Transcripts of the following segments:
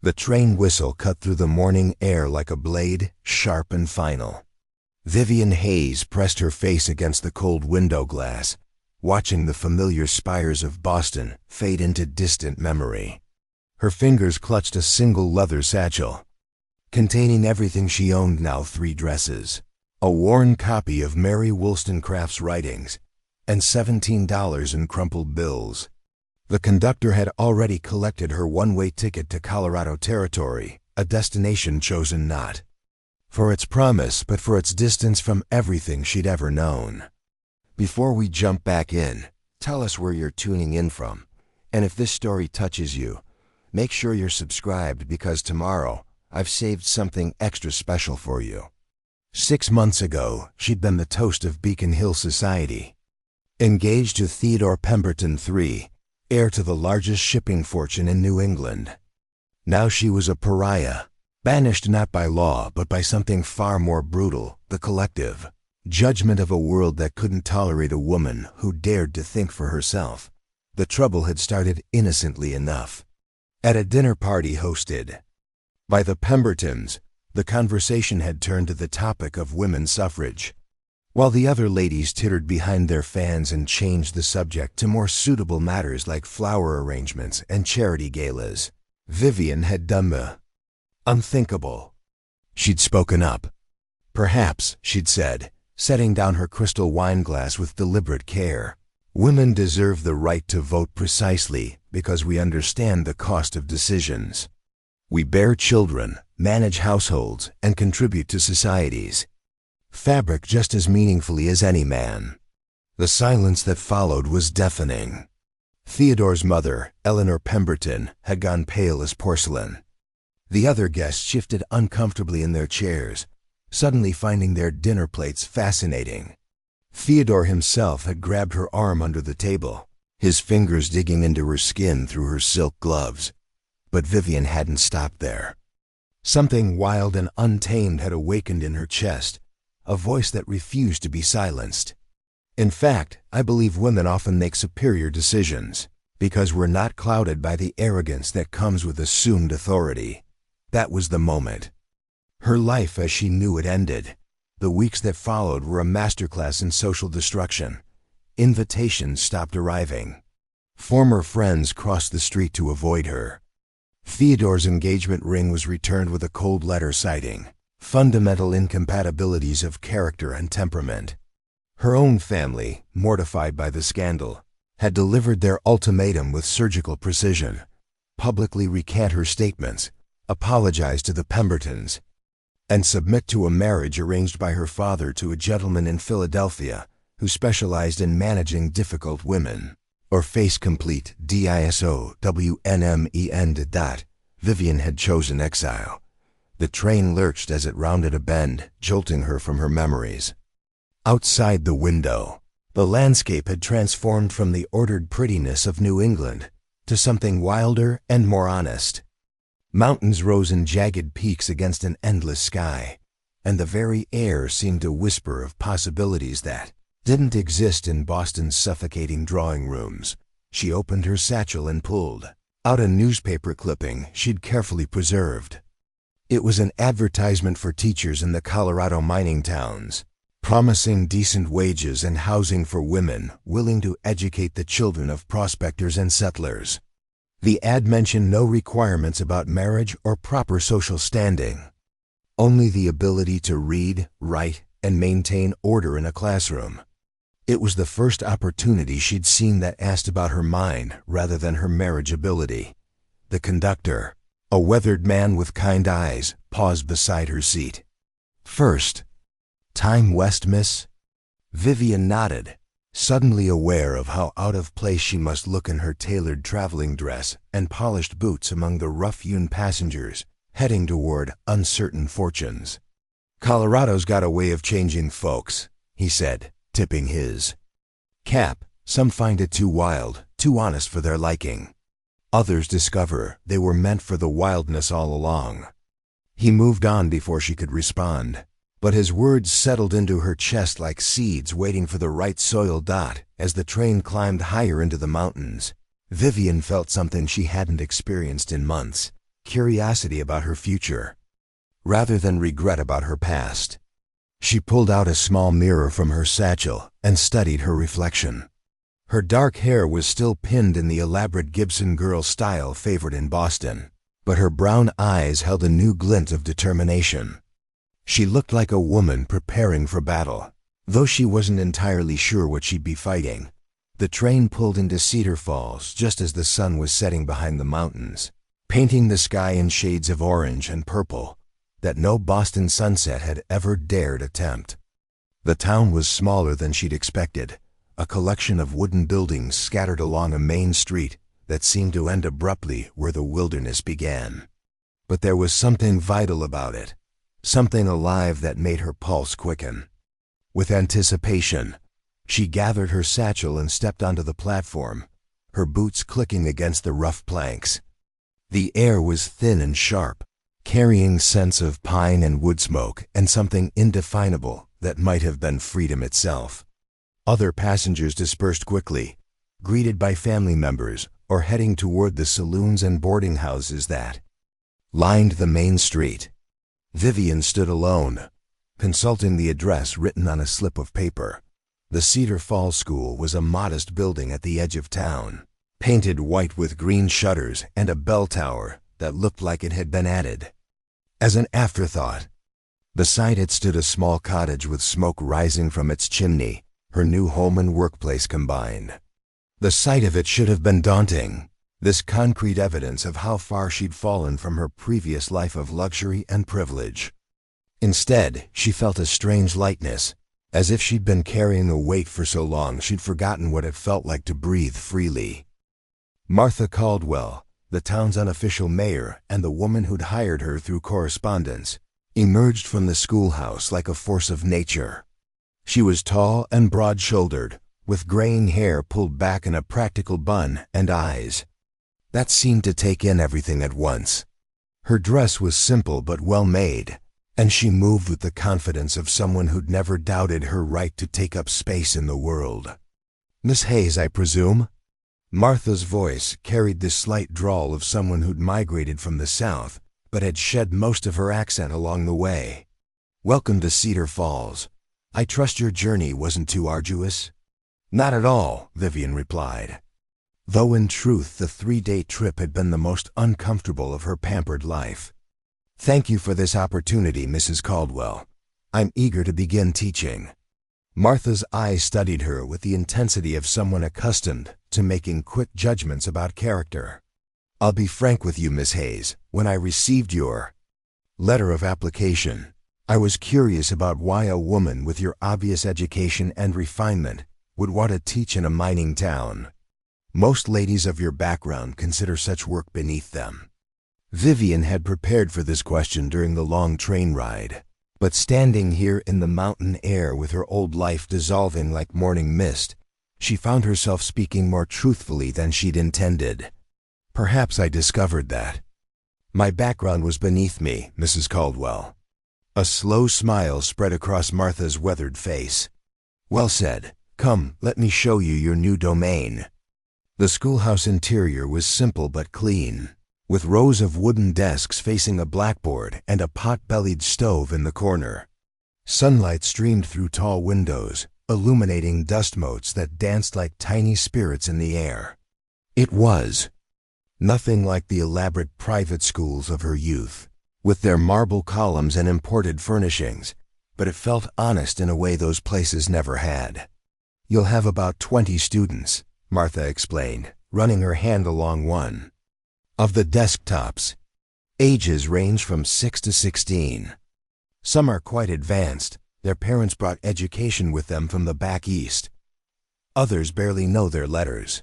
The train whistle cut through the morning air like a blade, sharp and final. Vivian Hayes pressed her face against the cold window glass, watching the familiar spires of Boston fade into distant memory. Her fingers clutched a single leather satchel, containing everything she owned now: 3 dresses, a worn copy of Mary Wollstonecraft's writings, and $17 in crumpled bills. The conductor had already collected her one-way ticket to Colorado Territory, a destination chosen not for its promise but for its distance from everything she'd ever known. Before we jump back in, tell us where you're tuning in from, and if this story touches you, make sure you're subscribed, because tomorrow I've saved something extra special for you. 6 months ago, she'd been the toast of Beacon Hill society. Engaged to Theodore Pemberton III, heir to the largest shipping fortune in New England. Now she was a pariah, banished not by law but by something far more brutal: the collective judgment of a world that couldn't tolerate a woman who dared to think for herself. The trouble had started innocently enough. At a dinner party hosted by the Pembertons, the conversation had turned to the topic of women's suffrage. While the other ladies tittered behind their fans and changed the subject to more suitable matters like flower arrangements and charity galas, Vivian had done the unthinkable. She'd spoken up. Perhaps, she'd said, setting down her crystal wine glass with deliberate care, women deserve the right to vote precisely because we understand the cost of decisions. We bear children, manage households, and contribute to societies. Fabric just as meaningfully as any man. The silence that followed was deafening. Theodore's mother, Eleanor Pemberton, had gone pale as porcelain. The other guests shifted uncomfortably in their chairs, suddenly finding their dinner plates fascinating. Theodore himself had grabbed her arm under the table, his fingers digging into her skin through her silk gloves. But Vivian hadn't stopped there. Something wild and untamed had awakened in her chest, a voice that refused to be silenced. In fact, I believe women often make superior decisions because we're not clouded by the arrogance that comes with assumed authority. That was the moment. Her life as she knew it ended. The weeks that followed were a masterclass in social destruction. Invitations stopped arriving. Former friends crossed the street to avoid her. Theodore's engagement ring was returned with a cold letter citing fundamental incompatibilities of character and temperament. Her own family, mortified by the scandal, had delivered their ultimatum with surgical precision: publicly recant her statements, apologize to the Pembertons, and submit to a marriage arranged by her father to a gentleman in Philadelphia who specialized in managing difficult women. Or face complete DISOWNMEN. Vivian had chosen exile. The train lurched as it rounded a bend, jolting her from her memories. Outside the window, the landscape had transformed from the ordered prettiness of New England to something wilder and more honest. Mountains rose in jagged peaks against an endless sky, and the very air seemed to whisper of possibilities that didn't exist in Boston's suffocating drawing rooms. She opened her satchel and pulled out a newspaper clipping she'd carefully preserved. It was an advertisement for teachers in the Colorado mining towns, promising decent wages and housing for women willing to educate the children of prospectors and settlers. The ad mentioned no requirements about marriage or proper social standing, only the ability to read, write, and maintain order in a classroom. It was the first opportunity she'd seen that asked about her mind rather than her marriage ability. The conductor, a weathered man with kind eyes, paused beside her seat. "First, time west, miss?" Vivian nodded, suddenly aware of how out of place she must look in her tailored traveling dress and polished boots among the rough-hewn passengers heading toward uncertain fortunes. "Colorado's got a way of changing folks," he said, tipping his cap. "Some find it too wild, too honest for their liking. Others discover they were meant for the wildness all along." He moved on before she could respond, but his words settled into her chest like seeds waiting for the right soil dot as the train climbed higher into the mountains. Vivian felt something she hadn't experienced in months: curiosity about her future, rather than regret about her past. She pulled out a small mirror from her satchel and studied her reflection. Her dark hair was still pinned in the elaborate Gibson girl style favored in Boston, but her brown eyes held a new glint of determination. She looked like a woman preparing for battle, though she wasn't entirely sure what she'd be fighting. The train pulled into Cedar Falls just as the sun was setting behind the mountains, painting the sky in shades of orange and purple that no Boston sunset had ever dared attempt. The town was smaller than she'd expected, a collection of wooden buildings scattered along a main street that seemed to end abruptly where the wilderness began. But there was something vital about it, something alive that made her pulse quicken. With anticipation, she gathered her satchel and stepped onto the platform, her boots clicking against the rough planks. The air was thin and sharp, carrying scents of pine and wood smoke and something indefinable that might have been freedom itself. Other passengers dispersed quickly, greeted by family members or heading toward the saloons and boarding houses that lined the main street. Vivian stood alone, consulting the address written on a slip of paper. The Cedar Falls School was a modest building at the edge of town, painted white with green shutters and a bell tower that looked like it had been added as an afterthought. Beside it stood a small cottage with smoke rising from its chimney, her new home and workplace combined. The sight of it should have been daunting, this concrete evidence of how far she'd fallen from her previous life of luxury and privilege. Instead, she felt a strange lightness, as if she'd been carrying a weight for so long she'd forgotten what it felt like to breathe freely. Martha Caldwell, the town's unofficial mayor and the woman who'd hired her through correspondence, emerged from the schoolhouse like a force of nature. She was tall and broad-shouldered, with graying hair pulled back in a practical bun and eyes that seemed to take in everything at once. Her dress was simple but well-made, and she moved with the confidence of someone who'd never doubted her right to take up space in the world. "Miss Hayes, I presume?" Martha's voice carried the slight drawl of someone who'd migrated from the South, but had shed most of her accent along the way. "Welcome to Cedar Falls. I trust your journey wasn't too arduous?" "Not at all," Vivian replied, though in truth the 3-day trip had been the most uncomfortable of her pampered life. "Thank you for this opportunity, Mrs. Caldwell. I'm eager to begin teaching." Martha's eyes studied her with the intensity of someone accustomed to making quick judgments about character. "I'll be frank with you, Miss Hayes. When I received your letter of application, I was curious about why a woman with your obvious education and refinement would want to teach in a mining town. Most ladies of your background consider such work beneath them." Vivian had prepared for this question during the long train ride, but standing here in the mountain air with her old life dissolving like morning mist, she found herself speaking more truthfully than she'd intended. "Perhaps I discovered that my background was beneath me, Mrs. Caldwell." A slow smile spread across Martha's weathered face. "Well said. Come, let me show you your new domain." The schoolhouse interior was simple but clean, with rows of wooden desks facing a blackboard and a pot-bellied stove in the corner. Sunlight streamed through tall windows, illuminating dust motes that danced like tiny spirits in the air. It was nothing like the elaborate private schools of her youth, with their marble columns and imported furnishings, but it felt honest in a way those places never had. "You'll have about 20 students," Martha explained, running her hand along one of the desktops. "Ages range from 6 to 16. Some are quite advanced. Their parents brought education with them from the back east. Others barely know their letters.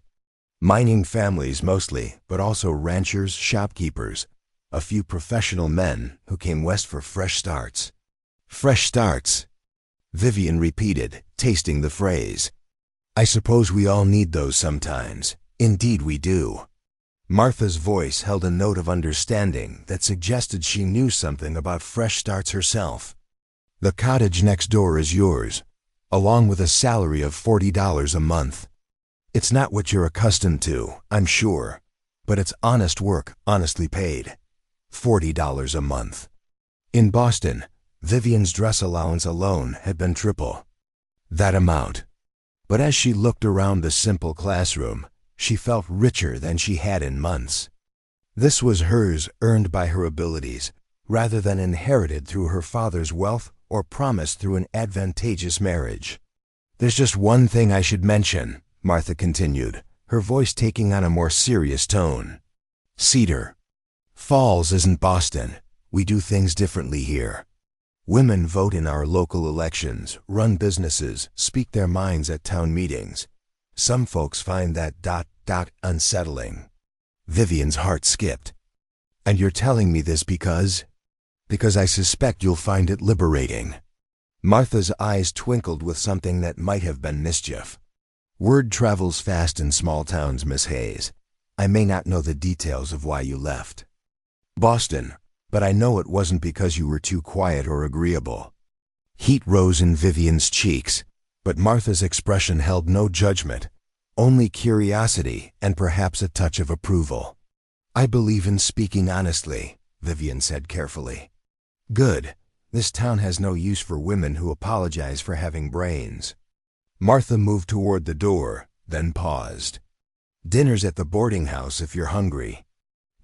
Mining families mostly, but also ranchers, shopkeepers, a few professional men who came west for fresh starts." "Fresh starts," Vivian repeated, tasting the phrase. "I suppose we all need those sometimes. Indeed we do." Martha's voice held a note of understanding that suggested she knew something about fresh starts herself. "The cottage next door is yours, along with a salary of $40 a month. It's not what you're accustomed to, I'm sure, but it's honest work, honestly paid. $40 a month. In Boston, Vivian's dress allowance alone had been triple that amount. But as she looked around the simple classroom, she felt richer than she had in months. This was hers, earned by her abilities, rather than inherited through her father's wealth or promised through an advantageous marriage. "There's just one thing I should mention," Martha continued, her voice taking on a more serious tone. "Cedar Falls isn't Boston. We do things differently here. Women vote in our local elections, run businesses, speak their minds at town meetings. Some folks find that ... unsettling." Vivian's heart skipped. "And you're telling me this because I suspect you'll find it liberating." Martha's eyes twinkled with something that might have been mischief. "Word travels fast in small towns, Miss Hayes. I may not know the details of why you left Boston, but I know it wasn't because you were too quiet or agreeable." Heat rose in Vivian's cheeks, but Martha's expression held no judgment, only curiosity and perhaps a touch of approval. "I believe in speaking honestly," Vivian said carefully. "Good. This town has no use for women who apologize for having brains." Martha moved toward the door, then paused. "Dinner's at the boarding house if you're hungry.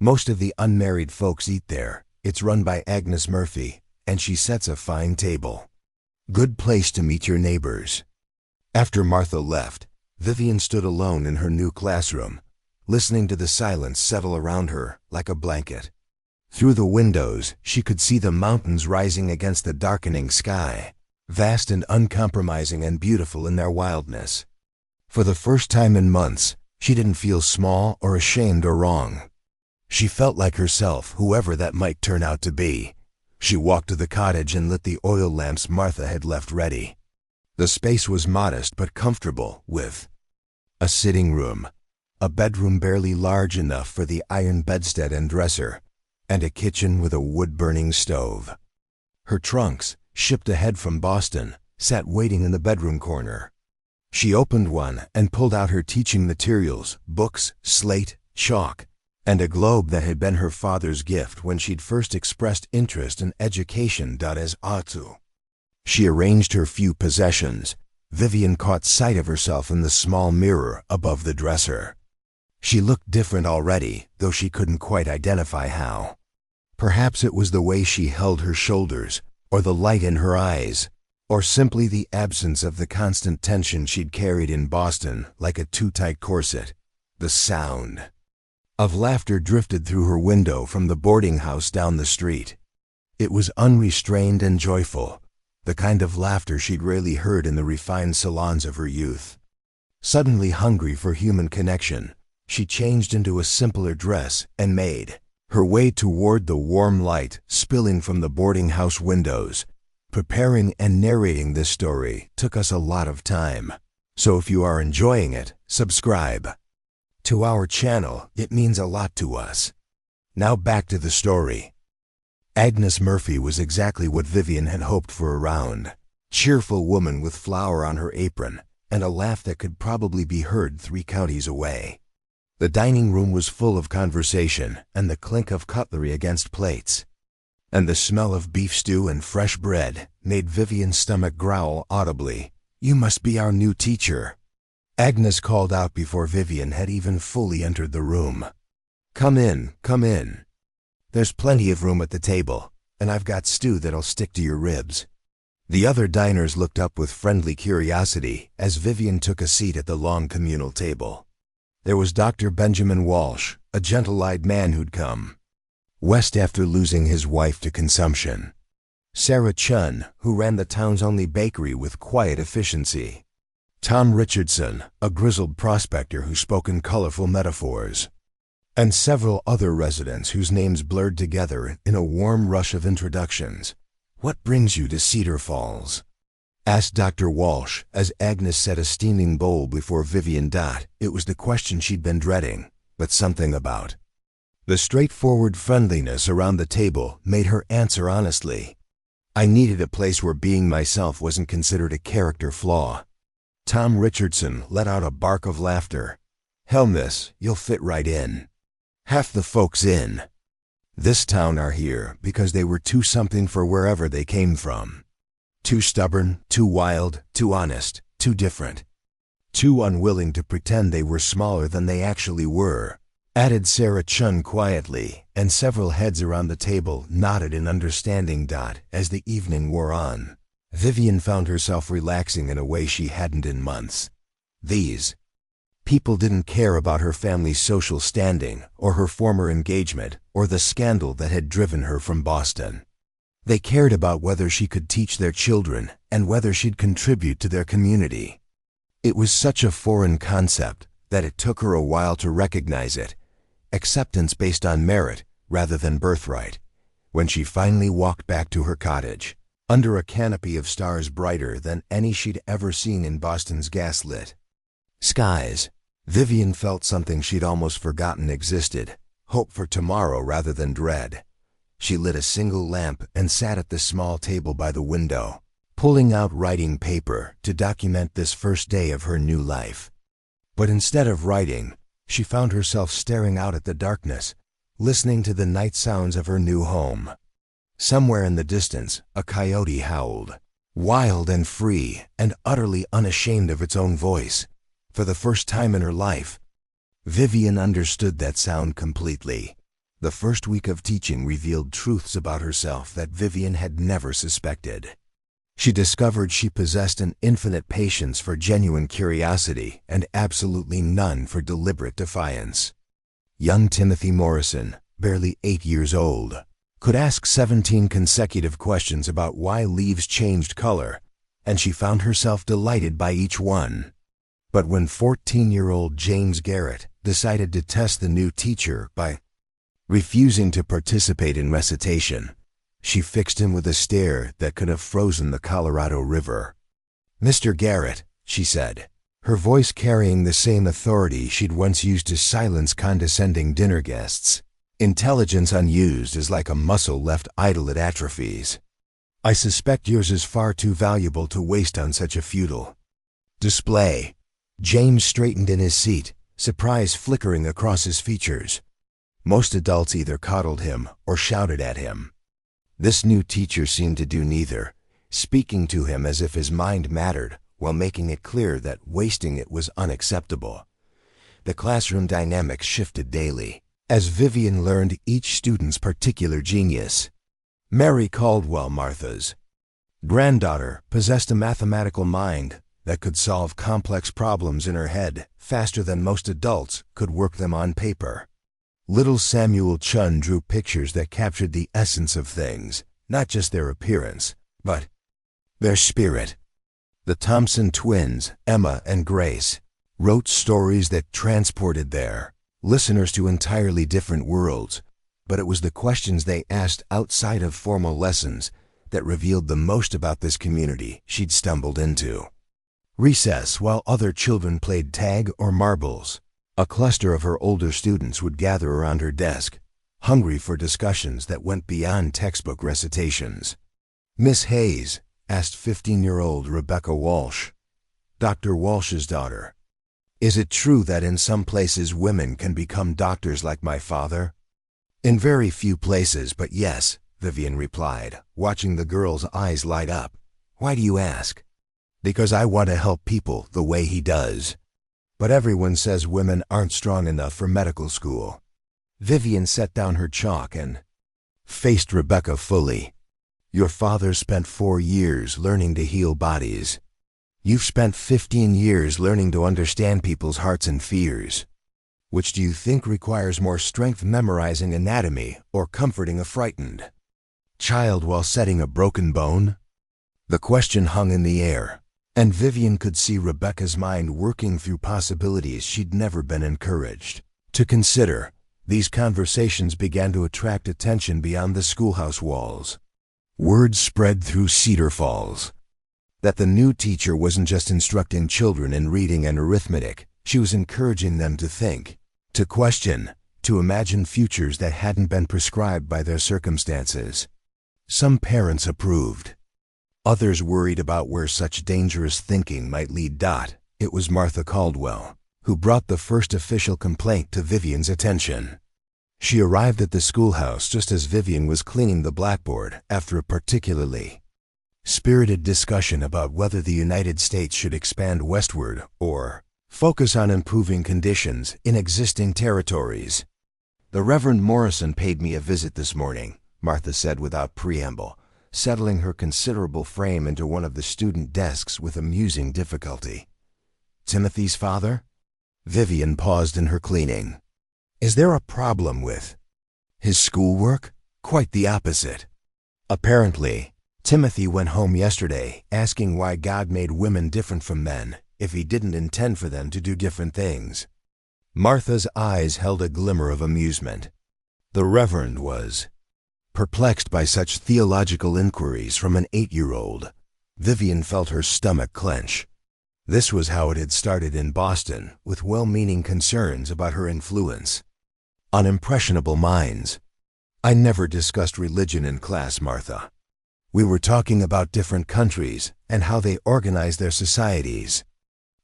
Most of the unmarried folks eat there. It's run by Agnes Murphy, and she sets a fine table. Good place to meet your neighbors." After Martha left, Vivian stood alone in her new classroom, listening to the silence settle around her like a blanket. Through the windows, she could see the mountains rising against the darkening sky, vast and uncompromising and beautiful in their wildness. For the first time in months, she didn't feel small or ashamed or wrong. She felt like herself, whoever that might turn out to be. She walked to the cottage and lit the oil lamps Martha had left ready. The space was modest but comfortable, with a sitting room, a bedroom barely large enough for the iron bedstead and dresser, and a kitchen with a wood-burning stove. Her trunks, shipped ahead from Boston, sat waiting in the bedroom corner. She opened one and pulled out her teaching materials, books, slate, chalk, and a globe that had been her father's gift when she'd first expressed interest in education. As Atu. She arranged her few possessions. Vivian caught sight of herself in the small mirror above the dresser. She looked different already, though she couldn't quite identify how. Perhaps it was the way she held her shoulders, or the light in her eyes, or simply the absence of the constant tension she'd carried in Boston like a too-tight corset. The sound of laughter drifted through her window from the boarding house down the street. It was unrestrained and joyful, the kind of laughter she'd rarely heard in the refined salons of her youth. Suddenly hungry for human connection, she changed into a simpler dress and made her way toward the warm light spilling from the boarding house windows. Preparing and narrating this story took us a lot of time, so if you are enjoying it, subscribe to our channel. It means a lot to us. Now back to the story. Agnes Murphy was exactly what Vivian had hoped for, a round, cheerful woman with flour on her apron and a laugh that could probably be heard 3 counties away. The dining room was full of conversation and the clink of cutlery against plates, and the smell of beef stew and fresh bread made Vivian's stomach growl audibly. "You must be our new teacher," Agnes called out before Vivian had even fully entered the room. Come in, come in. There's plenty of room at the table, and I've got stew that'll stick to your ribs." The other diners looked up with friendly curiosity as Vivian took a seat at the long communal table. There was Dr. Benjamin Walsh, a gentle-eyed man who'd come west after losing his wife to consumption. Sarah Chun, who ran the town's only bakery with quiet efficiency. Tom Richardson, a grizzled prospector who spoke in colorful metaphors. And several other residents whose names blurred together in a warm rush of introductions. "What brings you to Cedar Falls?" asked Dr. Walsh as Agnes set a steaming bowl before Vivian. It was the question she'd been dreading, but something about the straightforward friendliness around the table made her answer honestly. "I needed a place where being myself wasn't considered a character flaw." Tom Richardson let out a bark of laughter. "Hell, miss, you'll fit right in. Half the folks in This town are here because they were too something for wherever they came from. Too stubborn, too wild, too honest, too different. Too unwilling to pretend they were smaller than they actually were, added Sarah Chun quietly, and several heads around the table nodded in understanding. As the evening wore on, Vivian found herself relaxing in a way she hadn't in months. These people didn't care about her family's social standing, or her former engagement, or the scandal that had driven her from Boston. They cared about whether she could teach their children, and whether she'd contribute to their community. It was such a foreign concept that it took her a while to recognize it, acceptance based on merit rather than birthright, when she finally walked back to her cottage, under a canopy of stars brighter than any she'd ever seen in Boston's gaslit skies. Vivian felt something she'd almost forgotten existed, hope for tomorrow rather than dread. She lit a single lamp and sat at the small table by the window, pulling out writing paper to document this first day of her new life. But instead of writing, she found herself staring out at the darkness, listening to the night sounds of her new home. Somewhere in the distance, a coyote howled, wild and free and utterly unashamed of its own voice. For the first time in her life, Vivian understood that sound completely. The first week of teaching revealed truths about herself that Vivian had never suspected. She discovered she possessed an infinite patience for genuine curiosity and absolutely none for deliberate defiance. Young Timothy Morrison, barely 8 years old, could ask 17 consecutive questions about why leaves changed color, and she found herself delighted by each one. But when 14-year-old James Garrett decided to test the new teacher by refusing to participate in recitation, she fixed him with a stare that could have frozen the Colorado River. "Mr. Garrett," she said, her voice carrying the same authority she'd once used to silence condescending dinner guests. "Intelligence unused is like a muscle left idle, it atrophies. I suspect yours is far too valuable to waste on such a futile display." James straightened in his seat, surprise flickering across his features. Most adults either coddled him or shouted at him. This new teacher seemed to do neither, speaking to him as if his mind mattered while making it clear that wasting it was unacceptable. The classroom dynamics shifted daily, as Vivian learned each student's particular genius. Mary Caldwell, Martha's granddaughter, possessed a mathematical mind that could solve complex problems in her head faster than most adults could work them on paper. Little Samuel Chun drew pictures that captured the essence of things, not just their appearance, but their spirit. The Thompson twins, Emma and Grace, wrote stories that transported their listeners to entirely different worlds, but it was the questions they asked outside of formal lessons that revealed the most about this community she'd stumbled into. Recess, while other children played tag or marbles, a cluster of her older students would gather around her desk, hungry for discussions that went beyond textbook recitations. "Miss Hayes," asked 15-year-old Rebecca Walsh, Dr. Walsh's daughter, "is it true that in some places women can become doctors like my father?" "In very few places, but yes," Vivian replied, watching the girl's eyes light up. "Why do you ask?" "Because I want to help people the way he does. But everyone says women aren't strong enough for medical school." Vivian set down her chalk and faced Rebecca fully. "Your father spent 4 years learning to heal bodies. You've spent 15 years learning to understand people's hearts and fears. Which do you think requires more strength, memorizing anatomy or comforting a frightened child while setting a broken bone?" The question hung in the air, and Vivian could see Rebecca's mind working through possibilities she'd never been encouraged to consider. These conversations began to attract attention beyond the schoolhouse walls. Word spread through Cedar Falls that the new teacher wasn't just instructing children in reading and arithmetic, she was encouraging them to think, to question, to imagine futures that hadn't been prescribed by their circumstances. Some parents approved. Others worried about where such dangerous thinking might lead. It was Martha Caldwell who brought the first official complaint to Vivian's attention. She arrived at the schoolhouse just as Vivian was cleaning the blackboard after a particularly spirited discussion about whether the United States should expand westward or focus on improving conditions in existing territories. "The Reverend Morrison paid me a visit this morning," Martha said without preamble, settling her considerable frame into one of the student desks with amusing difficulty. "Timothy's father?" Vivian paused in her cleaning. "Is there a problem with his schoolwork?" "Quite the opposite. Apparently, Timothy went home yesterday asking why God made women different from men if he didn't intend for them to do different things." Martha's eyes held a glimmer of amusement. The Reverend was perplexed by such theological inquiries from an 8-year-old. Vivian felt her stomach clench. This was how it had started in Boston, with well-meaning concerns about her influence on impressionable minds. "I never discussed religion in class, Martha. We were talking about different countries and how they organize their societies."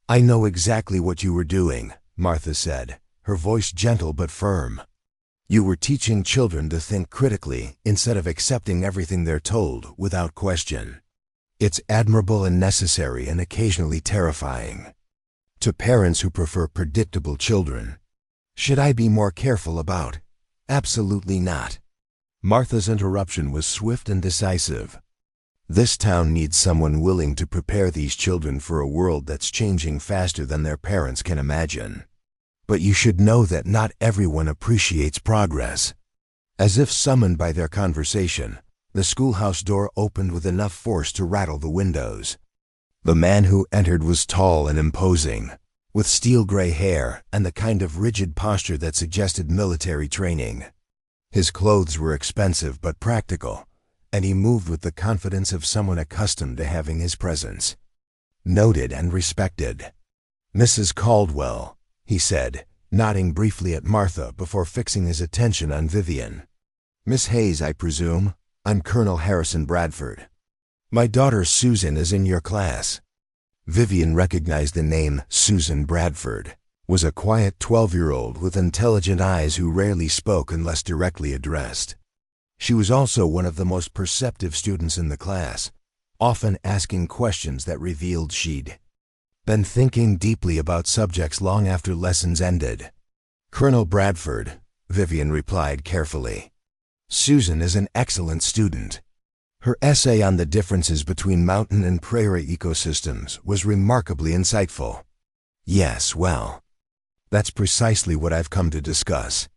"I know exactly what you were doing," Martha said, her voice gentle but firm. "You were teaching children to think critically instead of accepting everything they're told without question. It's admirable and necessary and occasionally terrifying to parents who prefer predictable children. Should I be more careful about?" "Absolutely not." Martha's interruption was swift and decisive. "This town needs someone willing to prepare these children for a world that's changing faster than their parents can imagine. But you should know that not everyone appreciates progress." As if summoned by their conversation, the schoolhouse door opened with enough force to rattle the windows. The man who entered was tall and imposing, with steel-gray hair and the kind of rigid posture that suggested military training. His clothes were expensive but practical, and he moved with the confidence of someone accustomed to having his presence noted and respected. "Mrs. Caldwell," he said, nodding briefly at Martha before fixing his attention on Vivian. "Miss Hayes, I presume? I'm Colonel Harrison Bradford. My daughter Susan is in your class." Vivian recognized the name Susan Bradford, was a quiet 12-year-old with intelligent eyes who rarely spoke unless directly addressed. She was also one of the most perceptive students in the class, often asking questions that revealed she'd been thinking deeply about subjects long after lessons ended. "Colonel Bradford," Vivian replied carefully. "Susan is an excellent student. Her essay on the differences between mountain and prairie ecosystems was remarkably insightful." "Yes, well, that's precisely what I've come to discuss."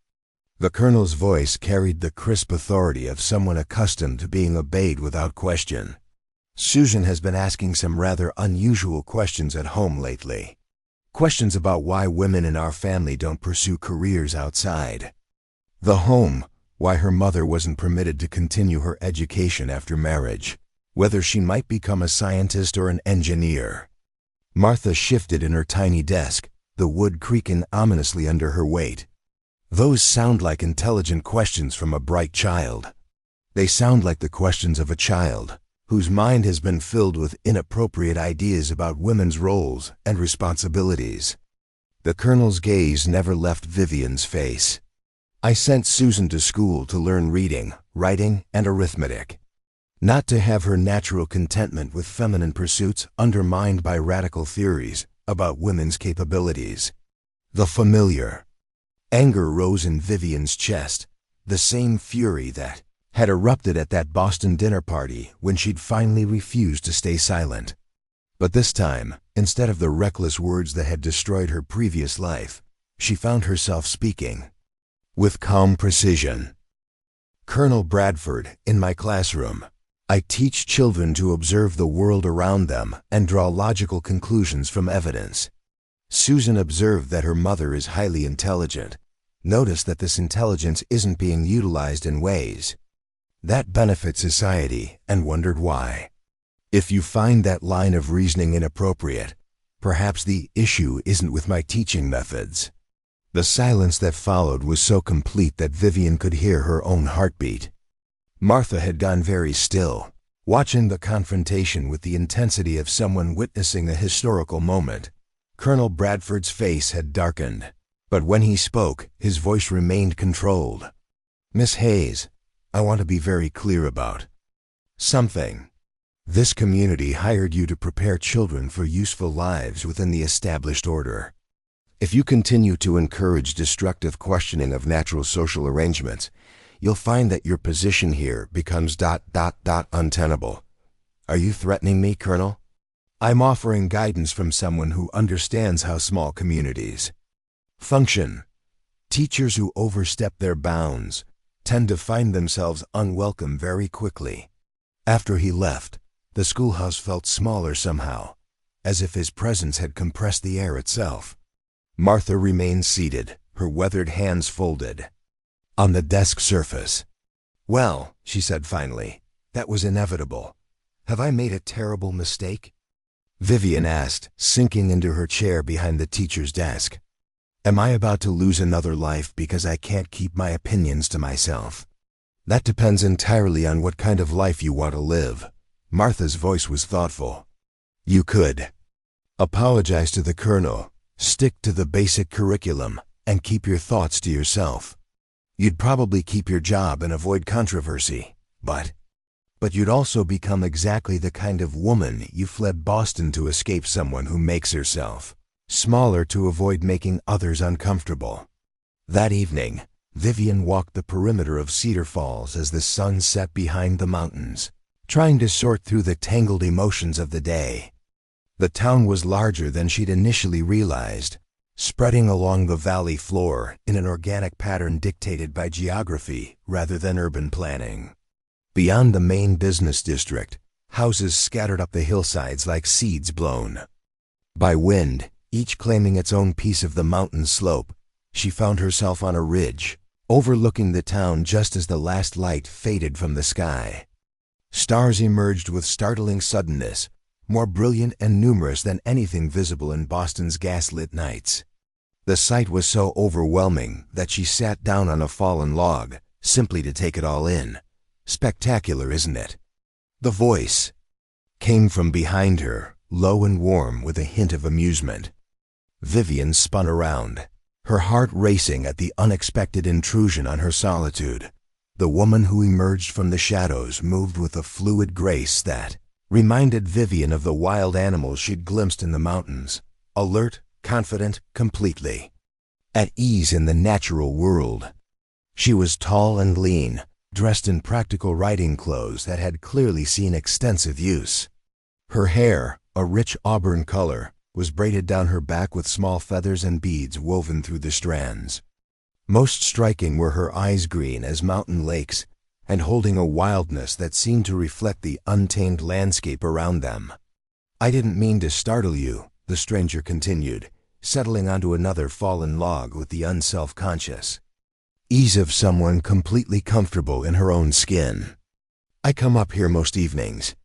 The colonel's voice carried the crisp authority of someone accustomed to being obeyed without question. "Susan has been asking some rather unusual questions at home lately. Questions about why women in our family don't pursue careers outside the home, why her mother wasn't permitted to continue her education after marriage, whether she might become a scientist or an engineer." Martha shifted in her tiny desk, the wood creaking ominously under her weight. "Those sound like intelligent questions from a bright child. They sound like the questions of a child whose mind has been filled with inappropriate ideas about women's roles and responsibilities." The colonel's gaze never left Vivian's face. "I sent Susan to school to learn reading, writing, and arithmetic, not to have her natural contentment with feminine pursuits undermined by radical theories about women's capabilities." The familiar anger rose in Vivian's chest, the same fury that had erupted at that Boston dinner party when she'd finally refused to stay silent. But this time, instead of the reckless words that had destroyed her previous life, she found herself speaking with calm precision. "Colonel Bradford, in my classroom, I teach children to observe the world around them and draw logical conclusions from evidence. Susan observed that her mother is highly intelligent. Notice that this intelligence isn't being utilized in ways that benefit society, and wondered why. If you find that line of reasoning inappropriate, perhaps the issue isn't with my teaching methods." The silence that followed was so complete that Vivian could hear her own heartbeat. Martha had gone very still, watching the confrontation with the intensity of someone witnessing a historical moment. Colonel Bradford's face had darkened, But when he spoke, his voice remained controlled. "Miss Hayes, I want to be very clear about something. This community hired you to prepare children for useful lives within the established order. If you continue to encourage destructive questioning of natural social arrangements, you'll find that your position here becomes untenable. Are you threatening me, Colonel? I'm offering guidance from someone who understands how small communities function. Teachers who overstep their bounds tend to find themselves unwelcome very quickly." After he left, the schoolhouse felt smaller somehow, as if his presence had compressed the air itself. Martha remained seated, her weathered hands folded on the desk surface. "Well," she said finally, "that was inevitable. Have I made a terrible mistake?" Vivian asked, sinking into her chair behind the teacher's desk. "Am I about to lose another life because I can't keep my opinions to myself?" "That depends entirely on what kind of life you want to live." Martha's voice was thoughtful. "You could apologize to the Colonel, stick to the basic curriculum, and keep your thoughts to yourself. You'd probably keep your job and avoid controversy, but you'd also become exactly the kind of woman you fled Boston to escape, someone who makes herself smaller to avoid making others uncomfortable." That evening, Vivian walked the perimeter of Cedar Falls as the sun set behind the mountains, trying to sort through the tangled emotions of the day. The town was larger than she'd initially realized, spreading along the valley floor in an organic pattern dictated by geography rather than urban planning. Beyond the main business district, houses scattered up the hillsides like seeds blown by wind, each claiming its own piece of the mountain slope. She found herself on a ridge, overlooking the town just as the last light faded from the sky. Stars emerged with startling suddenness, more brilliant and numerous than anything visible in Boston's gaslit nights. The sight was so overwhelming that she sat down on a fallen log, simply to take it all in. "Spectacular, isn't it?" The voice came from behind her, low and warm with a hint of amusement. Vivian spun around, her heart racing at the unexpected intrusion on her solitude. The woman who emerged from the shadows moved with a fluid grace that reminded Vivian of the wild animals she'd glimpsed in the mountains, alert, confident, completely at ease in the natural world. She was tall and lean, dressed in practical riding clothes that had clearly seen extensive use. Her hair, a rich auburn color, was braided down her back with small feathers and beads woven through the strands. Most striking were her eyes, green as mountain lakes, and holding a wildness that seemed to reflect the untamed landscape around them. "I didn't mean to startle you," the stranger continued, settling onto another fallen log with the unself-conscious ease of someone completely comfortable in her own skin. "I come up here most evenings.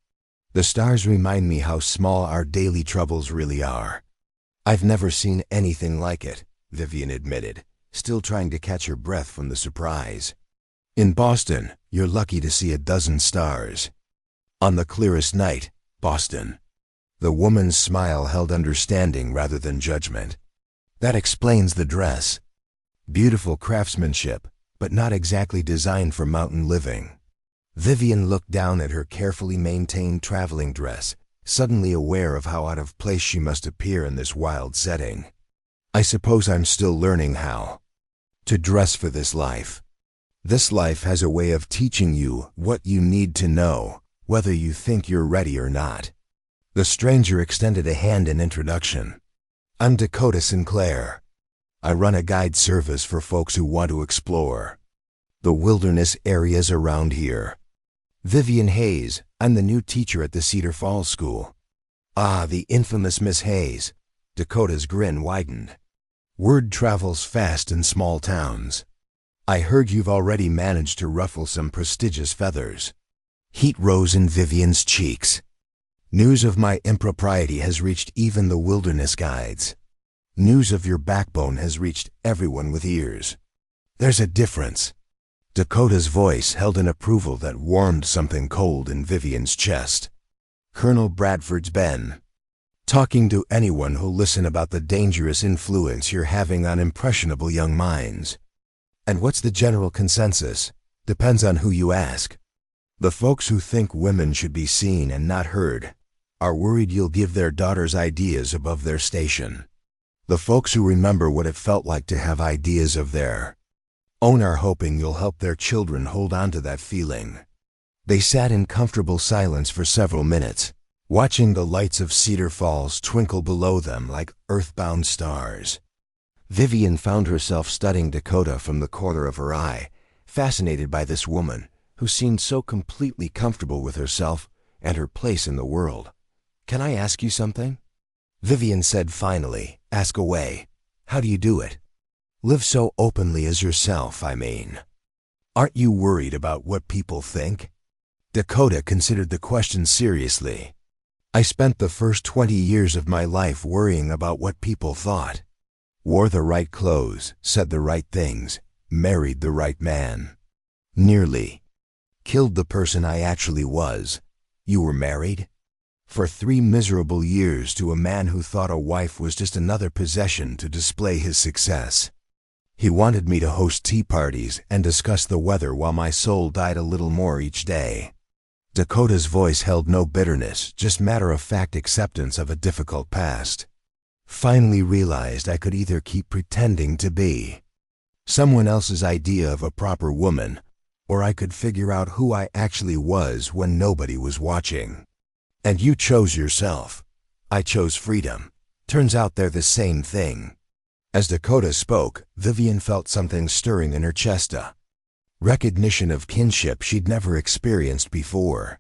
The stars remind me how small our daily troubles really are." "I've never seen anything like it," Vivian admitted, still trying to catch her breath from the surprise. "In Boston, you're lucky to see a dozen stars. On the clearest night, Boston." The woman's smile held understanding rather than judgment. "That explains the dress. Beautiful craftsmanship, but not exactly designed for mountain living." Vivian looked down at her carefully maintained traveling dress, suddenly aware of how out of place she must appear in this wild setting. "I suppose I'm still learning how to dress for this life. This life has a way of teaching you what you need to know, whether you think you're ready or not." The stranger extended a hand in introduction. "I'm Dakota Sinclair. I run a guide service for folks who want to explore the wilderness areas around here." "Vivian Hayes, I'm the new teacher at the Cedar Falls School." "Ah, the infamous Miss Hayes." Dakota's grin widened. "Word travels fast in small towns. I heard you've already managed to ruffle some prestigious feathers." Heat rose in Vivian's cheeks. "News of my impropriety has reached even the wilderness guides. News of your backbone has reached everyone with ears. There's a difference." Dakota's voice held an approval that warmed something cold in Vivian's chest. "Colonel Bradford's been talking to anyone who'll listen about the dangerous influence you're having on impressionable young minds. And what's the general consensus? Depends on who you ask. The folks who think women should be seen and not heard are worried you'll give their daughters ideas above their station. The folks who remember what it felt like to have ideas of their own are hoping you'll help their children hold on to that feeling. They sat in comfortable silence for several minutes, watching the lights of Cedar Falls twinkle below them like earthbound stars. Vivian found herself studying Dakota from the corner of her eye, fascinated by this woman who seemed so completely comfortable with herself and her place in the world. "Can I ask you something?" Vivian said finally. "Ask away. How do you do it?" "Live so openly as yourself, I mean. Aren't you worried about what people think?" Dakota considered the question seriously. "I spent the first 20 years of my life worrying about what people thought. Wore the right clothes, said the right things, married the right man. Nearly killed the person I actually was. You were married? For 3 miserable years to a man who thought a wife was just another possession to display his success. He wanted me to host tea parties and discuss the weather while my soul died a little more each day." Dakota's voice held no bitterness, just matter-of-fact acceptance of a difficult past. "Finally realized I could either keep pretending to be someone else's idea of a proper woman, or I could figure out who I actually was when nobody was watching. And you chose yourself. I chose freedom. Turns out they're the same thing." As Dakota spoke, Vivian felt something stirring in her chest, a recognition of kinship she'd never experienced before.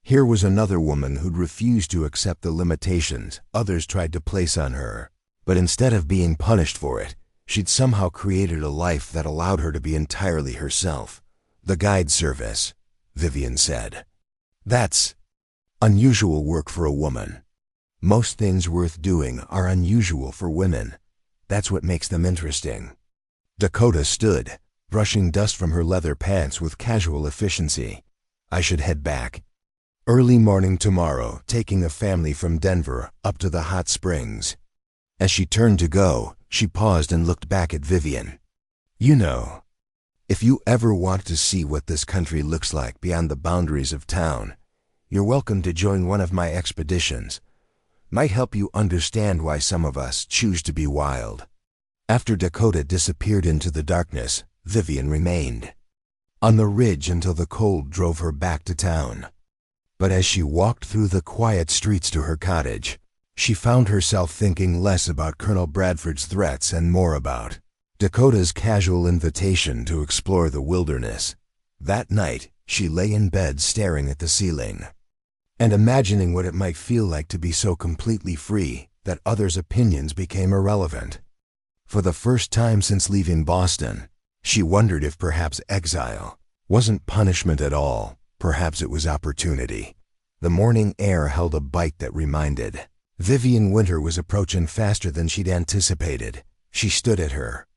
Here was another woman who'd refused to accept the limitations others tried to place on her, but instead of being punished for it, she'd somehow created a life that allowed her to be entirely herself. "The guide service," Vivian said. "That's unusual work for a woman. Most things worth doing are unusual for women. That's what makes them interesting." Dakota stood, brushing dust from her leather pants with casual efficiency. "I should head back. Early morning tomorrow, taking a family from Denver up to the hot springs." As she turned to go, she paused and looked back at Vivian. "You know, if you ever want to see what this country looks like beyond the boundaries of town, you're welcome to join one of my expeditions. Might help you understand why some of us choose to be wild." After Dakota disappeared into the darkness, Vivian remained on the ridge until the cold drove her back to town. But as she walked through the quiet streets to her cottage, she found herself thinking less about Colonel Bradford's threats and more about Dakota's casual invitation to explore the wilderness. That night, she lay in bed staring at the ceiling and imagining what it might feel like to be so completely free that others' opinions became irrelevant. For the first time since leaving Boston, she wondered if perhaps exile wasn't punishment at all. Perhaps it was opportunity. The morning air held a bite that reminded Vivian winter was approaching faster than she'd anticipated. She stood at her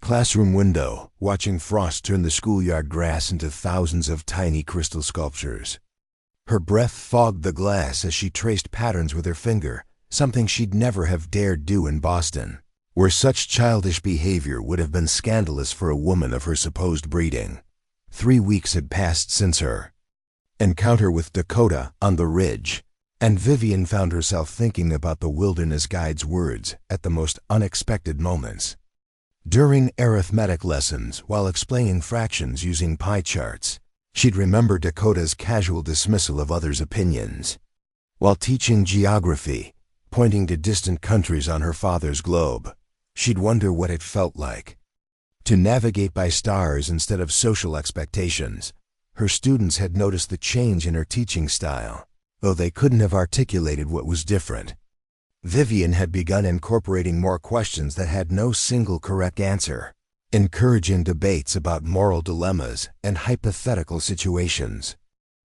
classroom window, watching frost turn the schoolyard grass into thousands of tiny crystal sculptures. Her breath fogged the glass as she traced patterns with her finger, something she'd never have dared do in Boston, where such childish behavior would have been scandalous for a woman of her supposed breeding. 3 weeks had passed since her encounter with Dakota on the ridge, and Vivian found herself thinking about the wilderness guide's words at the most unexpected moments. During arithmetic lessons, while explaining fractions using pie charts, she'd remember Dakota's casual dismissal of others' opinions. While teaching geography, pointing to distant countries on her father's globe, she'd wonder what it felt like to navigate by stars instead of social expectations. Her students had noticed the change in her teaching style, though they couldn't have articulated what was different. Vivian had begun incorporating more questions that had no single correct answer, encouraging debates about moral dilemmas and hypothetical situations.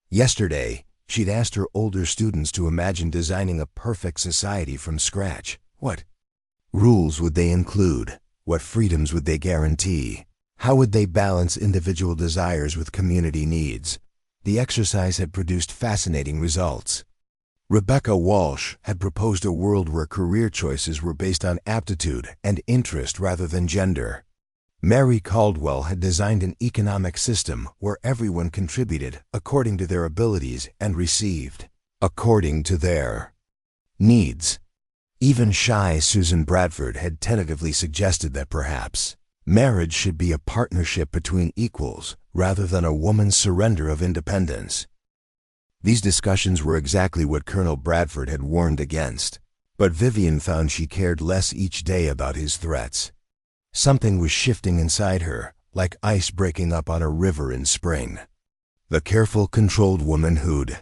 Yesterday, she'd asked her older students to imagine designing a perfect society from scratch. What rules would they include? What freedoms would they guarantee? How would they balance individual desires with community needs? The exercise had produced fascinating results. Rebecca Walsh had proposed a world where career choices were based on aptitude and interest rather than gender. Mary Caldwell had designed an economic system where everyone contributed according to their abilities and received according to their needs. Even shy Susan Bradford had tentatively suggested that perhaps marriage should be a partnership between equals rather than a woman's surrender of independence. These discussions were exactly what Colonel Bradford had warned against, but Vivian found she cared less each day about his threats. Something was shifting inside her, like ice breaking up on a river in spring. The careful, controlled woman who'd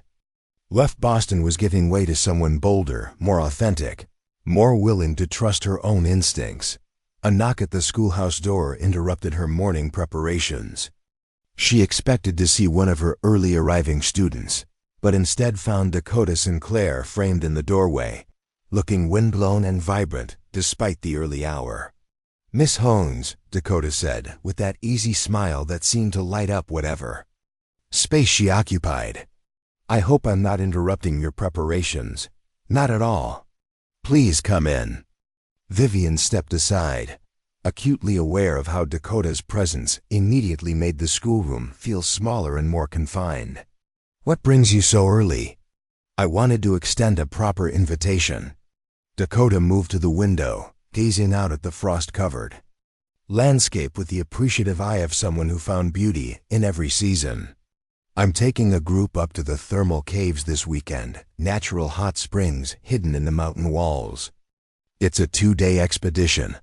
left Boston was giving way to someone bolder, more authentic, more willing to trust her own instincts. A knock at the schoolhouse door interrupted her morning preparations. She expected to see one of her early arriving students, but instead found Dakota Sinclair framed in the doorway, looking windblown and vibrant despite the early hour. "Miss Holmes," Dakota said, with that easy smile that seemed to light up whatever space she occupied. "I hope I'm not interrupting your preparations." "Not at all. Please come in." Vivian stepped aside, acutely aware of how Dakota's presence immediately made the schoolroom feel smaller and more confined. "What brings you so early?" "I wanted to extend a proper invitation." Dakota moved to the window, gazing out at the frost-covered landscape with the appreciative eye of someone who found beauty in every season. "I'm taking a group up to the thermal caves this weekend, natural hot springs hidden in the mountain walls. It's a 2-day expedition,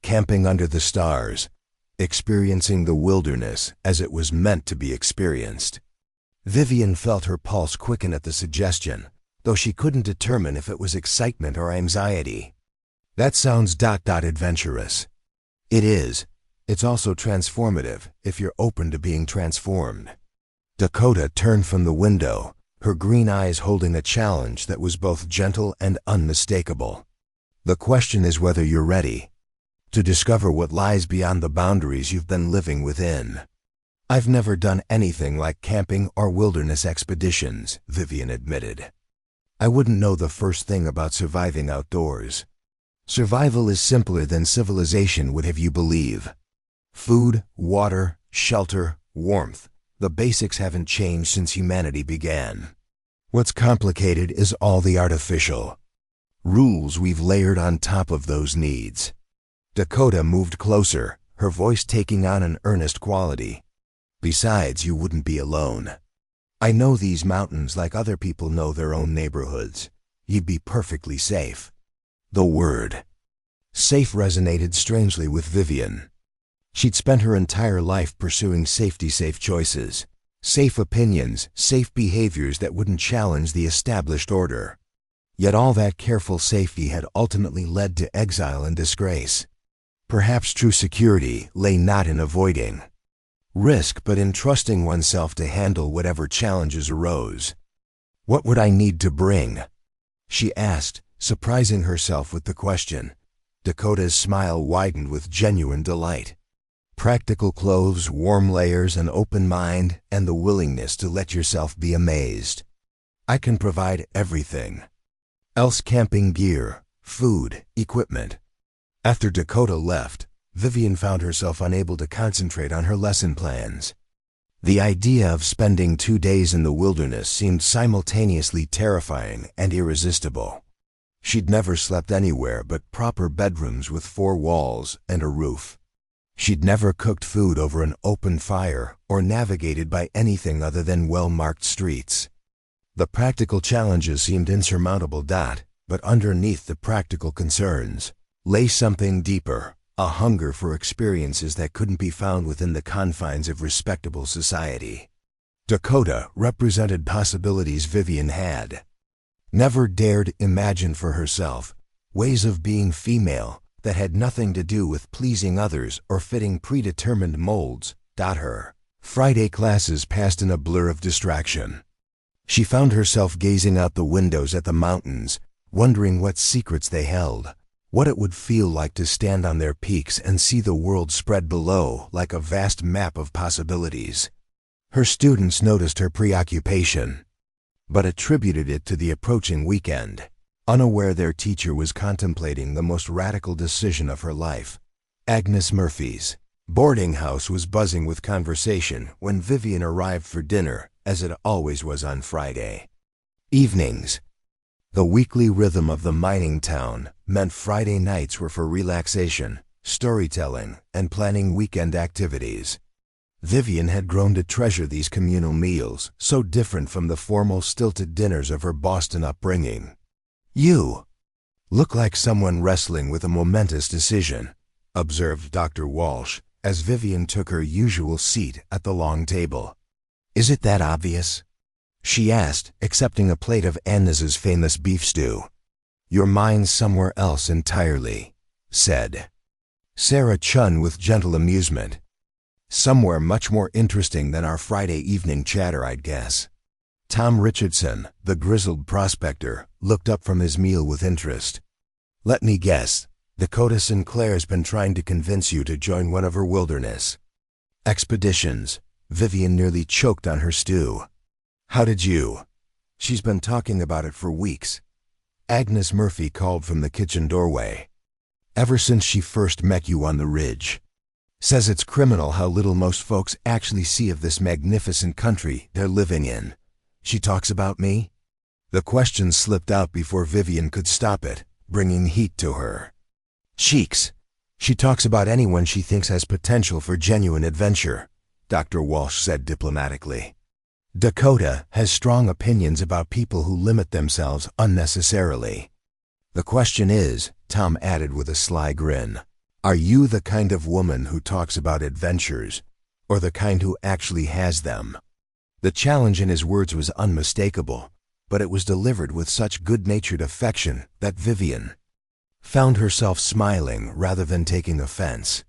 camping under the stars, experiencing the wilderness as it was meant to be experienced." Vivian felt her pulse quicken at the suggestion, though she couldn't determine if it was excitement or anxiety. "That sounds adventurous." "It is. It's also transformative if you're open to being transformed." Dakota turned from the window, her green eyes holding a challenge that was both gentle and unmistakable. "The question is whether you're ready to discover what lies beyond the boundaries you've been living within." "I've never done anything like camping or wilderness expeditions," Vivian admitted. "I wouldn't know the first thing about surviving outdoors." "Survival is simpler than civilization would have you believe. Food, water, shelter, warmth. The basics haven't changed since humanity began. What's complicated is all the artificial rules we've layered on top of those needs." Dakota moved closer, her voice taking on an earnest quality. "Besides, you wouldn't be alone. I know these mountains like other people know their own neighborhoods. You'd be perfectly safe." The word safe resonated strangely with Vivian. She'd spent her entire life pursuing safe choices, safe opinions, safe behaviors that wouldn't challenge the established order. Yet all that careful safety had ultimately led to exile and disgrace. Perhaps true security lay not in avoiding risk, but in trusting oneself to handle whatever challenges arose. "What would I need to bring?" she asked, surprising herself with the question. Dakota's smile widened with genuine delight. "Practical clothes, warm layers, an open mind, and the willingness to let yourself be amazed. I can provide everything else: camping gear, food, equipment." After Dakota left, Vivian found herself unable to concentrate on her lesson plans. The idea of spending 2 days in the wilderness seemed simultaneously terrifying and irresistible. She'd never slept anywhere but proper bedrooms with 4 walls and a roof. She'd never cooked food over an open fire or navigated by anything other than well-marked streets. The practical challenges seemed insurmountable, but underneath the practical concerns lay something deeper, a hunger for experiences that couldn't be found within the confines of respectable society. Dakota represented possibilities Vivian had never dared imagine for herself, ways of being female that had nothing to do with pleasing others or fitting predetermined molds. Her Friday classes passed in a blur of distraction. She found herself gazing out the windows at the mountains, wondering what secrets they held, what it would feel like to stand on their peaks and see the world spread below like a vast map of possibilities. Her students noticed her preoccupation. but attributed it to the approaching weekend, unaware their teacher was contemplating the most radical decision of her life. Agnes Murphy's boarding house was buzzing with conversation when Vivian arrived for dinner, as it always was on Friday evenings. The weekly rhythm of the mining town meant Friday nights were for relaxation, storytelling, and planning weekend activities. Vivian had grown to treasure these communal meals, so different from the formal, stilted dinners of her Boston upbringing. "You look like someone wrestling with a momentous decision," observed Dr. Walsh, as Vivian took her usual seat at the long table. "Is it that obvious?" she asked, accepting a plate of Agnes's famous beef stew. "Your mind's somewhere else entirely," said Sarah Chun with gentle amusement. "Somewhere much more interesting than our Friday evening chatter, I'd guess." Tom Richardson, the grizzled prospector, looked up from his meal with interest. "Let me guess, Dakota Sinclair's been trying to convince you to join one of her wilderness expeditions." Vivian nearly choked on her stew. "How did you?" "She's been talking about it for weeks," Agnes Murphy called from the kitchen doorway. "Ever since she first met you on the ridge. Says it's criminal how little most folks actually see of this magnificent country they're living in. She talks about me?" The question slipped out before Vivian could stop it, bringing heat to her cheeks. "She talks about anyone she thinks has potential for genuine adventure," Dr. Walsh said diplomatically. "Dakota has strong opinions about people who limit themselves unnecessarily. The question is," Tom added with a sly grin, "are you the kind of woman who talks about adventures, or the kind who actually has them?" The challenge in his words was unmistakable, but it was delivered with such good-natured affection that Vivian found herself smiling rather than taking offense.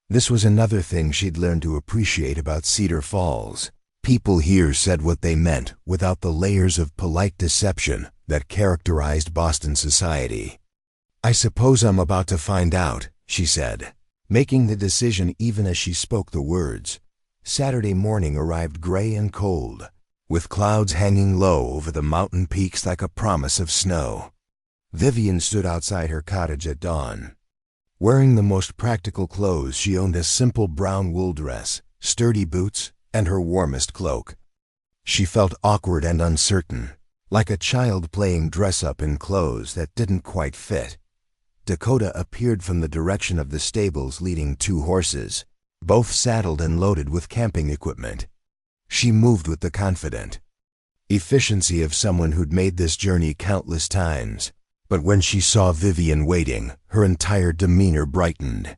This was another thing she'd learned to appreciate about Cedar Falls. People here said what they meant without the layers of polite deception that characterized Boston society. "I suppose I'm about to find out," she said, making the decision even as she spoke the words. Saturday morning arrived gray and cold, with clouds hanging low over the mountain peaks like a promise of snow. Vivian stood outside her cottage at dawn. Wearing the most practical clothes, she owned a simple brown wool dress, sturdy boots, and her warmest cloak. She felt awkward and uncertain, like a child playing dress-up in clothes that didn't quite fit. Dakota appeared from the direction of the stables leading 2 horses, both saddled and loaded with camping equipment. She moved with the confident efficiency of someone who'd made this journey countless times. But when she saw Vivian waiting, her entire demeanor brightened.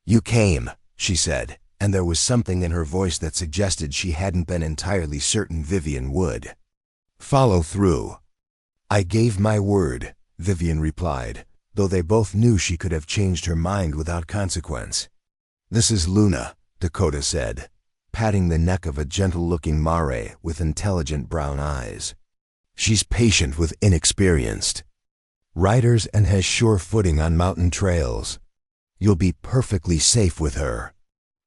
"You came," she said, and there was something in her voice that suggested she hadn't been entirely certain Vivian would follow through. "I gave my word," Vivian replied, though they both knew she could have changed her mind without consequence. "This is Luna," Dakota said, patting the neck of a gentle-looking mare with intelligent brown eyes. "She's patient with inexperienced riders and has sure footing on mountain trails. You'll be perfectly safe with her."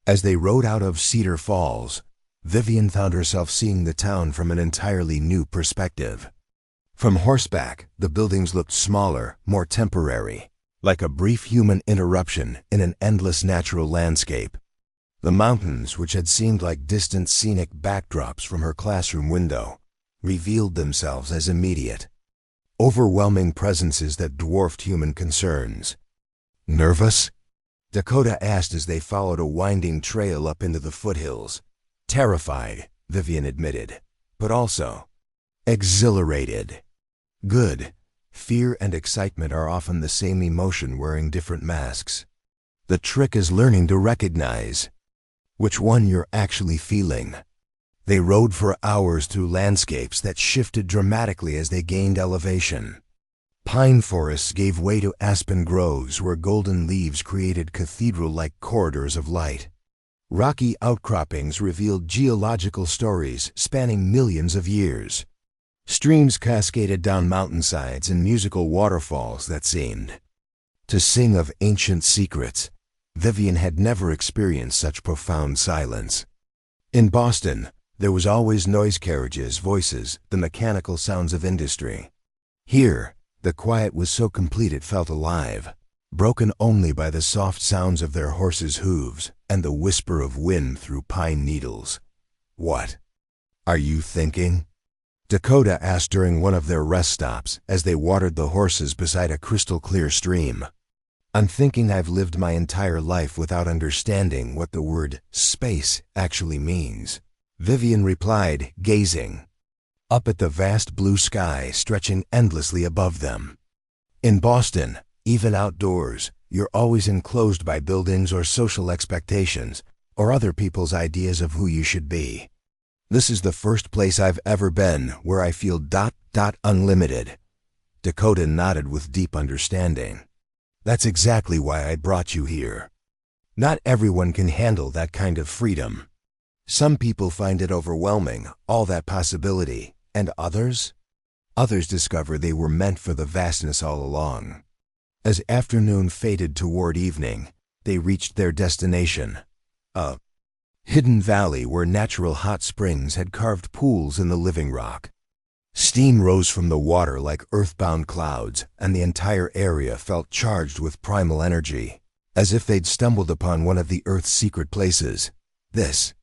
As they rode out of Cedar Falls, Vivian found herself seeing the town from an entirely new perspective. From horseback, the buildings looked smaller, more temporary, like a brief human interruption in an endless natural landscape. The mountains, which had seemed like distant scenic backdrops from her classroom window, revealed themselves as immediate, overwhelming presences that dwarfed human concerns. "Nervous?" Dakota asked as they followed a winding trail up into the foothills. "Terrified," Vivian admitted, "but also exhilarated." "Good. Fear and excitement are often the same emotion wearing different masks. The trick is learning to recognize which one you're actually feeling." They rode for hours through landscapes that shifted dramatically as they gained elevation. Pine forests gave way to aspen groves where golden leaves created cathedral-like corridors of light. Rocky outcroppings revealed geological stories spanning millions of years. Streams cascaded down mountainsides in musical waterfalls that seemed to sing of ancient secrets. Vivian had never experienced such profound silence. In Boston, There was always noise, carriages, voices, the mechanical sounds of industry. Here, the quiet was so complete it felt alive, broken only by the soft sounds of their horses' hooves and the whisper of wind through pine needles. "What are you thinking?" Dakota asked during one of their rest stops as they watered the horses beside a crystal-clear stream. "I'm thinking I've lived my entire life without understanding what the word space actually means," Vivian replied, gazing up at the vast blue sky stretching endlessly above them. "In Boston, even outdoors, you're always enclosed by buildings or social expectations, or other people's ideas of who you should be. This is the first place I've ever been where I feel unlimited." Dakota nodded with deep understanding. "That's exactly why I brought you here. Not everyone can handle that kind of freedom. Some people find it overwhelming, all that possibility, and others discover they were meant for the vastness all along." As afternoon faded toward evening, they reached their destination, a hidden valley where natural hot springs had carved pools in the living rock. Steam rose from the water like earthbound clouds, and the entire area felt charged with primal energy, as if they'd stumbled upon one of the Earth's secret places. "This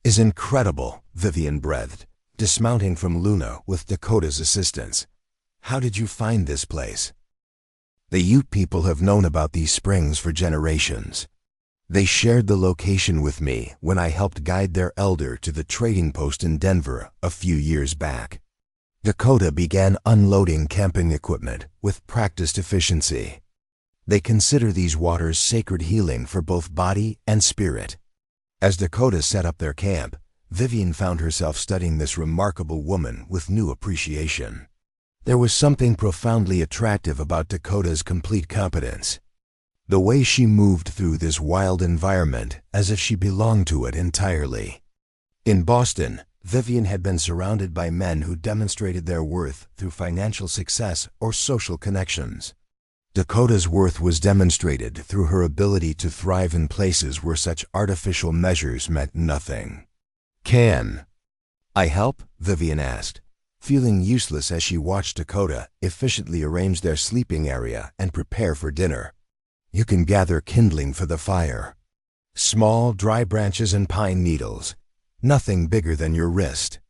is incredible," Vivian breathed, dismounting from Luna with Dakota's assistance. "How did you find this place?" "The Ute people have known about these springs for generations. They shared the location with me when I helped guide their elder to the trading post in Denver a few years back." Dakota began unloading camping equipment with practiced efficiency. They consider these waters sacred healing for both body and spirit. As Dakota set up their camp, Vivian found herself studying this remarkable woman with new appreciation. There was something profoundly attractive about Dakota's complete competence. The way she moved through this wild environment as if she belonged to it entirely. In Boston, Vivian had been surrounded by men who demonstrated their worth through financial success or social connections. Dakota's worth was demonstrated through her ability to thrive in places where such artificial measures meant nothing. "Can I help?" Vivian asked, feeling useless as she watched Dakota efficiently arrange their sleeping area and prepare for dinner. "You can gather kindling for the fire. Small, dry branches and pine needles. Nothing bigger than your wrist."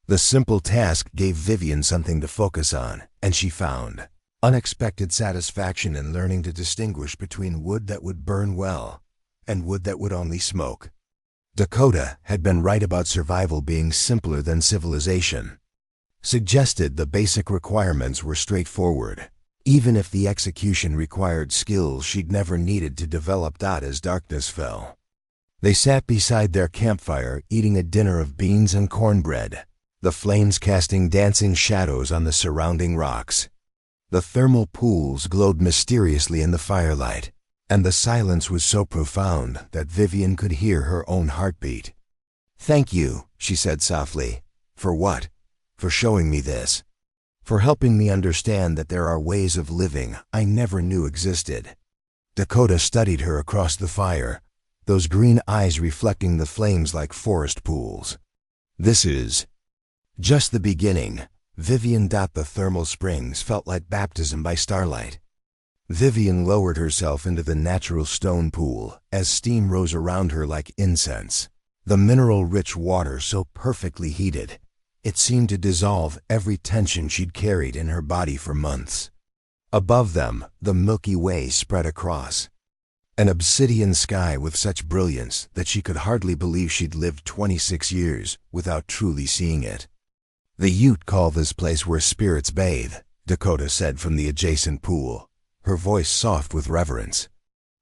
The simple task gave Vivian something to focus on, and she found unexpected satisfaction in learning to distinguish between wood that would burn well and wood that would only smoke. Dakota had been right about survival being simpler than civilization. Suggested the basic requirements were straightforward, even if the execution required skills she'd never needed to develop. As darkness fell, they sat beside their campfire eating a dinner of beans and cornbread, the flames casting dancing shadows on the surrounding rocks. The thermal pools glowed mysteriously in the firelight, and the silence was so profound that Vivian could hear her own heartbeat. "Thank you," she said softly. "For what?" "For showing me this. For helping me understand that there are ways of living I never knew existed." Dakota studied her across the fire, those green eyes reflecting the flames like forest pools. "This is just the beginning." Vivian. The thermal springs felt like baptism by starlight. Vivian lowered herself into the natural stone pool as steam rose around her like incense. The mineral-rich water so perfectly heated, it seemed to dissolve every tension she'd carried in her body for months. Above them, the Milky Way spread across, an obsidian sky with such brilliance that she could hardly believe she'd lived 26 years without truly seeing it. "The Ute call this place where spirits bathe," Dakota said from the adjacent pool, her voice soft with reverence.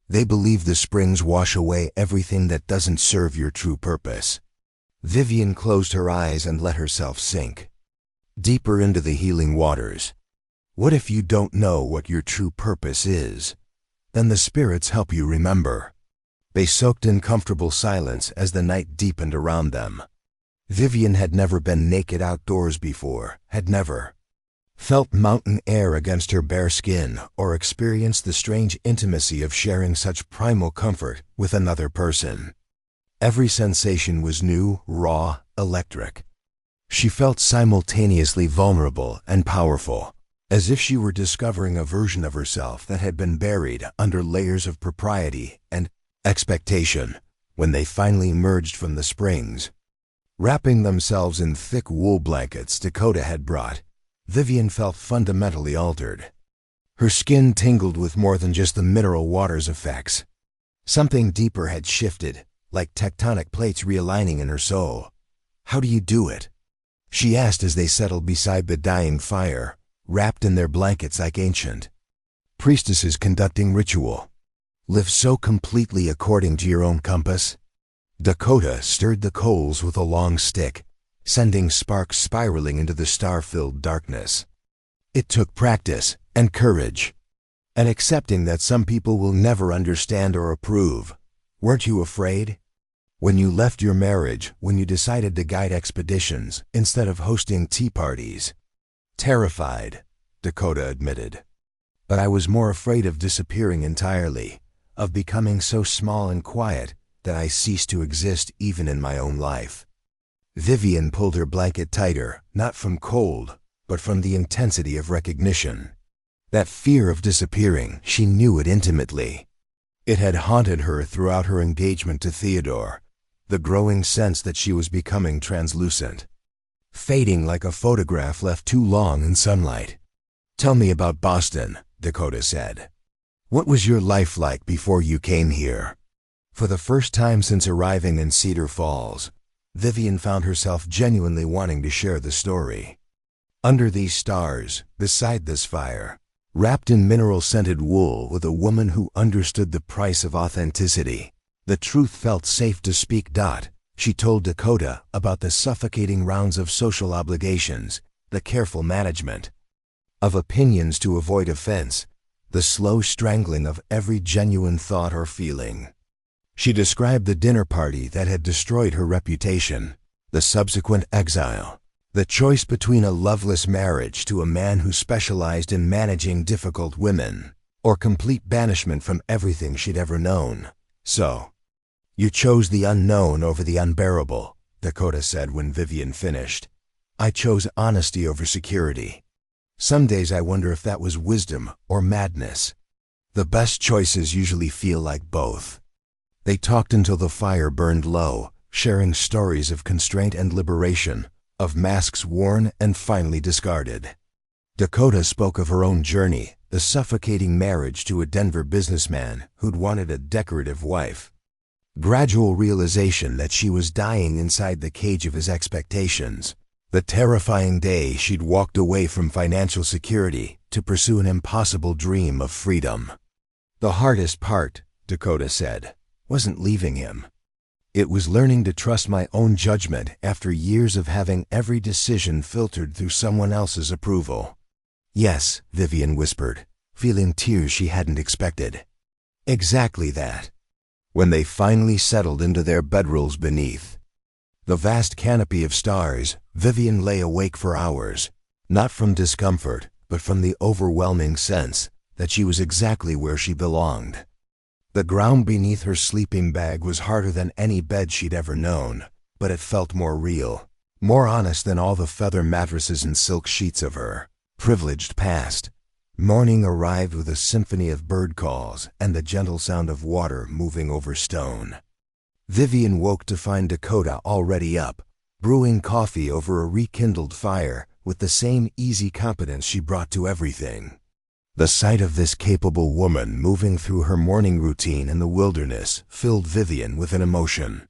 "They believe the springs wash away everything that doesn't serve your true purpose." Vivian closed her eyes and let herself sink deeper into the healing waters. What if you don't know what your true purpose is? Then the spirits help you remember. They soaked in comfortable silence as the night deepened around them. Vivian had never been naked outdoors before, had never felt mountain air against her bare skin or experienced the strange intimacy of sharing such primal comfort with another person. Every sensation was new, raw, electric. She felt simultaneously vulnerable and powerful, as if she were discovering a version of herself that had been buried under layers of propriety and expectation. When they finally emerged from the springs, wrapping themselves in thick wool blankets Dakota had brought, Vivian felt fundamentally altered. Her skin tingled with more than just the mineral water's effects. Something deeper had shifted, like tectonic plates realigning in her soul. "How do you do it?" she asked as they settled beside the dying fire, wrapped in their blankets like ancient priestesses conducting ritual. "Live so completely according to your own compass." Dakota stirred the coals with a long stick, sending sparks spiraling into the star-filled darkness. "It took practice and courage, and accepting that some people will never understand or approve. Weren't you afraid? When you left your marriage, when you decided to guide expeditions instead of hosting tea parties?" "Terrified," Dakota admitted. "But I was more afraid of disappearing entirely, of becoming so small and quiet that I ceased to exist even in my own life." Vivian pulled her blanket tighter, not from cold, but from the intensity of recognition. That fear of disappearing, she knew it intimately. It had haunted her throughout her engagement to Theodore, the growing sense that she was becoming translucent, fading like a photograph left too long in sunlight. "Tell me about Boston," Dakota said. "What was your life like before you came here?" For the first time since arriving in Cedar Falls, Vivian found herself genuinely wanting to share the story. Under these stars, beside this fire, wrapped in mineral-scented wool with a woman who understood the price of authenticity, the truth felt safe to speak. She told Dakota about the suffocating rounds of social obligations, the careful management of opinions to avoid offense, the slow strangling of every genuine thought or feeling. She described the dinner party that had destroyed her reputation, the subsequent exile, the choice between a loveless marriage to a man who specialized in managing difficult women, or complete banishment from everything she'd ever known. "So, you chose the unknown over the unbearable," Dakota said when Vivian finished. "I chose honesty over security. Some days I wonder if that was wisdom or madness. The best choices usually feel like both." They talked until the fire burned low, sharing stories of constraint and liberation, of masks worn and finally discarded. Dakota spoke of her own journey, the suffocating marriage to a Denver businessman who'd wanted a decorative wife. Gradual realization that she was dying inside the cage of his expectations. The terrifying day she'd walked away from financial security to pursue an impossible dream of freedom. "The hardest part," Dakota said, "wasn't leaving him. It was learning to trust my own judgment after years of having every decision filtered through someone else's approval." "Yes," Vivian whispered, feeling tears she hadn't expected. "Exactly that." When they finally settled into their bedrolls beneath the vast canopy of stars, Vivian lay awake for hours, not from discomfort, but from the overwhelming sense that she was exactly where she belonged. The ground beneath her sleeping bag was harder than any bed she'd ever known, but it felt more real, more honest than all the feather mattresses and silk sheets of her privileged past. Morning arrived with a symphony of bird calls and the gentle sound of water moving over stone. Vivian woke to find Dakota already up, brewing coffee over a rekindled fire with the same easy competence she brought to everything. The sight of this capable woman moving through her morning routine in the wilderness filled Vivian with an emotion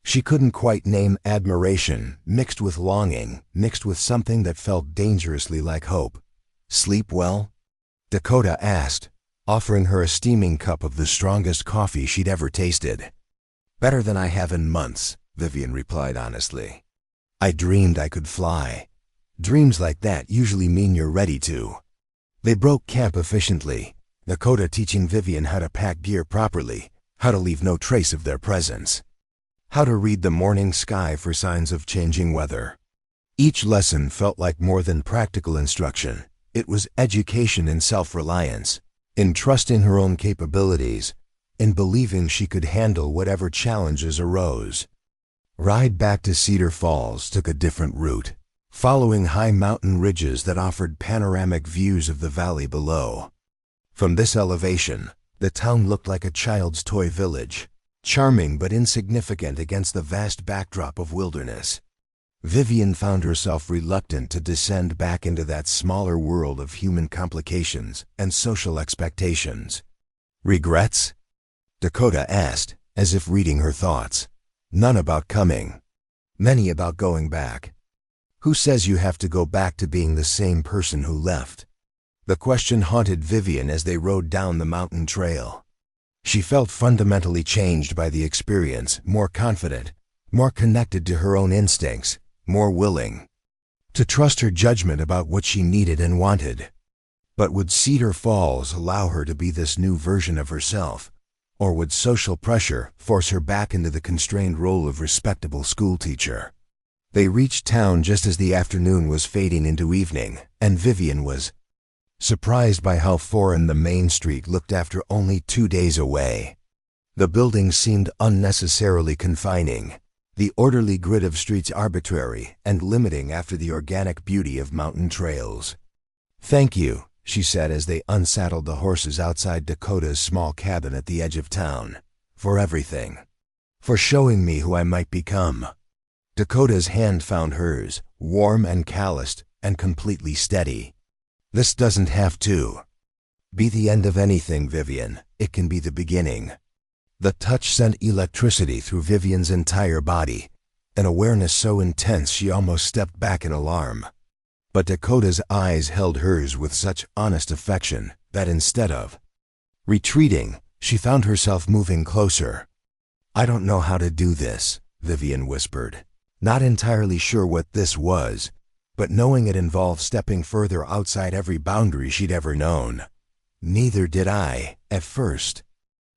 she couldn't quite name: admiration, mixed with longing, mixed with something that felt dangerously like hope. "Sleep well?" Dakota asked, offering her a steaming cup of the strongest coffee she'd ever tasted. "Better than I have in months," Vivian replied honestly. "I dreamed I could fly. Dreams like that usually mean you're ready to." They broke camp efficiently, Dakota teaching Vivian how to pack gear properly, how to leave no trace of their presence, how to read the morning sky for signs of changing weather. Each lesson felt like more than practical instruction. It was education in self-reliance, in trusting her own capabilities, in believing she could handle whatever challenges arose. Ride back to Cedar Falls took a different route, following high mountain ridges that offered panoramic views of the valley below. From this elevation, the town looked like a child's toy village, charming but insignificant against the vast backdrop of wilderness. Vivian found herself reluctant to descend back into that smaller world of human complications and social expectations. "Regrets?" Dakota asked, as if reading her thoughts. "None about coming. Many about going back." "Who says you have to go back to being the same person who left?" The question haunted Vivian as they rode down the mountain trail. She felt fundamentally changed by the experience, more confident, more connected to her own instincts, more willing to trust her judgment about what she needed and wanted. But would Cedar Falls allow her to be this new version of herself, or would social pressure force her back into the constrained role of respectable schoolteacher? They reached town just as the afternoon was fading into evening, and Vivian was surprised by how foreign the main street looked after only 2 days away. The buildings seemed unnecessarily confining, the orderly grid of streets arbitrary and limiting after the organic beauty of mountain trails. "Thank you," she said as they unsaddled the horses outside Dakota's small cabin at the edge of town, "for everything. For showing me who I might become." Dakota's hand found hers, warm and calloused and completely steady. "This doesn't have to be the end of anything, Vivian. It can be the beginning." The touch sent electricity through Vivian's entire body, an awareness so intense she almost stepped back in alarm. But Dakota's eyes held hers with such honest affection that instead of retreating, she found herself moving closer. "I don't know how to do this," Vivian whispered, not entirely sure what this was, but knowing it involved stepping further outside every boundary she'd ever known. "Neither did I, at first.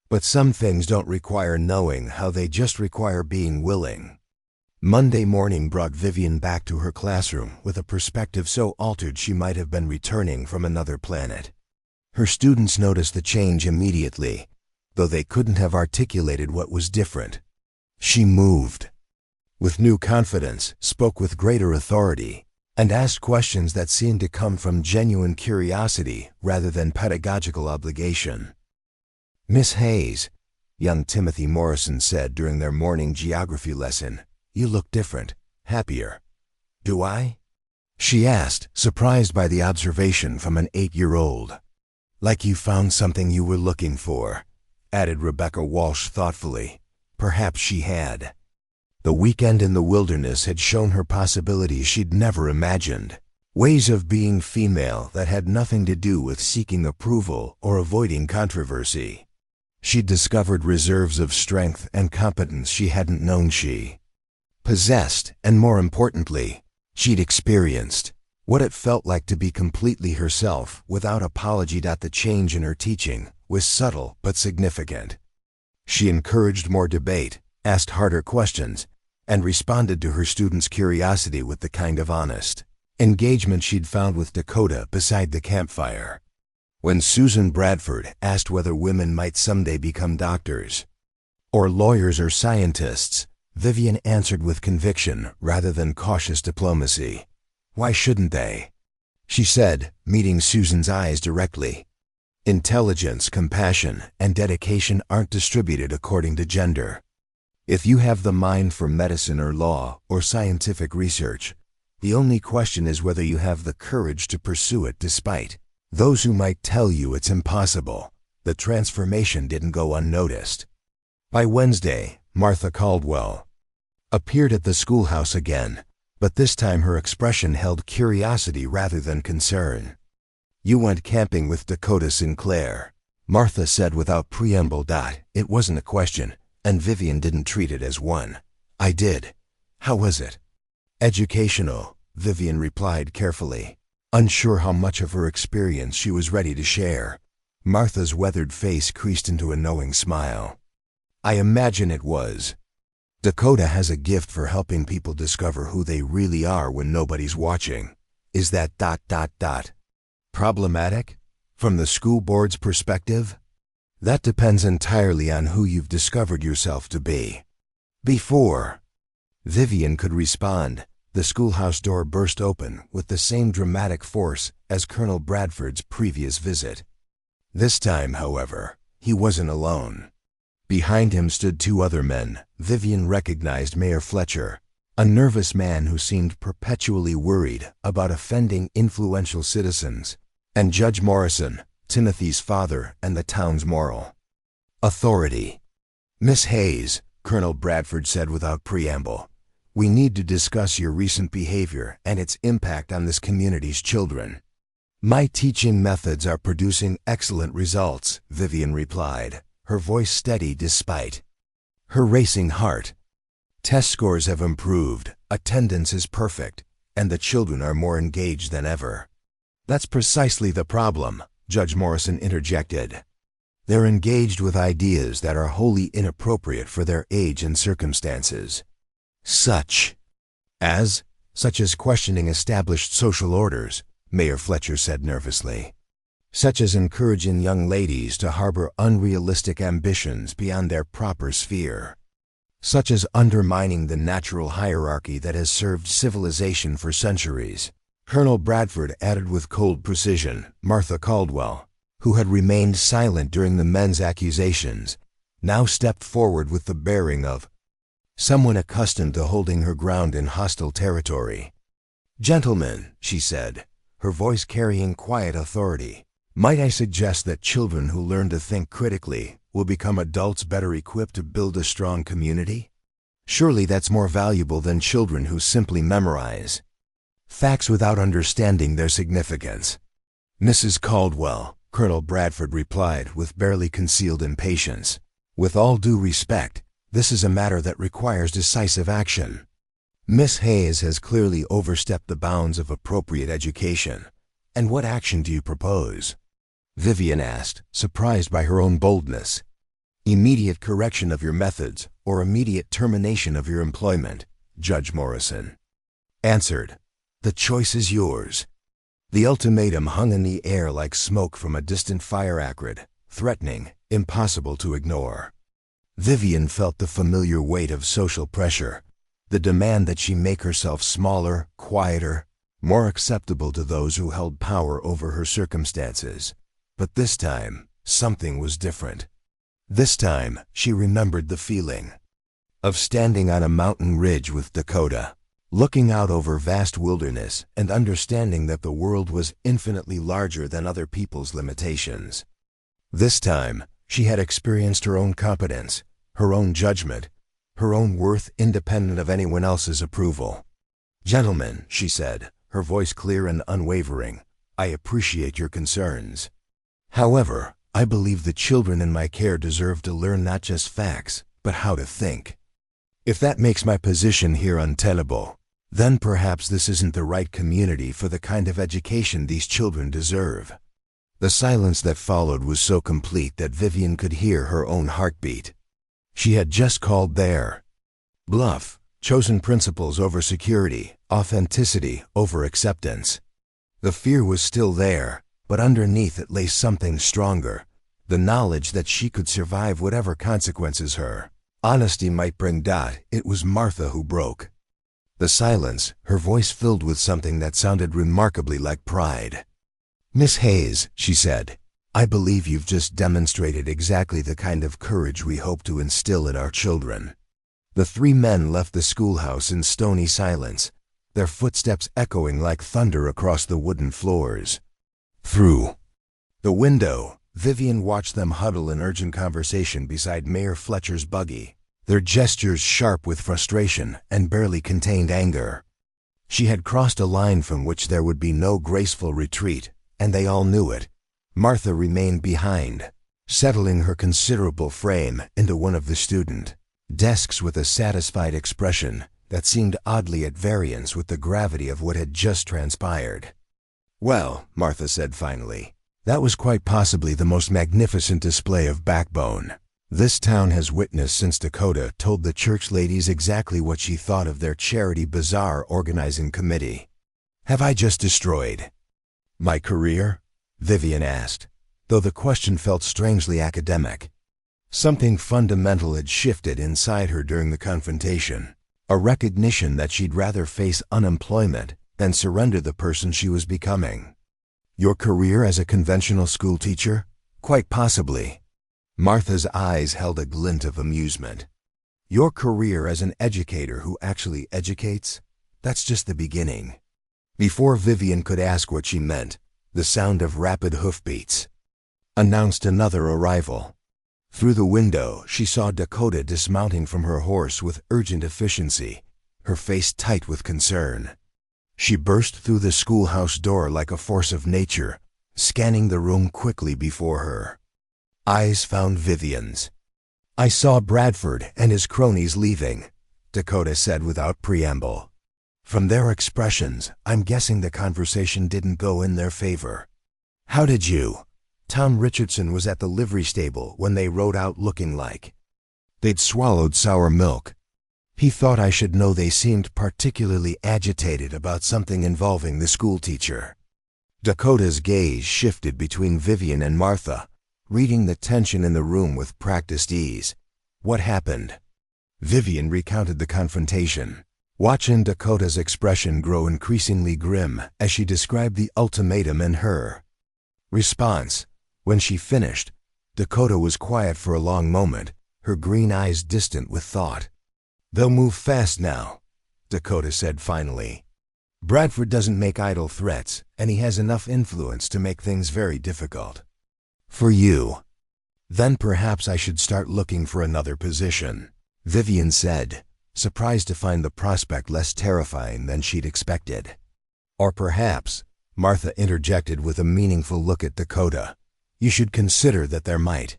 But some things don't require knowing how, they just require being willing." Monday morning brought Vivian back to her classroom with a perspective so altered she might have been returning from another planet. Her students noticed the change immediately, though they couldn't have articulated what was different. She moved with new confidence, spoke with greater authority, and asked questions that seemed to come from genuine curiosity rather than pedagogical obligation. "Miss Hayes," young Timothy Morrison said during their morning geography lesson, "you look different, happier." "Do I?" she asked, surprised by the observation from an 8-year-old. "Like you found something you were looking for," added Rebecca Walsh thoughtfully. Perhaps she had. The weekend in the wilderness had shown her possibilities she'd never imagined, ways of being female that had nothing to do with seeking approval or avoiding controversy. She'd discovered reserves of strength and competence she hadn't known she possessed, and more importantly, she'd experienced what it felt like to be completely herself without apology. The change in her teaching was subtle but significant. She encouraged more debate, asked harder questions, and responded to her students' curiosity with the kind of honest engagement she'd found with Dakota beside the campfire. When Susan Bradford asked whether women might someday become doctors, or lawyers or scientists, Vivian answered with conviction rather than cautious diplomacy. "Why shouldn't they?" she said, meeting Susan's eyes directly. "Intelligence, compassion, and dedication aren't distributed according to gender. If you have the mind for medicine or law or scientific research, the only question is whether you have the courage to pursue it despite those who might tell you it's impossible." The transformation didn't go unnoticed. By Wednesday, Martha Caldwell appeared at the schoolhouse again, but this time her expression held curiosity rather than concern. "You went camping with Dakota Sinclair," Martha said without preamble. It wasn't a question, and Vivian didn't treat it as one. "I did. How was it?" "Educational," Vivian replied carefully, unsure how much of her experience she was ready to share. Martha's weathered face creased into a knowing smile. "I imagine it was. Dakota has a gift for helping people discover who they really are when nobody's watching. Is that ... problematic? From the school board's perspective?" That depends entirely on who you've discovered yourself to be. Before Vivian could respond, the schoolhouse door burst open with the same dramatic force as Colonel Bradford's previous visit. This time, however, he wasn't alone. Behind him stood two other men. Vivian recognized Mayor Fletcher, a nervous man who seemed perpetually worried about offending influential citizens, and Judge Morrison, Timothy's father and the town's moral authority. "Miss Hayes," Colonel Bradford said without preamble, "we need to discuss your recent behavior and its impact on this community's children." "My teaching methods are producing excellent results," Vivian replied, her voice steady despite her racing heart. "Test scores have improved, attendance is perfect, and the children are more engaged than ever." "That's precisely the problem," Judge Morrison interjected. "They're engaged with ideas that are wholly inappropriate for their age and circumstances. Such as questioning established social orders," Mayor Fletcher said nervously. "Such as encouraging young ladies to harbor unrealistic ambitions beyond their proper sphere. Such as undermining the natural hierarchy that has served civilization for centuries." Colonel Bradford added with cold precision. Martha Caldwell, who had remained silent during the men's accusations, now stepped forward with the bearing of someone accustomed to holding her ground in hostile territory. "Gentlemen," she said, her voice carrying quiet authority, "might I suggest that children who learn to think critically will become adults better equipped to build a strong community? Surely that's more valuable than children who simply memorize facts without understanding their significance." "Mrs. Caldwell," Colonel Bradford replied with barely concealed impatience, "with all due respect, this is a matter that requires decisive action. Miss Hayes has clearly overstepped the bounds of appropriate education. And what action do you propose?" Vivian asked, surprised by her own boldness. "Immediate correction of your methods or immediate termination of your employment," Judge Morrison answered. "The choice is yours." The ultimatum hung in the air like smoke from a distant fire, acrid, threatening, impossible to ignore. Vivian felt the familiar weight of social pressure, the demand that she make herself smaller, quieter, more acceptable to those who held power over her circumstances. But this time, something was different. This time, she remembered the feeling of standing on a mountain ridge with Dakota, looking out over vast wilderness and understanding that the world was infinitely larger than other people's limitations. This time, she had experienced her own competence, her own judgment, her own worth independent of anyone else's approval. "Gentlemen," she said, her voice clear and unwavering, "I appreciate your concerns. However, I believe the children in my care deserve to learn not just facts, but how to think. If that makes my position here untenable, then perhaps this isn't the right community for the kind of education these children deserve." The silence that followed was so complete that Vivian could hear her own heartbeat. She had just called their bluff, chosen principles over security, authenticity over acceptance. The fear was still there, but underneath it lay something stronger, the knowledge that she could survive whatever consequences her honesty might bring. It was Martha who broke the silence, her voice filled with something that sounded remarkably like pride. "Miss Hayes," she said, "I believe you've just demonstrated exactly the kind of courage we hope to instill in our children." The three men left the schoolhouse in stony silence, their footsteps echoing like thunder across the wooden floors. Through the window, Vivian watched them huddle in urgent conversation beside Mayor Fletcher's buggy, their gestures sharp with frustration and barely contained anger. She had crossed a line from which there would be no graceful retreat, and they all knew it. Martha remained behind, settling her considerable frame into one of the student desks with a satisfied expression that seemed oddly at variance with the gravity of what had just transpired. "Well," Martha said finally, "that was quite possibly the most magnificent display of backbone this town has witnessed since Dakota told the church ladies exactly what she thought of their charity bazaar organizing committee." "Have I just destroyed my career?" Vivian asked. though the question felt strangely academic. Something fundamental had shifted inside her during the confrontation, a recognition that she'd rather face unemployment than surrender the person she was becoming. Your career as a conventional school teacher? Quite possibly. Martha's eyes held a glint of amusement. Your career as an educator who actually educates? That's just the beginning. Before Vivian could ask what she meant, the sound of rapid hoofbeats announced another arrival. Through the window, she saw Dakota dismounting from her horse with urgent efficiency, her face tight with concern. She burst through the schoolhouse door like a force of nature, scanning the room quickly before her. Eyes found Vivian's. "I saw Bradford and his cronies leaving," Dakota said without preamble. "From their expressions, I'm guessing the conversation didn't go in their favor." "How did you?" Tom Richardson was at the livery stable when they rode out looking like they'd swallowed sour milk. He thought I should know they seemed particularly agitated about something involving the schoolteacher. Dakota's gaze shifted between Vivian and Martha, reading the tension in the room with practiced ease. "What happened?" Vivian recounted the confrontation, watching Dakota's expression grow increasingly grim as she described the ultimatum in her response. When she finished, Dakota was quiet for a long moment, her green eyes distant with thought. "They'll move fast now," Dakota said finally. "Bradford doesn't make idle threats, and he has enough influence to make things very difficult. For you. Then perhaps I should start looking for another position," Vivian said, surprised to find the prospect less terrifying than she'd expected. "Or perhaps," Martha interjected with a meaningful look at Dakota, "you should consider that there might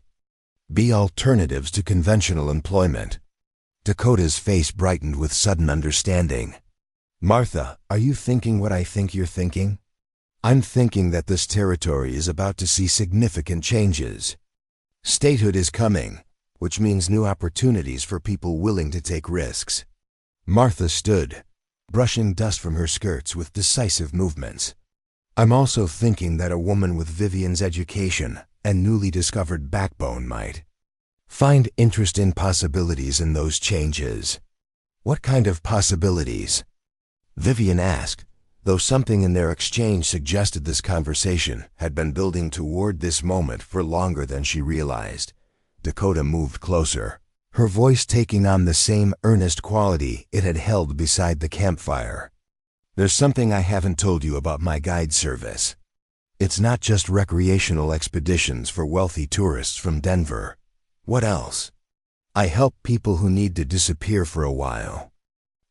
be alternatives to conventional employment." Dakota's face brightened with sudden understanding. "Martha, are you thinking what I think you're thinking? I'm thinking that this territory is about to see significant changes. Statehood is coming, which means new opportunities for people willing to take risks." Martha stood, brushing dust from her skirts with decisive movements. "I'm also thinking that a woman with Vivian's education and newly discovered backbone might find interest in possibilities in those changes." "What kind of possibilities?" Vivian asked, though something in their exchange suggested this conversation had been building toward this moment for longer than she realized. Dakota moved closer, her voice taking on the same earnest quality it had held beside the campfire. "There's something I haven't told you about my guide service. It's not just recreational expeditions for wealthy tourists from Denver." "What else?" "I help people who need to disappear for a while.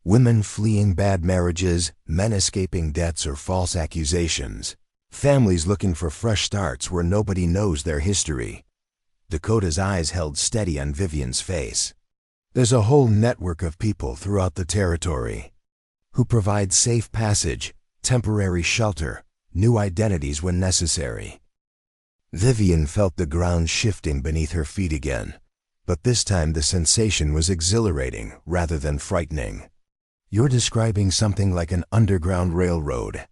Women fleeing bad marriages, men escaping debts or false accusations, families looking for fresh starts where nobody knows their history." Dakota's eyes held steady on Vivian's face. "There's a whole network of people throughout the territory who provide safe passage, temporary shelter, new identities when necessary." Vivian felt the ground shifting beneath her feet again, but this time the sensation was exhilarating rather than frightening. "You're describing something like an underground railroad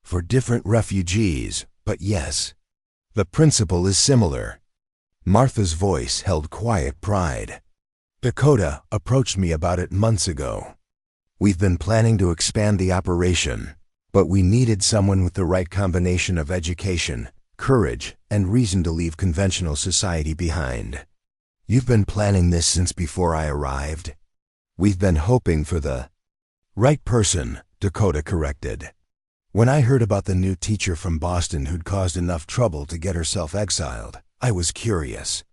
for different refugees, but yes, the principle is similar." Martha's voice held quiet pride. "Dakota approached me about it months ago. We've been planning to expand the operation, but we needed someone with the right combination of education, courage, and reason to leave conventional society behind. You've been planning this since before I arrived." "We've been hoping for the right person," Dakota corrected. "When I heard about the new teacher from Boston who'd caused enough trouble to get herself exiled, I was curious.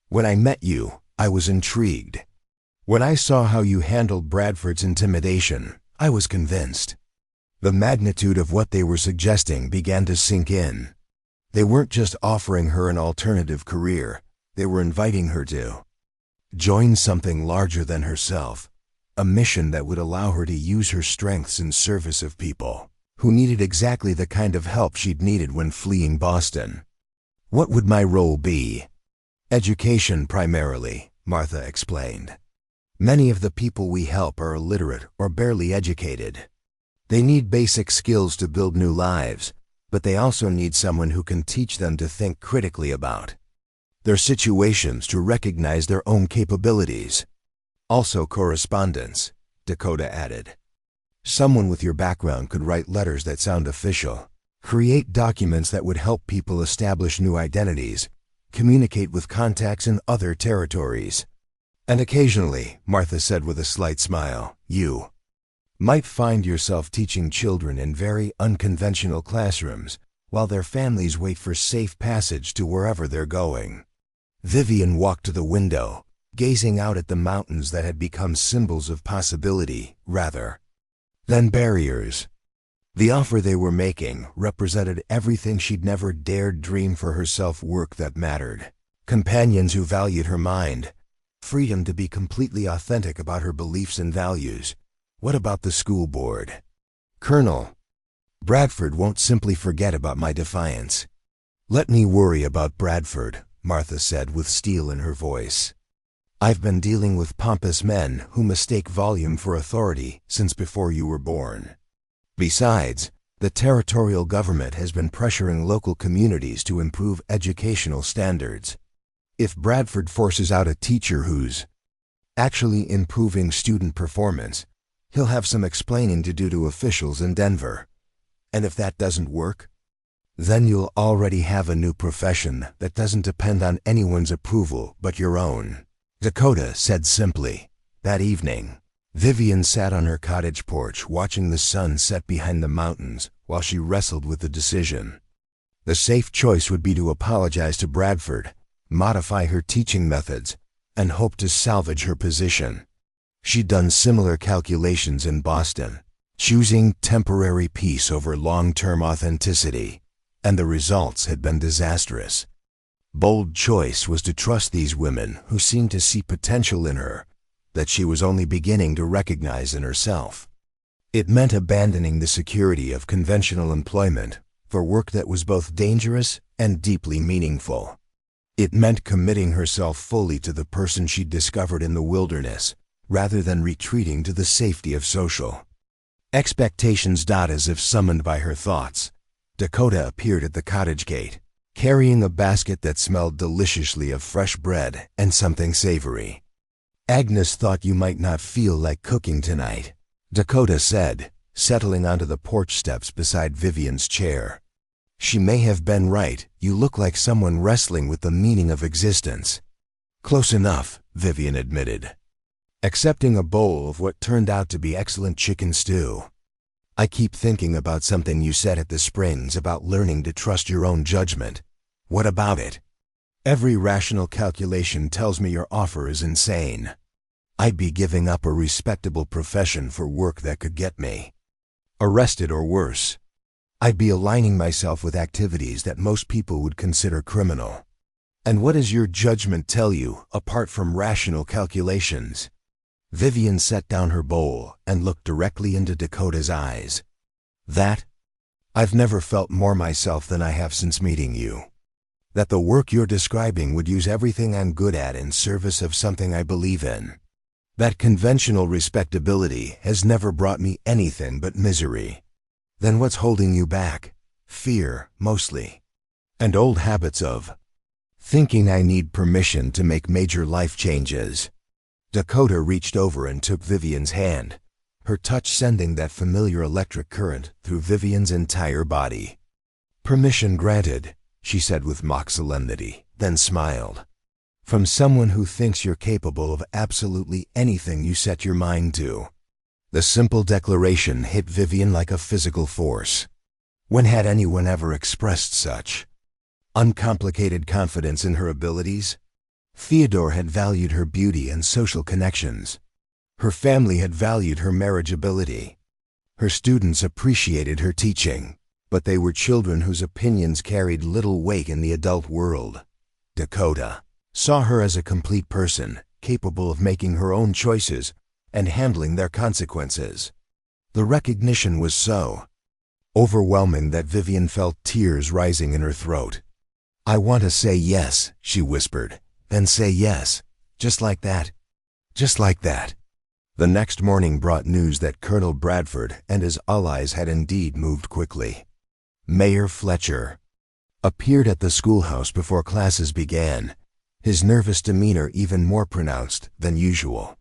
When I met you, I was intrigued. When I saw how you handled Bradford's intimidation, I was convinced." The magnitude of what they were suggesting began to sink in. They weren't just offering her an alternative career, they were inviting her to join something larger than herself, a mission that would allow her to use her strengths in service of people who needed exactly the kind of help she'd needed when fleeing Boston. "What would my role be?" "Education primarily," Martha explained. "Many of the people we help are illiterate or barely educated. They need basic skills to build new lives, but they also need someone who can teach them to think critically about their situations, to recognize their own capabilities. Also correspondence, Dakota added. Someone with your background could write letters that sound official, create documents that would help people establish new identities, communicate with contacts in other territories. And occasionally, Martha said with a slight smile, you might find yourself teaching children in very unconventional classrooms while their families wait for safe passage to wherever they're going. Vivian walked to the window, gazing out at the mountains that had become symbols of possibility rather than barriers. The offer they were making represented everything she'd never dared dream for herself: work that mattered, companions who valued her mind, freedom to be completely authentic about her beliefs and values. What about the school board? Colonel Bradford won't simply forget about my defiance. Let me worry about Bradford, Martha said with steel in her voice. I've been dealing with pompous men who mistake volume for authority since before you were born. Besides, the territorial government has been pressuring local communities to improve educational standards. If Bradford forces out a teacher who's actually improving student performance, he'll have some explaining to do to officials in Denver. And if that doesn't work, then you'll already have a new profession that doesn't depend on anyone's approval but your own, Dakota said simply. That evening, Vivian sat on her cottage porch watching the sun set behind the mountains while she wrestled with the decision. The safe choice would be to apologize to Bradford, modify her teaching methods, and hope to salvage her position. She'd done similar calculations in Boston, choosing temporary peace over long-term authenticity, and the results had been disastrous. Bold choice was to trust these women who seemed to see potential in her that she was only beginning to recognize in herself. It meant abandoning the security of conventional employment for work that was both dangerous and deeply meaningful. It meant committing herself fully to the person she'd discovered in the wilderness, rather than retreating to the safety of social expectations. As if summoned by her thoughts, Dakota appeared at the cottage gate, carrying a basket that smelled deliciously of fresh bread and something savory. Agnes thought you might not feel like cooking tonight, Dakota said, settling onto the porch steps beside Vivian's chair. She may have been right. You look like someone wrestling with the meaning of existence. Close enough, Vivian admitted, accepting a bowl of what turned out to be excellent chicken stew. I keep thinking about something you said at the Springs about learning to trust your own judgment. What about it? Every rational calculation tells me your offer is insane. I'd be giving up a respectable profession for work that could get me arrested or worse. I'd be aligning myself with activities that most people would consider criminal. And what does your judgment tell you, apart from rational calculations? Vivian set down her bowl and looked directly into Dakota's eyes. That? I've never felt more myself than I have since meeting you. That the work you're describing would use everything I'm good at in service of something I believe in. That conventional respectability has never brought me anything but misery. Then what's holding you back? Fear, mostly. And old habits of thinking I need permission to make major life changes. Dakota reached over and took Vivian's hand, her touch sending that familiar electric current through Vivian's entire body. Permission granted, she said with mock solemnity, then smiled. From someone who thinks you're capable of absolutely anything you set your mind to. The simple declaration hit Vivian like a physical force. When had anyone ever expressed such uncomplicated confidence in her abilities? Theodore had valued her beauty and social connections. Her family had valued her marriageability. Her students appreciated her teaching, but they were children whose opinions carried little weight in the adult world. Dakota saw her as a complete person, capable of making her own choices and handling their consequences. The recognition was so overwhelming that Vivian felt tears rising in her throat. I want to say yes, she whispered, then say yes, just like that, just like that. The next morning brought news that Colonel Bradford and his allies had indeed moved quickly. Mayor Fletcher appeared at the schoolhouse before classes began, his nervous demeanor even more pronounced than usual.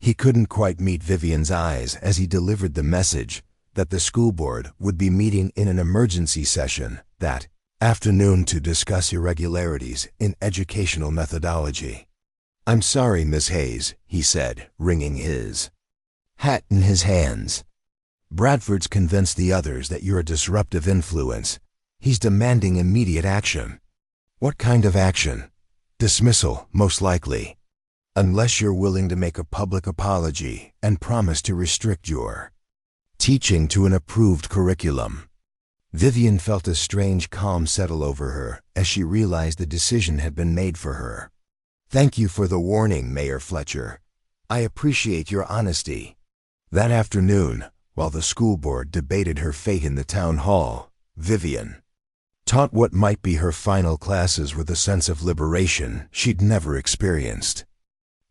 He couldn't quite meet Vivian's eyes as he delivered the message that the school board would be meeting in an emergency session that afternoon to discuss irregularities in educational methodology. "I'm sorry, Miss Hayes," he said, wringing his hat in his hands. "Bradford's convinced the others that you're a disruptive influence. He's demanding immediate action." "What kind of action?" "Dismissal, most likely. Unless you're willing to make a public apology and promise to restrict your teaching to an approved curriculum." Vivian felt a strange calm settle over her as she realized the decision had been made for her. "Thank you for the warning, Mayor Fletcher. I appreciate your honesty." That afternoon, while the school board debated her fate in the town hall, Vivian taught what might be her final classes with a sense of liberation she'd never experienced.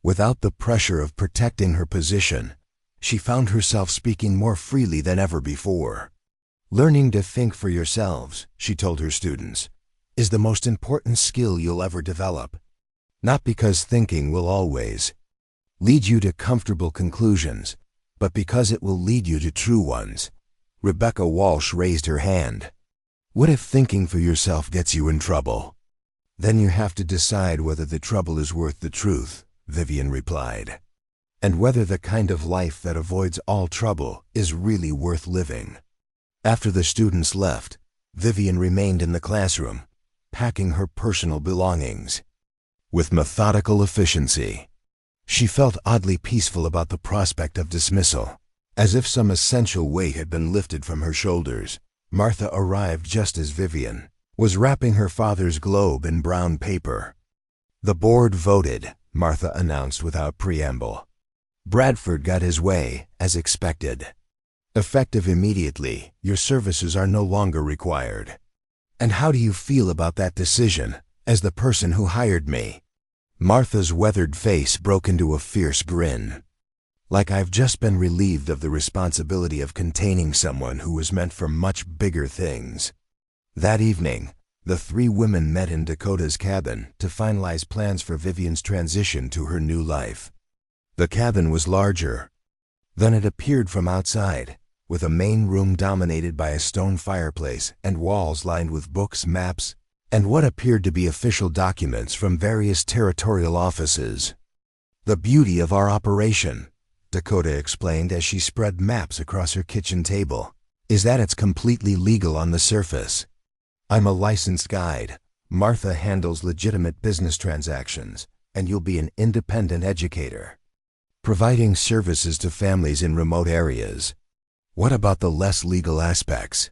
Without the pressure of protecting her position, she found herself speaking more freely than ever before. "Learning to think for yourselves," she told her students, "is the most important skill you'll ever develop. Not because thinking will always lead you to comfortable conclusions, but because it will lead you to true ones." Rebecca Walsh raised her hand. "What if thinking for yourself gets you in trouble?" "Then you have to decide whether the trouble is worth the truth," Vivian replied, "and whether the kind of life that avoids all trouble is really worth living." After the students left, Vivian remained in the classroom, packing her personal belongings. With methodical efficiency, she felt oddly peaceful about the prospect of dismissal. As if some essential weight had been lifted from her shoulders, Martha arrived just as Vivian was wrapping her father's globe in brown paper. "The board voted," Martha announced without preamble. "Bradford got his way, as expected. Effective immediately, your services are no longer required." "And how do you feel about that decision, as the person who hired me?" Martha's weathered face broke into a fierce grin. "Like I've just been relieved of the responsibility of containing someone who was meant for much bigger things." That evening, the three women met in Dakota's cabin to finalize plans for Vivian's transition to her new life. The cabin was larger than it appeared from outside, with a main room dominated by a stone fireplace and walls lined with books, maps, and what appeared to be official documents from various territorial offices. "The beauty of our operation," Dakota explained as she spread maps across her kitchen table, "is that it's completely legal on the surface. I'm a licensed guide. Martha handles legitimate business transactions, and you'll be an independent educator, providing services to families in remote areas." "What about the less legal aspects?"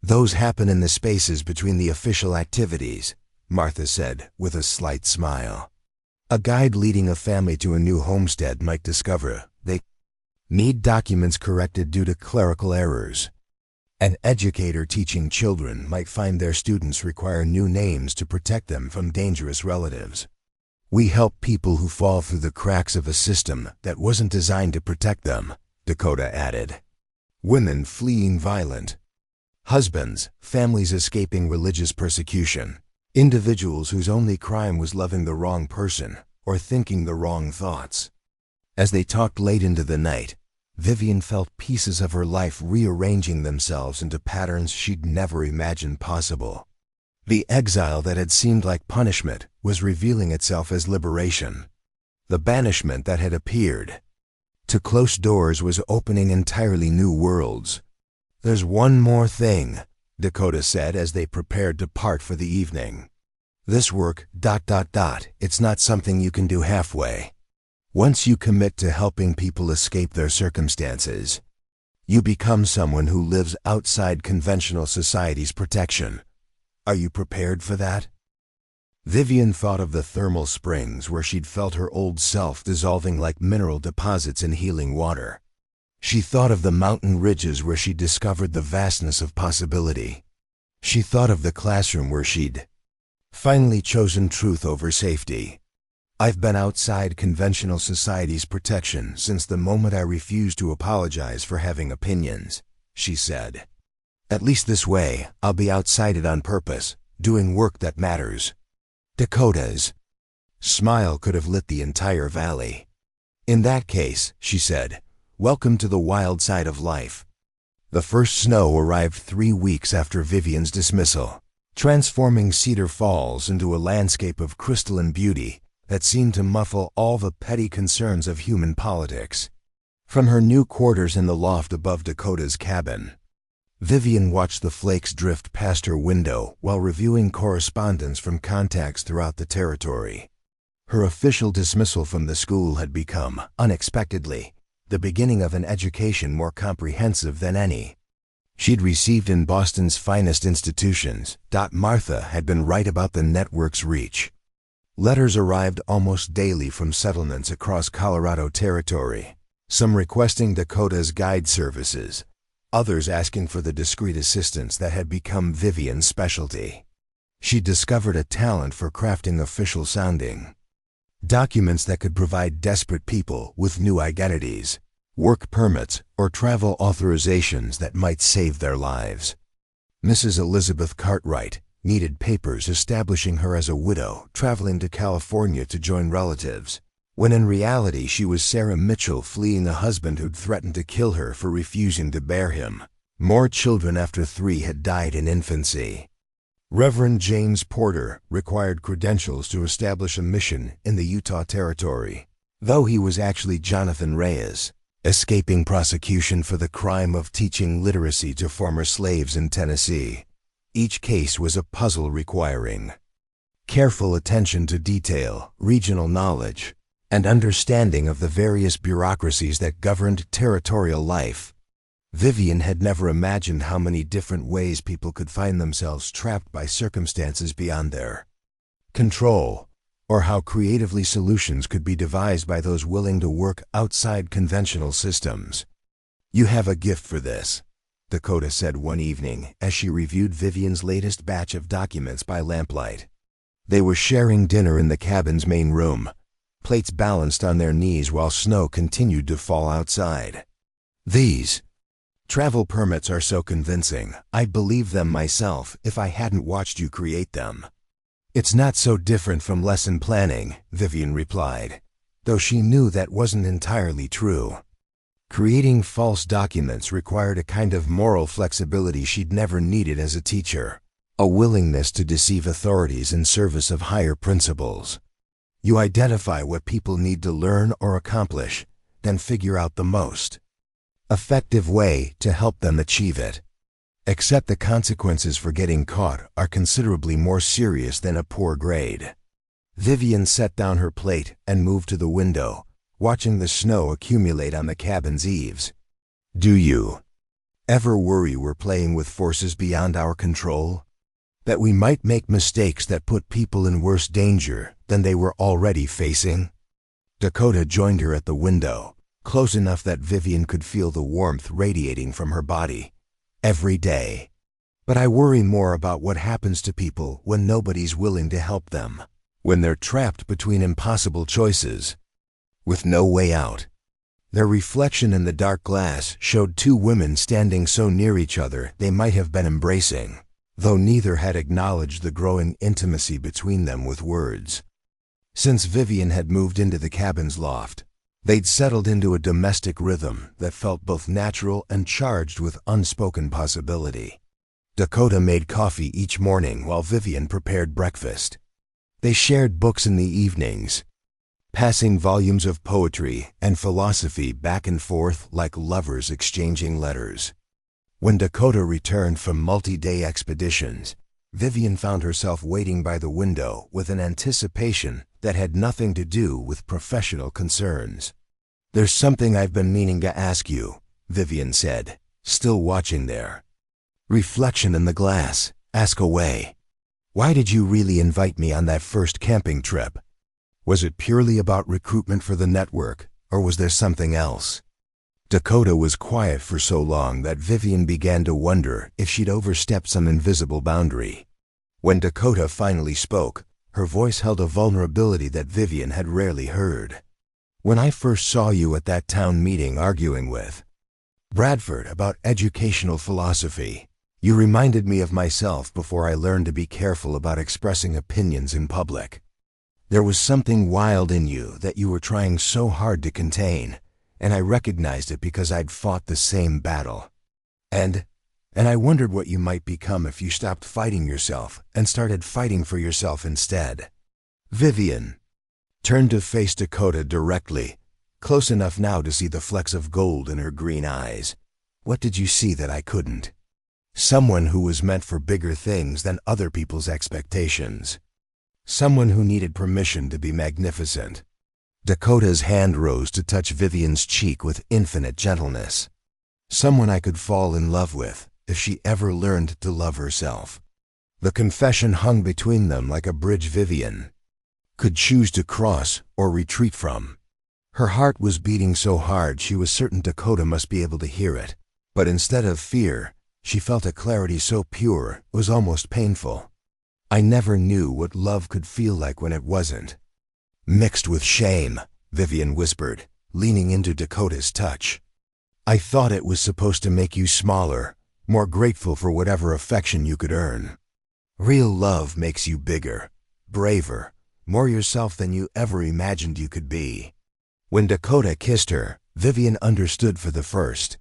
"Those happen in the spaces between the official activities," Martha said with a slight smile. "A guide leading a family to a new homestead might discover they need documents corrected due to clerical errors. An educator teaching children might find their students require new names to protect them from dangerous relatives. We help people who fall through the cracks of a system that wasn't designed to protect them," Dakota added. "Women fleeing violent husbands, families escaping religious persecution, individuals whose only crime was loving the wrong person or thinking the wrong thoughts." As they talked late into the night, Vivian felt pieces of her life rearranging themselves into patterns she'd never imagined possible. The exile that had seemed like punishment was revealing itself as liberation. The banishment that had appeared to close doors was opening entirely new worlds. "There's one more thing," Dakota said as they prepared to part for the evening. "This work, it's not something you can do halfway. Once you commit to helping people escape their circumstances, you become someone who lives outside conventional society's protection. Are you prepared for that?" Vivian thought of the thermal springs where she'd felt her old self dissolving like mineral deposits in healing water. She thought of the mountain ridges where she'd discovered the vastness of possibility. She thought of the classroom where she'd finally chosen truth over safety. "I've been outside conventional society's protection since the moment I refused to apologize for having opinions," she said. At least this way, I'll be outside it on purpose, doing work that matters. Dakota's smile could have lit the entire valley. In that case, she said, welcome to the wild side of life. The first snow arrived 3 weeks after Vivian's dismissal, transforming Cedar Falls into a landscape of crystalline beauty that seemed to muffle all the petty concerns of human politics. From her new quarters in the loft above Dakota's cabin, Vivian watched the flakes drift past her window while reviewing correspondence from contacts throughout the territory. Her official dismissal from the school had become, unexpectedly, the beginning of an education more comprehensive than any she'd received in Boston's finest institutions. Martha had been right about the network's reach. Letters arrived almost daily from settlements across Colorado territory, some requesting Dakota's guide services, others asking for the discreet assistance that had become Vivian's specialty. She discovered a talent for crafting official-sounding documents that could provide desperate people with new identities, work permits, or travel authorizations that might save their lives. Mrs. Elizabeth Cartwright needed papers establishing her as a widow traveling to California to join relatives, when in reality she was Sarah Mitchell fleeing a husband who'd threatened to kill her for refusing to bear him. More children after 3 had died in infancy. Reverend James Porter required credentials to establish a mission in the Utah Territory, though he was actually Jonathan Reyes, escaping prosecution for the crime of teaching literacy to former slaves in Tennessee. Each case was a puzzle requiring careful attention to detail, regional knowledge, and understanding of the various bureaucracies that governed territorial life. Vivian had never imagined how many different ways people could find themselves trapped by circumstances beyond their control, or how creatively solutions could be devised by those willing to work outside conventional systems. You have a gift for this, Dakota said one evening as she reviewed Vivian's latest batch of documents by lamplight. They were sharing dinner in the cabin's main room, plates balanced on their knees while snow continued to fall outside. These travel permits are so convincing, I'd believe them myself if I hadn't watched you create them. It's not so different from lesson planning, Vivian replied, though she knew that wasn't entirely true. Creating false documents required a kind of moral flexibility she'd never needed as a teacher, a willingness to deceive authorities in service of higher principles. You identify what people need to learn or accomplish, then figure out the most effective way to help them achieve it. Except the consequences for getting caught are considerably more serious than a poor grade. Vivian set down her plate and moved to the window, watching the snow accumulate on the cabin's eaves. Do you ever worry we're playing with forces beyond our control? That we might make mistakes that put people in worse danger than they were already facing? Dakota joined her at the window, close enough that Vivian could feel the warmth radiating from her body. Every day. But I worry more about what happens to people when nobody's willing to help them, when they're trapped between impossible choices, with no way out. Their reflection in the dark glass showed 2 women standing so near each other they might have been embracing, though neither had acknowledged the growing intimacy between them with words. Since Vivian had moved into the cabin's loft, they'd settled into a domestic rhythm that felt both natural and charged with unspoken possibility. Dakota made coffee each morning while Vivian prepared breakfast. They shared books in the evenings, passing volumes of poetry and philosophy back and forth like lovers exchanging letters. When Dakota returned from multi-day expeditions, Vivian found herself waiting by the window with an anticipation that had nothing to do with professional concerns. There's something I've been meaning to ask you, Vivian said, still watching there. Reflection in the glass, ask away. Why did you really invite me on that first camping trip? Was it purely about recruitment for the network, or was there something else? Dakota was quiet for so long that Vivian began to wonder if she'd overstepped some invisible boundary. When Dakota finally spoke, her voice held a vulnerability that Vivian had rarely heard. When I first saw you at that town meeting arguing with Bradford about educational philosophy, You reminded me of myself before I learned to be careful about expressing opinions in public. There was something wild in you that you were trying so hard to contain, and I recognized it because I'd fought the same battle. And I wondered what you might become if you stopped fighting yourself and started fighting for yourself instead. Vivian turned to face Dakota directly, close enough now to see the flecks of gold in her green eyes. What did you see that I couldn't? Someone who was meant for bigger things than other people's expectations. Someone who needed permission to be magnificent. Dakota's hand rose to touch Vivian's cheek with infinite gentleness. Someone I could fall in love with if she ever learned to love herself. The confession hung between them like a bridge Vivian could choose to cross or retreat from. Her heart was beating so hard she was certain Dakota must be able to hear it, but instead of fear, she felt a clarity so pure it was almost painful. I never knew what love could feel like when it wasn't. Mixed with shame, Vivian whispered, leaning into Dakota's touch. I thought it was supposed to make you smaller, more grateful for whatever affection you could earn. Real love makes you bigger, braver, more yourself than you ever imagined you could be. When Dakota kissed her, Vivian understood for the first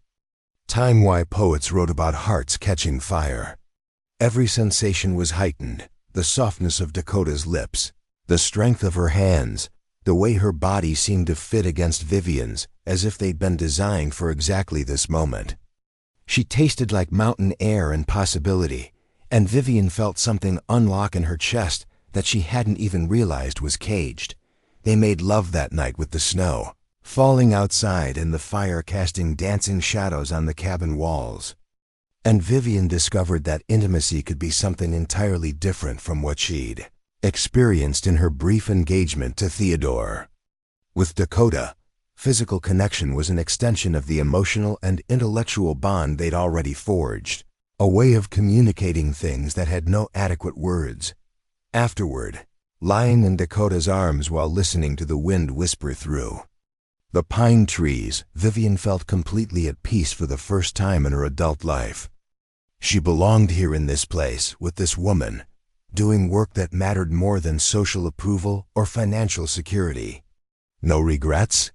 time why poets wrote about hearts catching fire. Every sensation was heightened, the softness of Dakota's lips, the strength of her hands, the way her body seemed to fit against Vivian's, as if they'd been designed for exactly this moment. She tasted like mountain air and possibility, and Vivian felt something unlock in her chest that she hadn't even realized was caged. They made love that night with the snow falling outside and the fire casting dancing shadows on the cabin walls. And Vivian discovered that intimacy could be something entirely different from what she'd experienced in her brief engagement to Theodore. With Dakota, physical connection was an extension of the emotional and intellectual bond they'd already forged, a way of communicating things that had no adequate words. Afterward, lying in Dakota's arms while listening to the wind whisper through the pine trees, Vivian felt completely at peace for the first time in her adult life. She belonged here in this place with this woman, doing work that mattered more than social approval or financial security. No regrets?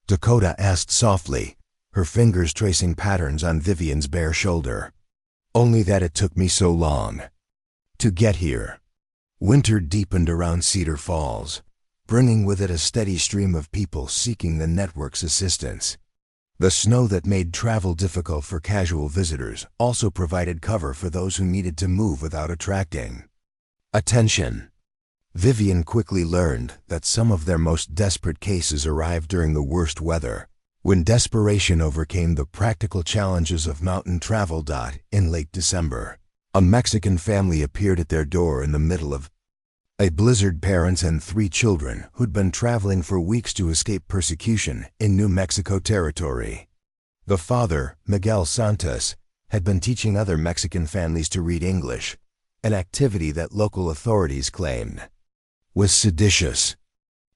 Dakota asked softly, her fingers tracing patterns on Vivian's bare shoulder. Only that it took me so long to get here. Winter deepened around Cedar Falls, bringing with it a steady stream of people seeking the network's assistance. The snow that made travel difficult for casual visitors also provided cover for those who needed to move without attracting attention. Vivian quickly learned that some of their most desperate cases arrived during the worst weather, when desperation overcame the practical challenges of mountain travel. In late December, a Mexican family appeared at their door in the middle of a blizzard. Parents and 3 children who'd been traveling for weeks to escape persecution in New Mexico territory. The father, Miguel Santos, had been teaching other Mexican families to read English, an activity that local authorities claimed was seditious.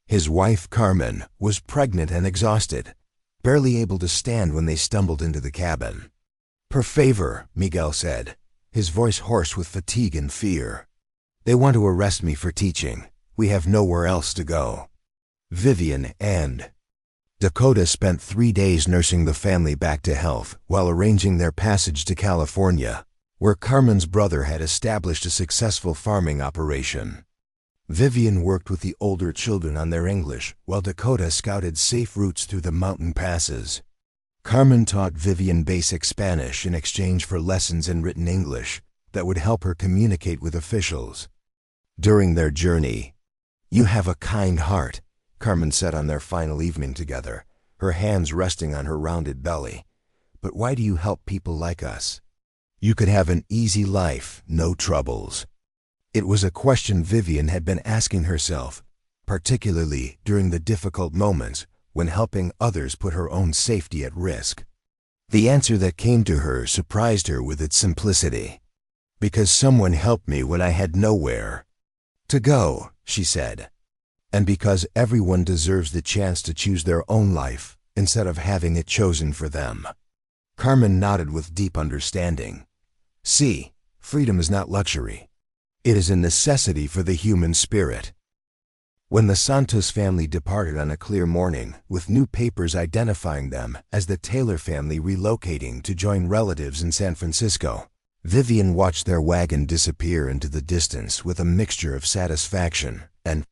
His wife, Carmen, was pregnant and exhausted, barely able to stand when they stumbled into the cabin. "Per favor," Miguel said, his voice hoarse with fatigue and fear. "They want to arrest me for teaching. We have nowhere else to go." Vivian and Dakota spent 3 days nursing the family back to health while arranging their passage to California, where Carmen's brother had established a successful farming operation. Vivian worked with the older children on their English, while Dakota scouted safe routes through the mountain passes. Carmen taught Vivian basic Spanish in exchange for lessons in written English that would help her communicate with officials. During their journey, "You have a kind heart," Carmen said on their final evening together, her hands resting on her rounded belly. "But why do you help people like us? You could have an easy life, no troubles." It was a question Vivian had been asking herself, particularly during the difficult moments when helping others put her own safety at risk. The answer that came to her surprised her with its simplicity. "Because someone helped me when I had nowhere to go," she said. "And because everyone deserves the chance to choose their own life instead of having it chosen for them." Carmen nodded with deep understanding. See, freedom is not luxury. It is a necessity for the human spirit. When the Santos family departed on a clear morning, with new papers identifying them as the Taylor family relocating to join relatives in San Francisco, Vivian watched their wagon disappear into the distance with a mixture of satisfaction and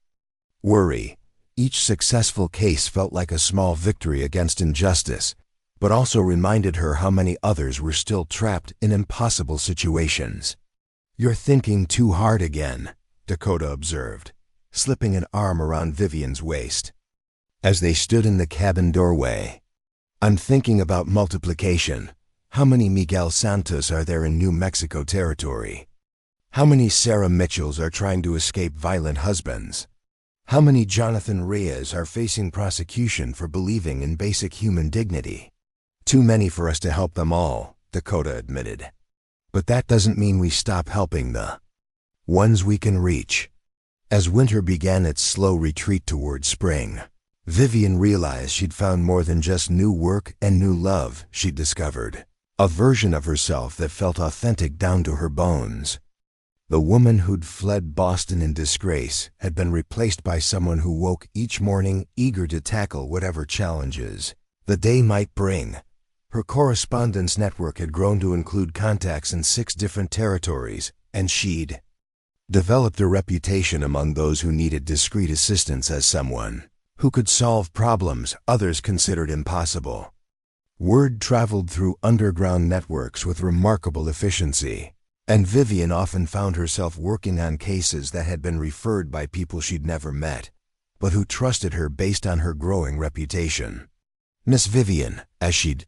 worry. Each successful case felt like a small victory against injustice, but also reminded her how many others were still trapped in impossible situations. "You're thinking too hard again," Dakota observed, slipping an arm around Vivian's waist. As they stood in the cabin doorway, "I'm thinking about multiplication. How many Miguel Santos are there in New Mexico territory? How many Sarah Mitchells are trying to escape violent husbands? How many Jonathan Reyes are facing prosecution for believing in basic human dignity? Too many for us to help them all," Dakota admitted. "But that doesn't mean we stop helping the ones we can reach." As winter began its slow retreat toward spring, Vivian realized she'd found more than just new work and new love. She'd discovered a version of herself that felt authentic down to her bones. The woman who'd fled Boston in disgrace had been replaced by someone who woke each morning eager to tackle whatever challenges the day might bring. Her correspondence network had grown to include contacts in 6 different territories, and she'd developed a reputation among those who needed discreet assistance as someone who could solve problems others considered impossible. Word traveled through underground networks with remarkable efficiency, and Vivian often found herself working on cases that had been referred by people she'd never met, but who trusted her based on her growing reputation. Miss Vivian, as she'd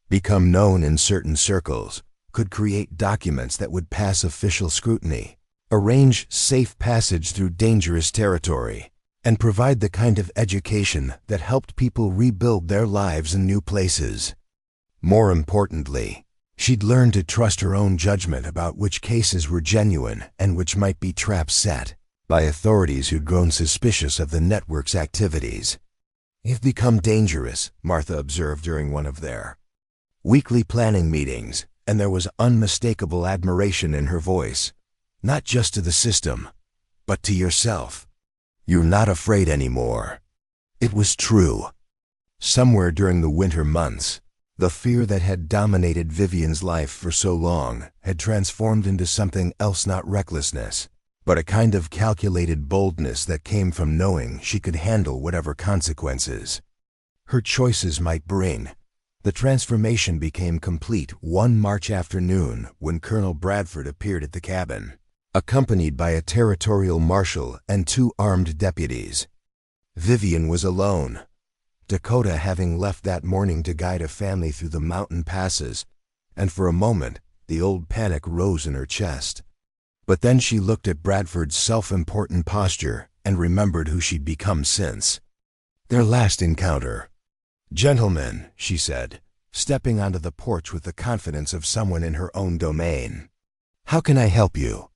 become known in certain circles, could create documents that would pass official scrutiny, arrange safe passage through dangerous territory, and provide the kind of education that helped people rebuild their lives in new places. More importantly, she'd learned to trust her own judgment about which cases were genuine and which might be traps set by authorities who'd grown suspicious of the network's activities. "You've become dangerous," Martha observed during one of their weekly planning meetings, and there was unmistakable admiration in her voice. "Not just to the system, but to yourself. You're not afraid anymore." It was true. Somewhere during the winter months, the fear that had dominated Vivian's life for so long had transformed into something else, not recklessness, but a kind of calculated boldness that came from knowing she could handle whatever consequences her choices might bring. The transformation became complete one March afternoon when Colonel Bradford appeared at the cabin, accompanied by a territorial marshal and 2 armed deputies. Vivian was alone, Dakota having left that morning to guide a family through the mountain passes, and for a moment the old panic rose in her chest. But then she looked at Bradford's self-important posture and remembered who she'd become since their last encounter. "Gentlemen," she said, stepping onto the porch with the confidence of someone in her own domain, "how can I help you?"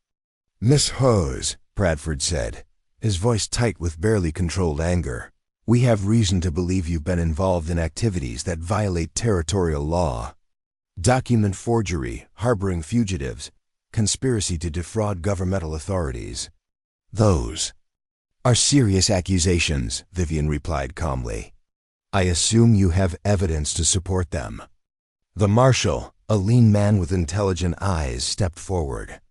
"Miss Hose," Bradford said, his voice tight with barely controlled anger, "we have reason to believe you've been involved in activities that violate territorial law. Document forgery, harboring fugitives, conspiracy to defraud governmental authorities. Those are serious accusations," Vivian replied calmly. "I assume you have evidence to support them." The marshal, a lean man with intelligent eyes, stepped forward.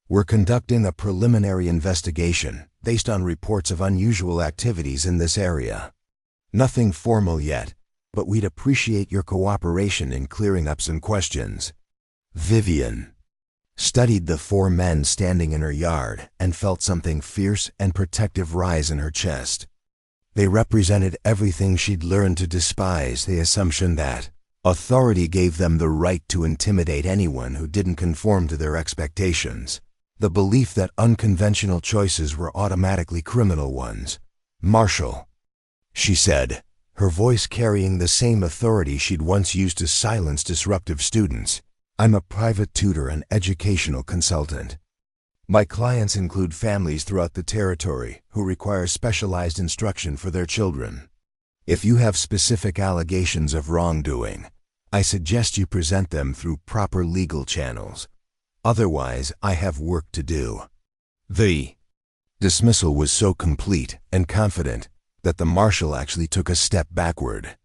"We're conducting a preliminary investigation based on reports of unusual activities in this area. Nothing formal yet, but we'd appreciate your cooperation in clearing up some questions." Vivian studied the 4 men standing in her yard and felt something fierce and protective rise in her chest. They represented everything she'd learned to despise: the assumption that authority gave them the right to intimidate anyone who didn't conform to their expectations, the belief that unconventional choices were automatically criminal ones. "Marshal," she said, her voice carrying the same authority she'd once used to silence disruptive students, "I'm a private tutor and educational consultant. My clients include families throughout the territory who require specialized instruction for their children. If you have specific allegations of wrongdoing, I suggest you present them through proper legal channels. Otherwise, I have work to do." The dismissal was so complete and confident that the marshal actually took a step backward.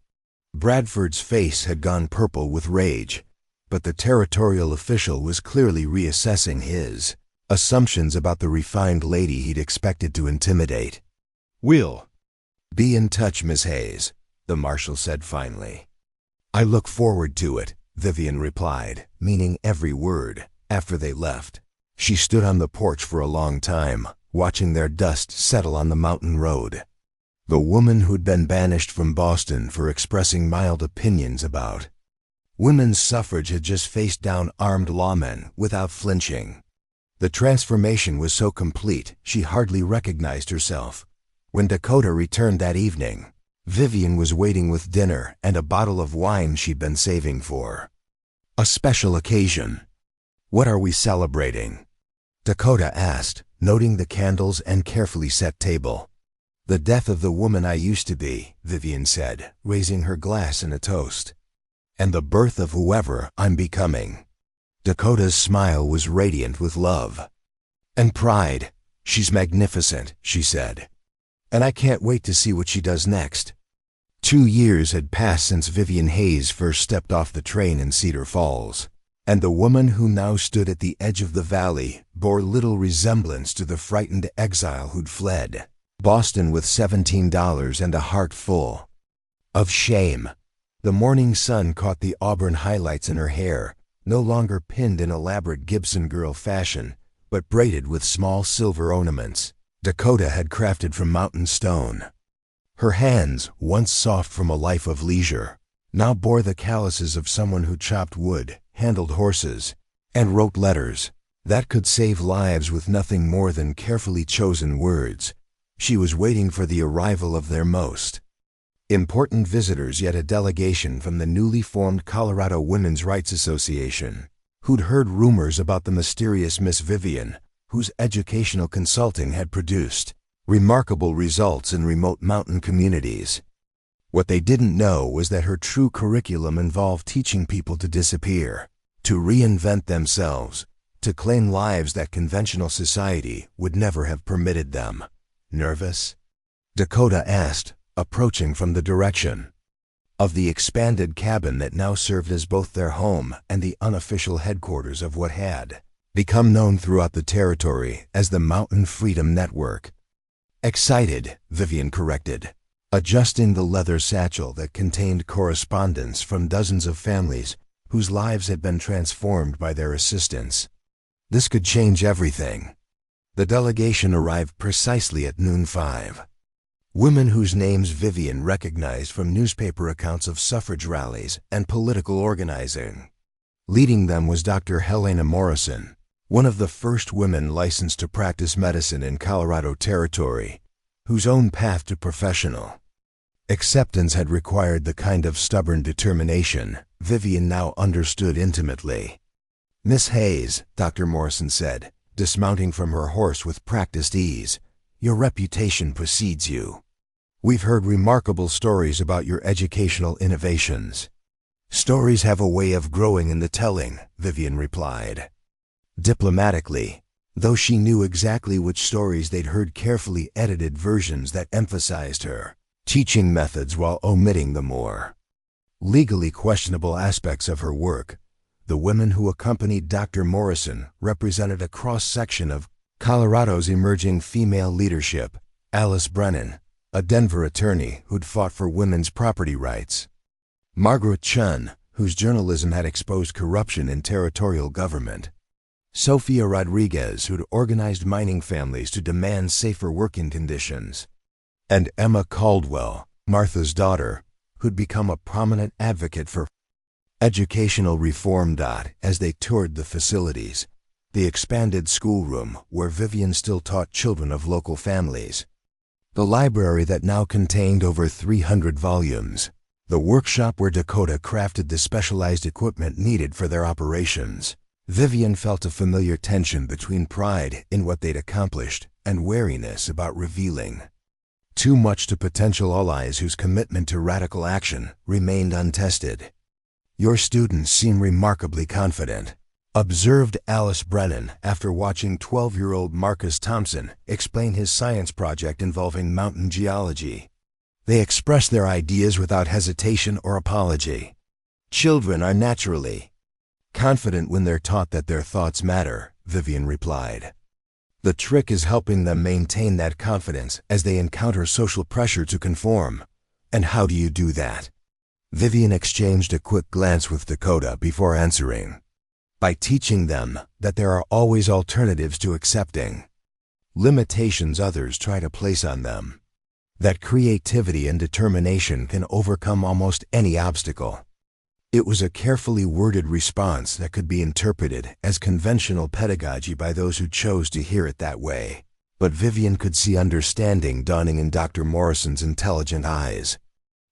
Bradford's face had gone purple with rage, but the territorial official was clearly reassessing his assumptions about the refined lady he'd expected to intimidate. "We'll be in touch, Miss Hayes," the marshal said finally. "I look forward to it," Vivian replied, meaning every word. After they left, she stood on the porch for a long time, watching their dust settle on the mountain road. The woman who'd been banished from Boston for expressing mild opinions about women's suffrage had just faced down armed lawmen without flinching. The transformation was so complete, she hardly recognized herself. When Dakota returned that evening, Vivian was waiting with dinner and a bottle of wine she'd been saving for a special occasion. "What are we celebrating?" Dakota asked, noting the candles and carefully set table. "The death of the woman I used to be," Vivian said, raising her glass in a toast. "And the birth of whoever I'm becoming." Dakota's smile was radiant with love and pride. "She's magnificent," she said. "And I can't wait to see what she does next." 2 years had passed since Vivian Hayes first stepped off the train in Cedar Falls, and the woman who now stood at the edge of the valley bore little resemblance to the frightened exile who'd fled Boston with $17 and a heart full of shame. The morning sun caught the auburn highlights in her hair, no longer pinned in elaborate Gibson girl fashion, but braided with small silver ornaments Dakota had crafted from mountain stone. Her hands, once soft from a life of leisure, now bore the calluses of someone who chopped wood, handled horses, and wrote letters that could save lives with nothing more than carefully chosen words. She was waiting for the arrival of their most important visitors, yet a delegation from the newly formed Colorado Women's Rights Association, who'd heard rumors about the mysterious Miss Vivian, whose educational consulting had produced remarkable results in remote mountain communities. What they didn't know was that her true curriculum involved teaching people to disappear, to reinvent themselves, to claim lives that conventional society would never have permitted them. "Nervous?" Dakota asked, approaching from the direction of the expanded cabin that now served as both their home and the unofficial headquarters of what had become known throughout the territory as the Mountain Freedom Network. "Excited," Vivian corrected, adjusting the leather satchel that contained correspondence from dozens of families whose lives had been transformed by their assistance. This could change everything. The delegation arrived precisely at noon 5. Women whose names Vivian recognized from newspaper accounts of suffrage rallies and political organizing. Leading them was Dr. Helena Morrison, one of the first women licensed to practice medicine in Colorado Territory, whose own path to professional acceptance had required the kind of stubborn determination Vivian now understood intimately. "Miss Hayes," Dr. Morrison said, dismounting from her horse with practiced ease, "your reputation precedes you. We've heard remarkable stories about your educational innovations." "Stories have a way of growing in the telling," Vivian replied diplomatically, though she knew exactly which stories they'd heard, carefully edited versions that emphasized her teaching methods while omitting the more legally questionable aspects of her work. The women who accompanied Dr. Morrison represented a cross-section of Colorado's emerging female leadership. Alice Brennan, a Denver attorney who'd fought for women's property rights. Margaret Chun, whose journalism had exposed corruption in territorial government. Sofia Rodriguez, who'd organized mining families to demand safer working conditions. And Emma Caldwell, Martha's daughter, who'd become a prominent advocate for educational reform. As they toured the facilities, the expanded schoolroom where Vivian still taught children of local families, the library that now contained over 300 volumes, the workshop where Dakota crafted the specialized equipment needed for their operations, Vivian felt a familiar tension between pride in what they'd accomplished and wariness about revealing too much to potential allies whose commitment to radical action remained untested. "Your students seem remarkably confident," observed Alice Brennan after watching 12-year-old Marcus Thompson explain his science project involving mountain geology. They express their ideas without hesitation or apology. Children are naturally confident when they're taught that their thoughts matter, Vivian replied. The trick is helping them maintain that confidence as they encounter social pressure to conform. And how do you do that? Vivian exchanged a quick glance with Dakota before answering. By teaching them that there are always alternatives to accepting limitations others try to place on them. That creativity and determination can overcome almost any obstacle. It was a carefully worded response that could be interpreted as conventional pedagogy by those who chose to hear it that way. But Vivian could see understanding dawning in Dr. Morrison's intelligent eyes.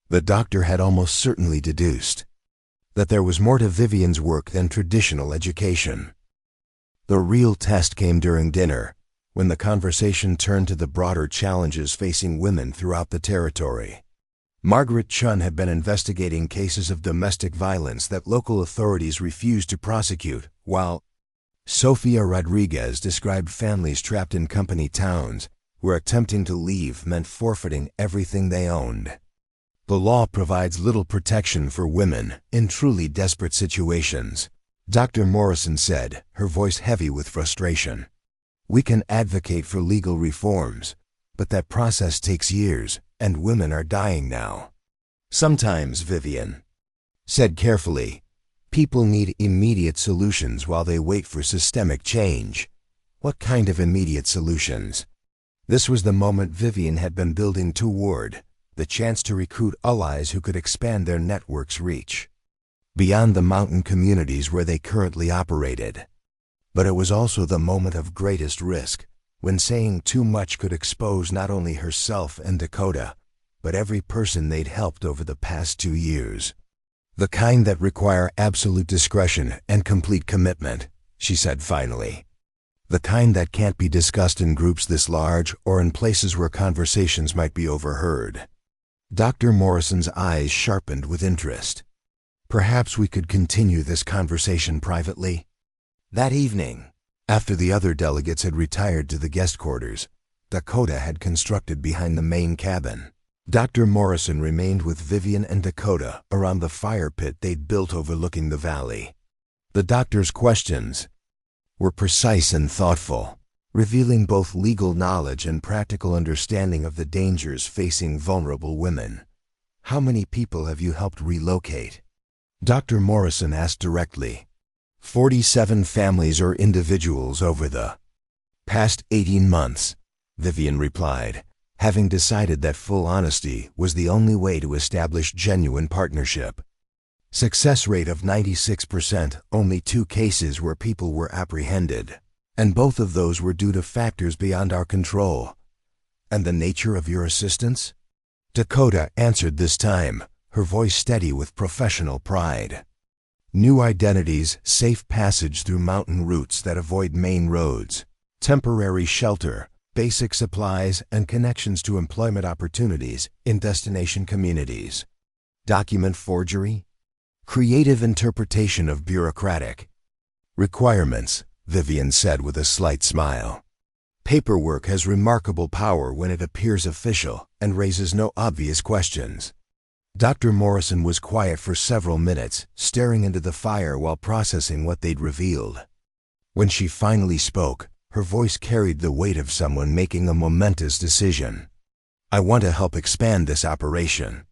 The doctor had almost certainly deduced that there was more to Vivian's work than traditional education. The real test came during dinner, when the conversation turned to the broader challenges facing women throughout the territory. Margaret Chun had been investigating cases of domestic violence that local authorities refused to prosecute, while Sofia Rodriguez described families trapped in company towns where attempting to leave meant forfeiting everything they owned. The law provides little protection for women in truly desperate situations, Dr. Morrison said, her voice heavy with frustration. We can advocate for legal reforms, but that process takes years, and women are dying now. Sometimes, Vivian said carefully, people need immediate solutions while they wait for systemic change. What kind of immediate solutions? This was the moment Vivian had been building toward, the chance to recruit allies who could expand their network's reach beyond the mountain communities where they currently operated. But it was also the moment of greatest risk, when saying too much could expose not only herself and Dakota, but every person they'd helped over the past 2 years. The kind that require absolute discretion and complete commitment, she said finally. The kind that can't be discussed in groups this large or in places where conversations might be overheard. Dr. Morrison's eyes sharpened with interest. Perhaps we could continue this conversation privately. That evening, after the other delegates had retired to the guest quarters Dakota had constructed behind the main cabin, Dr. Morrison remained with Vivian and Dakota around the fire pit they'd built overlooking the valley. The doctor's questions were precise and thoughtful, revealing both legal knowledge and practical understanding of the dangers facing vulnerable women. How many people have you helped relocate? Dr. Morrison asked directly. 47 families or individuals over the past 18 months, Vivian replied, having decided that full honesty was the only way to establish genuine partnership. Success rate of 96%, only 2 cases where people were apprehended, and both of those were due to factors beyond our control. And the nature of your assistance? Dakota answered this time, her voice steady with professional pride. New identities, safe passage through mountain routes that avoid main roads, temporary shelter, basic supplies, and connections to employment opportunities in destination communities. Document forgery? Creative interpretation of bureaucratic requirements, Vivian said with a slight smile. Paperwork has remarkable power when it appears official and raises no obvious questions. Dr. Morrison was quiet for several minutes, staring into the fire while processing what they'd revealed. When she finally spoke, her voice carried the weight of someone making a momentous decision. I want to help expand this operation.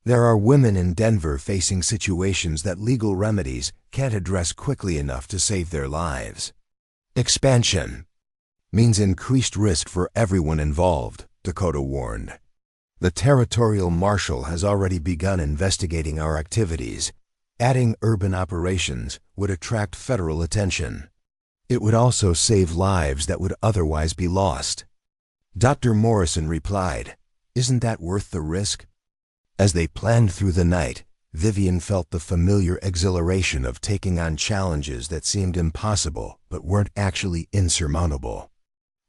There are women in Denver facing situations that legal remedies can't address quickly enough to save their lives. Expansion means increased risk for everyone involved, Dakota warned. The territorial marshal has already begun investigating our activities. Adding urban operations would attract federal attention. It would also save lives that would otherwise be lost. Dr. Morrison replied, "Isn't that worth the risk?" As they planned through the night, Vivian felt the familiar exhilaration of taking on challenges that seemed impossible but weren't actually insurmountable.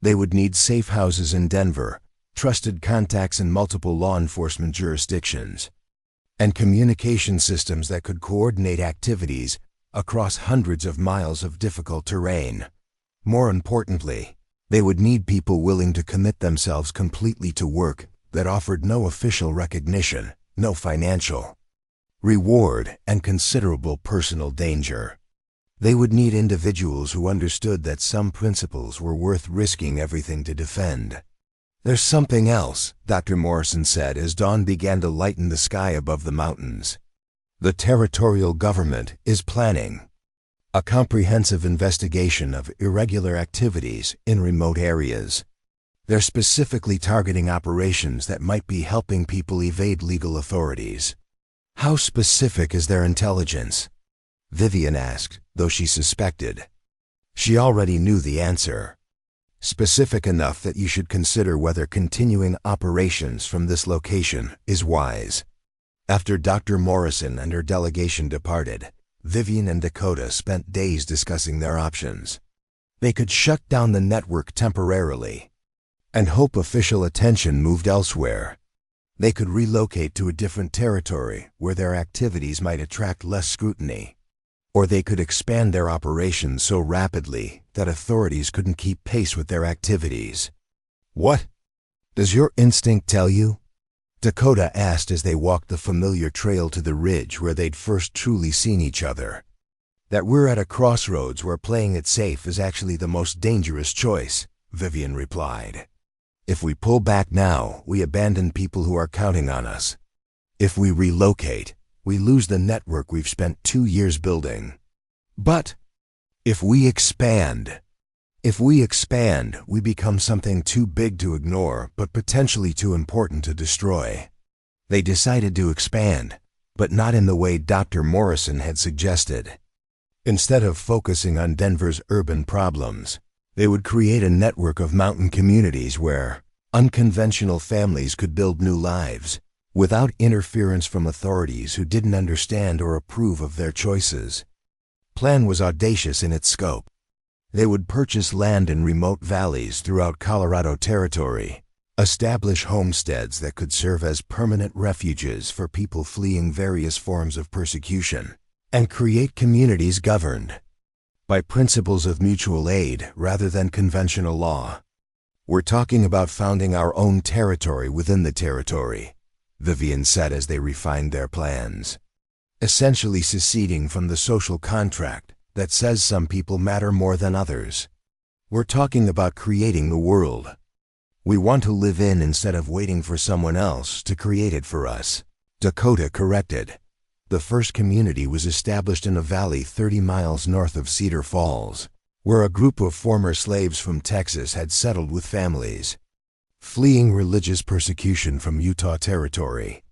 They would need safe houses in Denver, trusted contacts in multiple law enforcement jurisdictions, and communication systems that could coordinate activities across hundreds of miles of difficult terrain. More importantly, they would need people willing to commit themselves completely to work that offered no official recognition, no financial reward, and considerable personal danger. They would need individuals who understood that some principles were worth risking everything to defend. "There's something else," Dr. Morrison said as dawn began to lighten the sky above the mountains. "The territorial government is planning a comprehensive investigation of irregular activities in remote areas. They're specifically targeting operations that might be helping people evade legal authorities." "How specific is their intelligence?" Vivian asked, though she suspected. She already knew the answer. "Specific enough that you should consider whether continuing operations from this location is wise." After Dr. Morrison and her delegation departed, Vivian and Dakota spent days discussing their options. They could shut down the network temporarily and hope official attention moved elsewhere. They could relocate to a different territory where their activities might attract less scrutiny. Or they could expand their operations so rapidly that authorities couldn't keep pace with their activities. "What does your instinct tell you?" Dakota asked as they walked the familiar trail to the ridge where they'd first truly seen each other. "That we're at a crossroads where playing it safe is actually the most dangerous choice," Vivian replied. "If we pull back now, we abandon people who are counting on us. If we relocate, we lose the network we've spent 2 years building. But if we expand, we become something too big to ignore, but potentially too important to destroy." They decided to expand, but not in the way Dr. Morrison had suggested. Instead of focusing on Denver's urban problems, they would create a network of mountain communities where unconventional families could build new lives, without interference from authorities who didn't understand or approve of their choices. Plan was audacious in its scope. They would purchase land in remote valleys throughout Colorado Territory, establish homesteads that could serve as permanent refuges for people fleeing various forms of persecution, and create communities governed by principles of mutual aid rather than conventional law. "We're talking about founding our own territory within the territory," Vivian said as they refined their plans. "Essentially seceding from the social contract that says some people matter more than others. We're talking about creating the world we want to live in instead of waiting for someone else to create it for us," Dakota corrected. The first community was established in a valley 30 miles north of Cedar Falls, where a group of former slaves from Texas had settled with families, fleeing religious persecution from Utah Territory.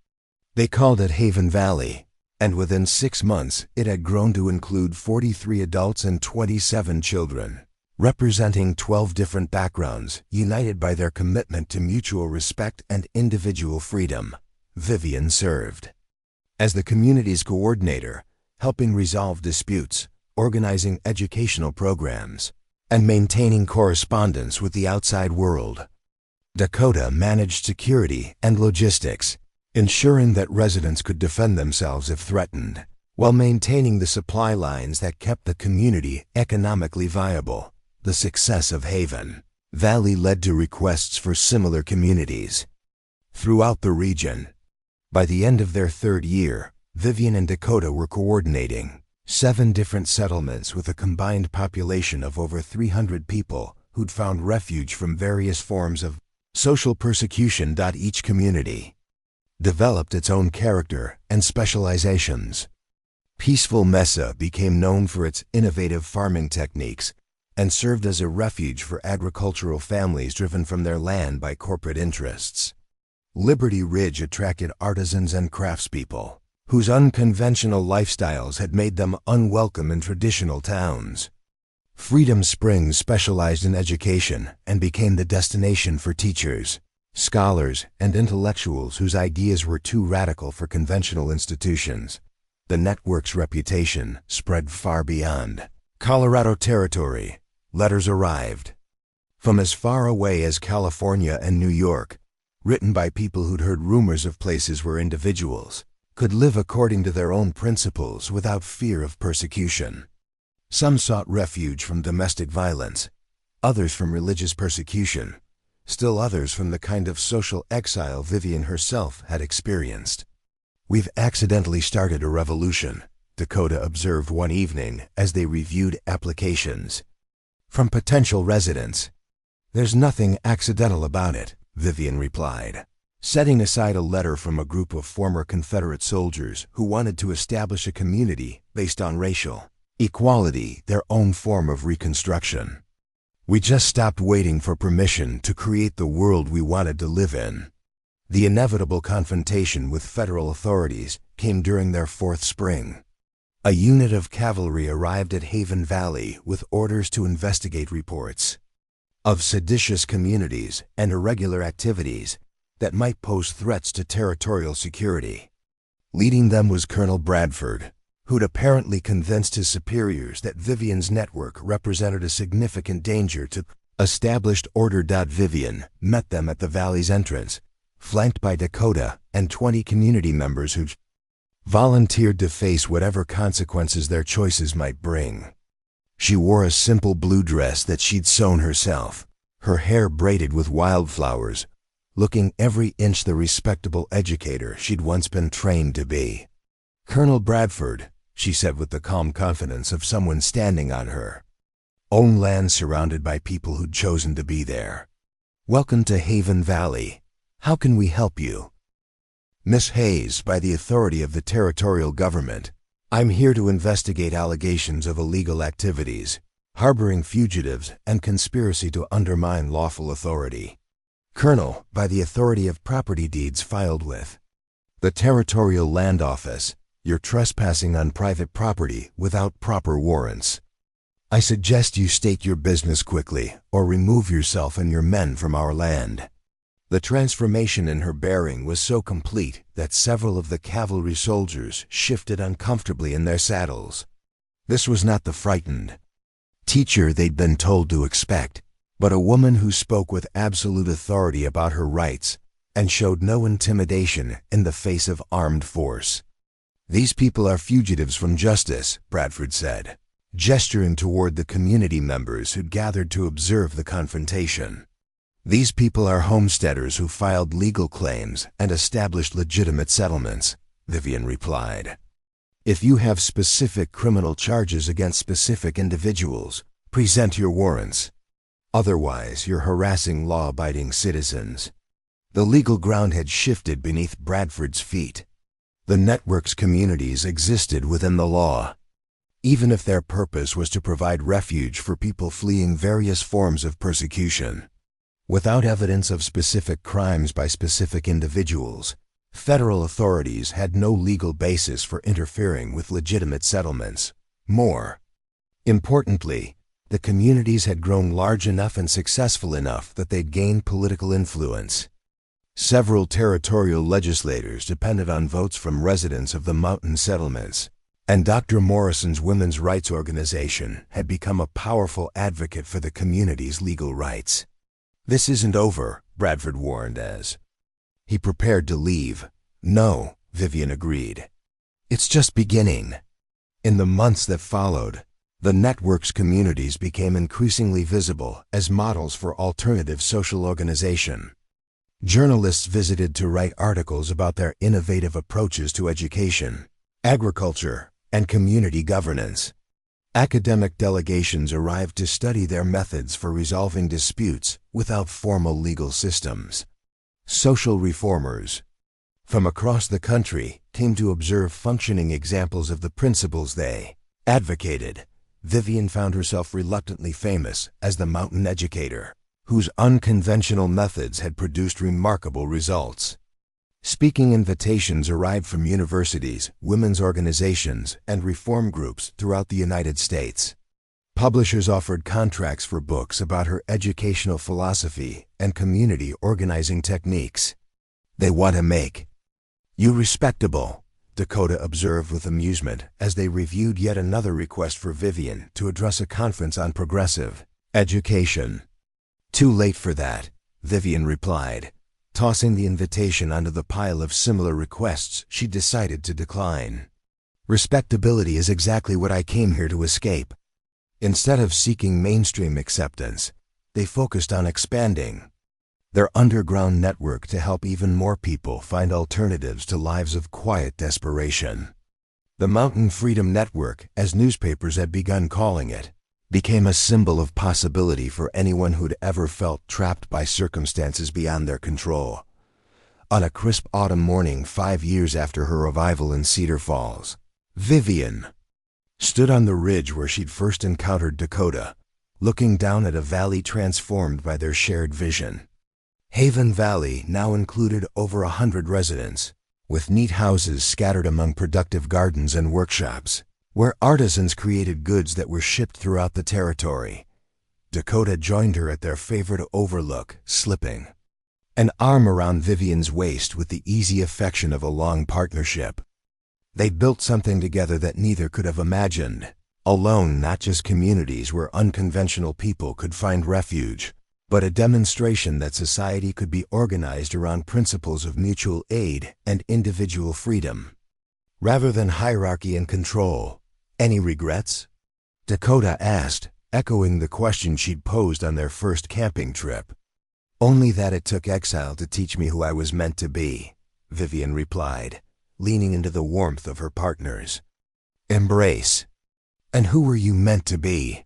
They called it Haven Valley, and within 6 months it had grown to include 43 adults and 27 children, representing 12 different backgrounds, united by their commitment to mutual respect and individual freedom. Vivian served as the community's coordinator, helping resolve disputes, organizing educational programs, and maintaining correspondence with the outside world. Dakota managed security and logistics, ensuring that residents could defend themselves if threatened, while maintaining the supply lines that kept the community economically viable. The success of Haven Valley led to requests for similar communities throughout the region. By the end of their 3rd year, Vivian and Dakota were coordinating 7 different settlements with a combined population of over 300 people who'd found refuge from various forms of social persecution. Each community developed its own character and specializations. Peaceful Mesa became known for its innovative farming techniques and served as a refuge for agricultural families driven from their land by corporate interests. Liberty Ridge attracted artisans and craftspeople, whose unconventional lifestyles had made them unwelcome in traditional towns. Freedom Springs specialized in education and became the destination for teachers, scholars, and intellectuals whose ideas were too radical for conventional institutions. The network's reputation spread far beyond Colorado Territory. Letters arrived from as far away as California and New York, written by people who'd heard rumors of places where individuals, could live according to their own principles without fear of persecution. Some sought refuge from domestic violence, others from religious persecution, still others from the kind of social exile Vivian herself had experienced. "We've accidentally started a revolution," Dakota observed one evening as they reviewed applications from potential residents. "There's nothing accidental about it," Vivian replied, setting aside a letter from a group of former Confederate soldiers who wanted to establish a community based on racial equality, their own form of reconstruction. "We just stopped waiting for permission to create the world we wanted to live in." The inevitable confrontation with federal authorities came during their fourth spring. A unit of cavalry arrived at Haven Valley with orders to investigate reports of seditious communities and irregular activities that might pose threats to territorial security. Leading them was Colonel Bradford, who'd apparently convinced his superiors that Vivian's network represented a significant danger to established order. Vivian met them at the valley's entrance, flanked by Dakota and 20 community members who volunteered to face whatever consequences their choices might bring. She wore a simple blue dress that she'd sewn herself, her hair braided with wildflowers, looking every inch the respectable educator she'd once been trained to be. "Colonel Bradford," she said with the calm confidence of someone standing on her own land surrounded by people who'd chosen to be there. "Welcome to Haven Valley. How can we help you?" "Miss Hayes, by the authority of the territorial government, I'm here to investigate allegations of illegal activities, harboring fugitives, and conspiracy to undermine lawful authority." "Colonel, by the authority of property deeds filed with the Territorial Land Office, you're trespassing on private property without proper warrants. I suggest you state your business quickly or remove yourself and your men from our land." The transformation in her bearing was so complete that several of the cavalry soldiers shifted uncomfortably in their saddles. This was not the frightened teacher they'd been told to expect, but a woman who spoke with absolute authority about her rights and showed no intimidation in the face of armed force. "These people are fugitives from justice," Bradford said, gesturing toward the community members who'd gathered to observe the confrontation. "These people are homesteaders who filed legal claims and established legitimate settlements," Vivian replied. "If you have specific criminal charges against specific individuals, present your warrants. Otherwise, you're harassing law-abiding citizens." The legal ground had shifted beneath Bradford's feet. The network's communities existed within the law, even if their purpose was to provide refuge for people fleeing various forms of persecution. Without evidence of specific crimes by specific individuals, federal authorities had no legal basis for interfering with legitimate settlements. More importantly, the communities had grown large enough and successful enough that they'd gained political influence. Several territorial legislators depended on votes from residents of the mountain settlements, and Dr. Morrison's women's rights organization had become a powerful advocate for the community's legal rights. "This isn't over," Bradford warned as he prepared to leave. "No," Vivian agreed. "It's just beginning." In the months that followed, the network's communities became increasingly visible as models for alternative social organization. Journalists visited to write articles about their innovative approaches to education, agriculture, and community governance. Academic delegations arrived to study their methods for resolving disputes without formal legal systems. Social reformers from across the country came to observe functioning examples of the principles they advocated. Vivian found herself reluctantly famous as the mountain educator, whose unconventional methods had produced remarkable results. Speaking invitations arrived from universities, women's organizations, and reform groups throughout the United States. Publishers offered contracts for books about her educational philosophy and community organizing techniques. "They want to make you respectable," Dakota observed with amusement as they reviewed yet another request for Vivian to address a conference on progressive education. "Too late for that," Vivian replied. Tossing the invitation onto the pile of similar requests, she decided to decline. Respectability is exactly what I came here to escape. Instead of seeking mainstream acceptance, they focused on expanding their underground network to help even more people find alternatives to lives of quiet desperation. The Mountain Freedom Network, as newspapers had begun calling it, became a symbol of possibility for anyone who'd ever felt trapped by circumstances beyond their control. On a crisp autumn morning 5 years after her arrival in Cedar Falls, Vivian stood on the ridge where she'd first encountered Dakota, looking down at a valley transformed by their shared vision. Haven Valley now included over 100 residents, with neat houses scattered among productive gardens and workshops, where artisans created goods that were shipped throughout the territory. Dakota joined her at their favorite overlook, slipping an arm around Vivian's waist with the easy affection of a long partnership. They'd built something together that neither could have imagined. Alone, not just communities where unconventional people could find refuge, but a demonstration that society could be organized around principles of mutual aid and individual freedom, rather than hierarchy and control. Any regrets? Dakota asked, echoing the question she'd posed on their first camping trip. Only that it took exile to teach me who I was meant to be, Vivian replied, leaning into the warmth of her partner's embrace. And who were you meant to be?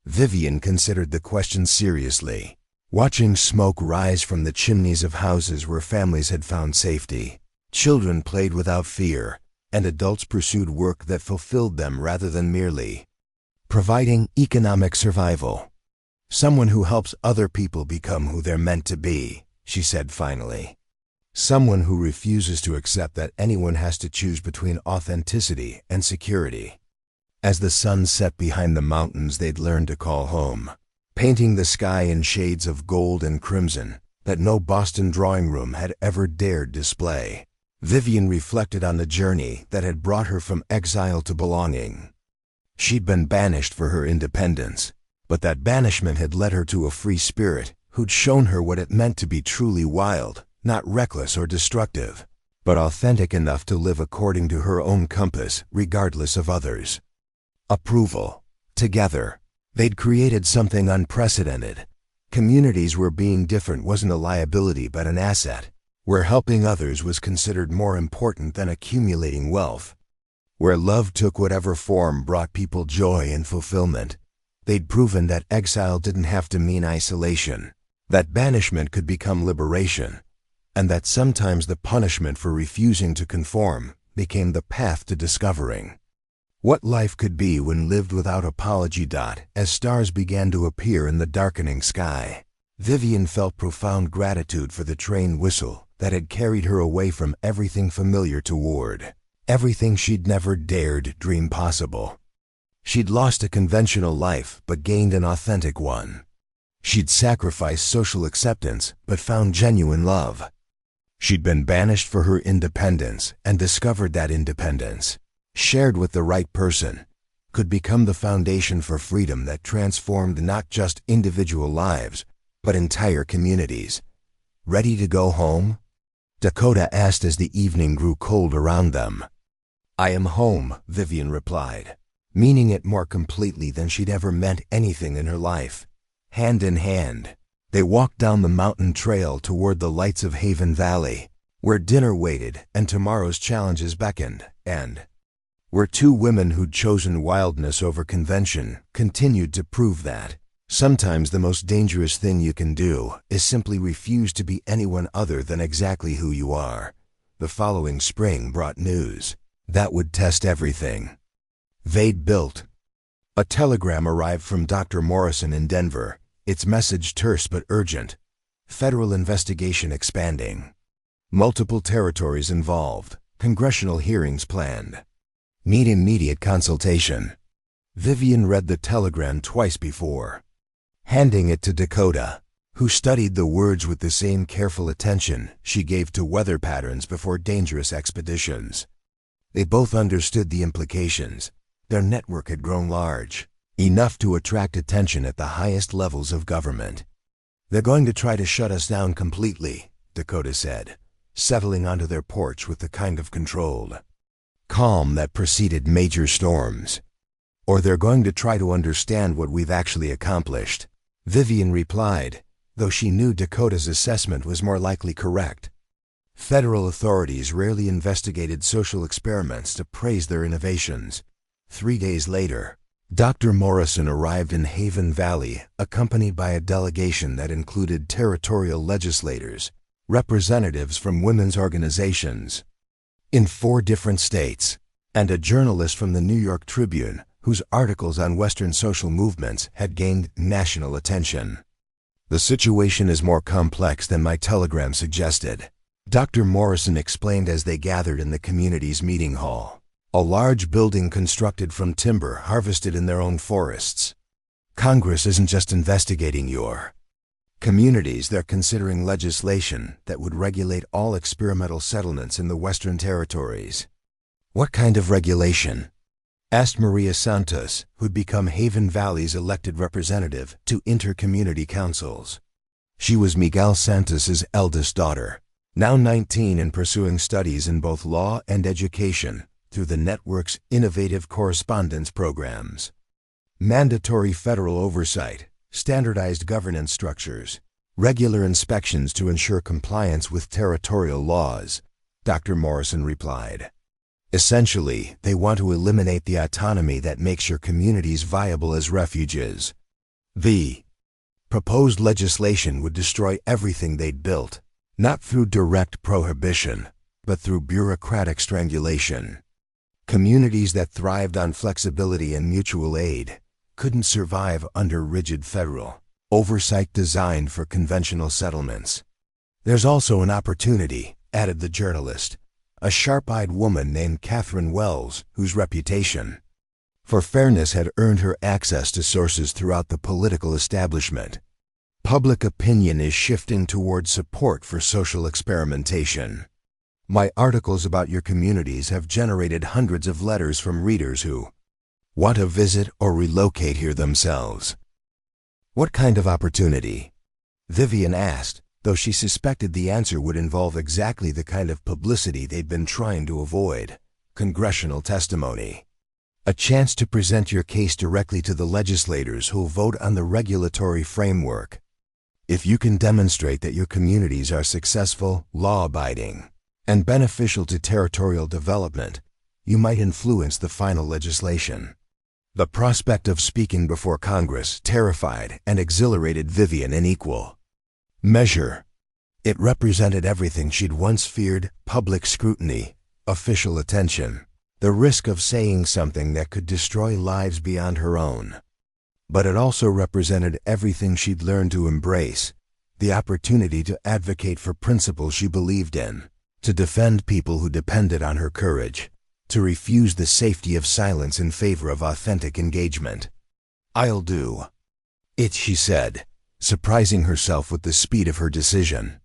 Vivian considered the question seriously, watching smoke rise from the chimneys of houses where families had found safety. Children played without fear, and adults pursued work that fulfilled them rather than merely providing economic survival. Someone who helps other people become who they're meant to be, she said finally. Someone who refuses to accept that anyone has to choose between authenticity and security. As the sun set behind the mountains they'd learned to call home, painting the sky in shades of gold and crimson that no Boston drawing room had ever dared display, Vivian reflected on the journey that had brought her from exile to belonging. She'd been banished for her independence, but that banishment had led her to a free spirit who'd shown her what it meant to be truly wild, not reckless or destructive, but authentic enough to live according to her own compass, regardless of others' approval. Together, they'd created something unprecedented. Communities where being different wasn't a liability but an asset, where helping others was considered more important than accumulating wealth, where love took whatever form brought people joy and fulfillment. They'd proven that exile didn't have to mean isolation, that banishment could become liberation, and that sometimes the punishment for refusing to conform became the path to discovering what life could be when lived without apology. As stars began to appear in the darkening sky, Vivian felt profound gratitude for the train whistle that had carried her away from everything familiar toward everything she'd never dared dream possible. She'd lost a conventional life but gained an authentic one. She'd sacrificed social acceptance but found genuine love. She'd been banished for her independence and discovered that independence, shared with the right person, could become the foundation for freedom that transformed not just individual lives, but entire communities. Ready to go home? Dakota asked as the evening grew cold around them. I am home, Vivian replied, meaning it more completely than she'd ever meant anything in her life. Hand in hand, they walked down the mountain trail toward the lights of Haven Valley, where dinner waited and tomorrow's challenges beckoned, and where two women who'd chosen wildness over convention continued to prove that sometimes the most dangerous thing you can do is simply refuse to be anyone other than exactly who you are. The following spring brought news that would test everything they'd built. A telegram arrived from Dr. Morrison in Denver, its message terse but urgent. Federal investigation expanding. Multiple territories involved. Congressional hearings planned. Need immediate consultation. Vivian read the telegram twice before handing it to Dakota, who studied the words with the same careful attention she gave to weather patterns before dangerous expeditions. They both understood the implications. Their network had grown large, enough to attract attention at the highest levels of government. They're going to try to shut us down completely, Dakota said, settling onto their porch with the kind of controlled calm that preceded major storms. Or they're going to try to understand what we've actually accomplished, Vivian replied, though she knew Dakota's assessment was more likely correct. Federal authorities rarely investigated social experiments to praise their innovations. 3 days later, Dr. Morrison arrived in Haven Valley, accompanied by a delegation that included territorial legislators, representatives from women's organizations in 4 different states, and a journalist from the New York Tribune whose articles on Western social movements had gained national attention. "The situation is more complex than my telegram suggested," Dr. Morrison explained as they gathered in the community's meeting hall, a large building constructed from timber harvested in their own forests. "Congress isn't just investigating your communities, they're considering legislation that would regulate all experimental settlements in the Western Territories." "What kind of regulation?" asked Maria Santos, who'd become Haven Valley's elected representative to inter-community councils. She was Miguel Santos's eldest daughter, now 19 and pursuing studies in both law and education through the network's innovative correspondence programs. Mandatory federal oversight, standardized governance structures, regular inspections to ensure compliance with territorial laws, Dr. Morrison replied. "Essentially, they want to eliminate the autonomy that makes your communities viable as refuges." The proposed legislation would destroy everything they'd built, not through direct prohibition, but through bureaucratic strangulation. Communities that thrived on flexibility and mutual aid couldn't survive under rigid federal oversight designed for conventional settlements. "There's also an opportunity," added the journalist, a sharp-eyed woman named Catherine Wells, whose reputation for fairness had earned her access to sources throughout the political establishment. "Public opinion is shifting toward support for social experimentation. My articles about your communities have generated hundreds of letters from readers who want to visit or relocate here themselves." "What kind of opportunity?" Vivian asked, though she suspected the answer would involve exactly the kind of publicity they'd been trying to avoid: congressional testimony. "A chance to present your case directly to the legislators who'll vote on the regulatory framework. If you can demonstrate that your communities are successful, law-abiding, and beneficial to territorial development, you might influence the final legislation." The prospect of speaking before Congress terrified and exhilarated Vivian in equal measure. It represented everything she'd once feared: public scrutiny, official attention, the risk of saying something that could destroy lives beyond her own. But it also represented everything she'd learned to embrace: the opportunity to advocate for principles she believed in, to defend people who depended on her courage, to refuse the safety of silence in favor of authentic engagement. "I'll do it," she said, surprising herself with the speed of her decision.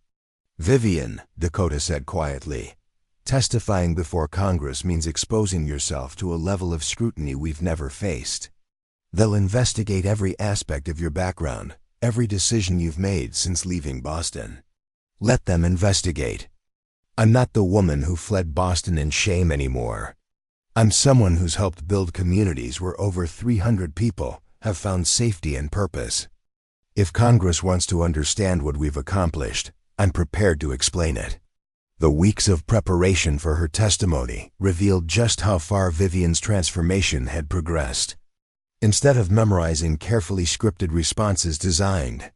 "Vivian," Dakota said quietly, "testifying before Congress means exposing yourself to a level of scrutiny we've never faced. They'll investigate every aspect of your background, every decision you've made since leaving Boston. Let them investigate. I'm not the woman who fled Boston in shame anymore. I'm someone who's helped build communities where over 300 people have found safety and purpose. If Congress wants to understand what we've accomplished, I'm prepared to explain it." The weeks of preparation for her testimony revealed just how far Vivian's transformation had progressed. Instead of memorizing carefully scripted responses designed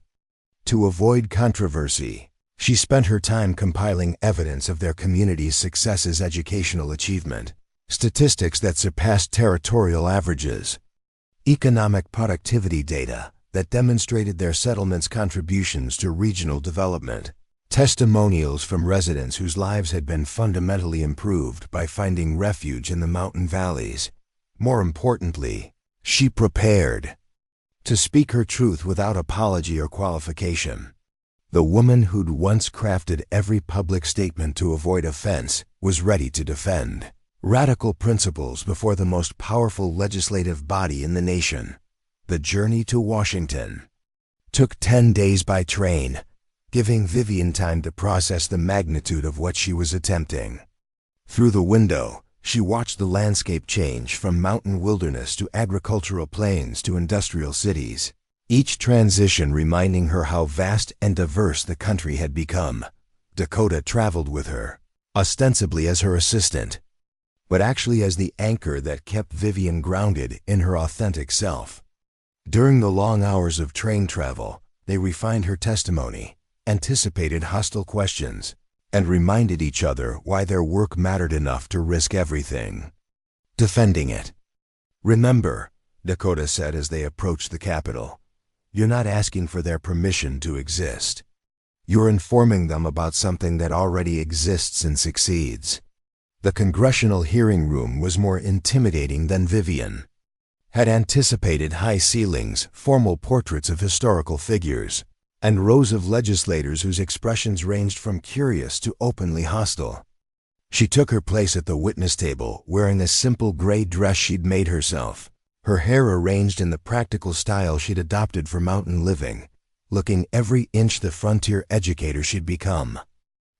to avoid controversy, she spent her time compiling evidence of their community's success as educational achievement, statistics that surpassed territorial averages, economic productivity data that demonstrated their settlement's contributions to regional development, testimonials from residents whose lives had been fundamentally improved by finding refuge in the mountain valleys. More importantly, she prepared to speak her truth without apology or qualification. The woman who'd once crafted every public statement to avoid offense was ready to defend radical principles before the most powerful legislative body in the nation. The journey to Washington took 10 days by train, giving Vivian time to process the magnitude of what she was attempting. Through the window, she watched the landscape change from mountain wilderness to agricultural plains to industrial cities, each transition reminding her how vast and diverse the country had become. Dakota traveled with her, ostensibly as her assistant, but actually as the anchor that kept Vivian grounded in her authentic self. During the long hours of train travel, they refined her testimony, anticipated hostile questions, and reminded each other why their work mattered enough to risk everything. Defending it. "Remember," Dakota said as they approached the Capitol, "you're not asking for their permission to exist. You're informing them about something that already exists and succeeds." The congressional hearing room was more intimidating than Vivian had anticipated. High ceilings, formal portraits of historical figures, and rows of legislators whose expressions ranged from curious to openly hostile. She took her place at the witness table, wearing a simple gray dress she'd made herself, her hair arranged in the practical style she'd adopted for mountain living, looking every inch the frontier educator she'd become.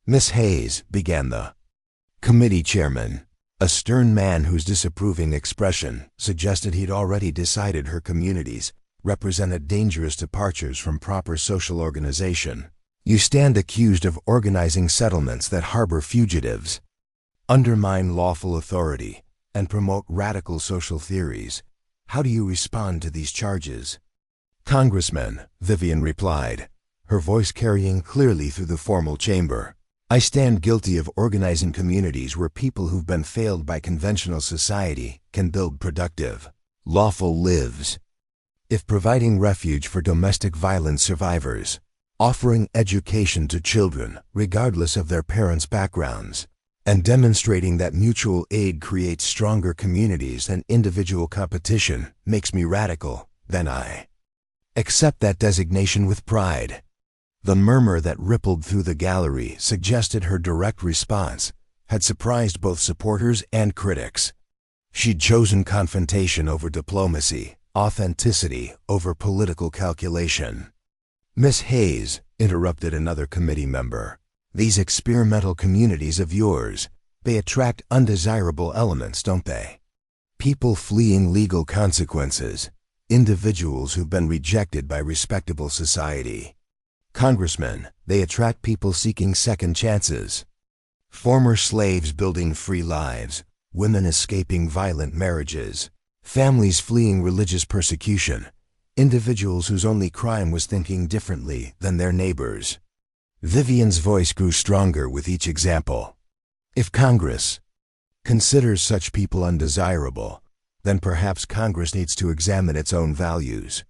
"Miss Hayes," began the committee chairman, a stern man whose disapproving expression suggested he'd already decided her communities represented dangerous departures from proper social organization. "You stand accused of organizing settlements that harbor fugitives, undermine lawful authority, and promote radical social theories. How do you respond to these charges?" "Congressman," Vivian replied, her voice carrying clearly through the formal chamber, "I stand guilty of organizing communities where people who've been failed by conventional society can build productive, lawful lives. If providing refuge for domestic violence survivors, offering education to children regardless of their parents' backgrounds, and demonstrating that mutual aid creates stronger communities than individual competition makes me radical, then I accept that designation with pride." The murmur that rippled through the gallery suggested her direct response had surprised both supporters and critics. She'd chosen confrontation over diplomacy, authenticity over political calculation. "Miss Hayes," interrupted another committee member, "these experimental communities of yours, they attract undesirable elements, don't they? People fleeing legal consequences, individuals who've been rejected by respectable society. Congressman, they attract people seeking second chances, former slaves building free lives, women escaping violent marriages, families fleeing religious persecution, individuals whose only crime was thinking differently than their neighbors." Vivian's voice grew stronger with each example. "If Congress considers such people undesirable, then perhaps Congress needs to examine its own values."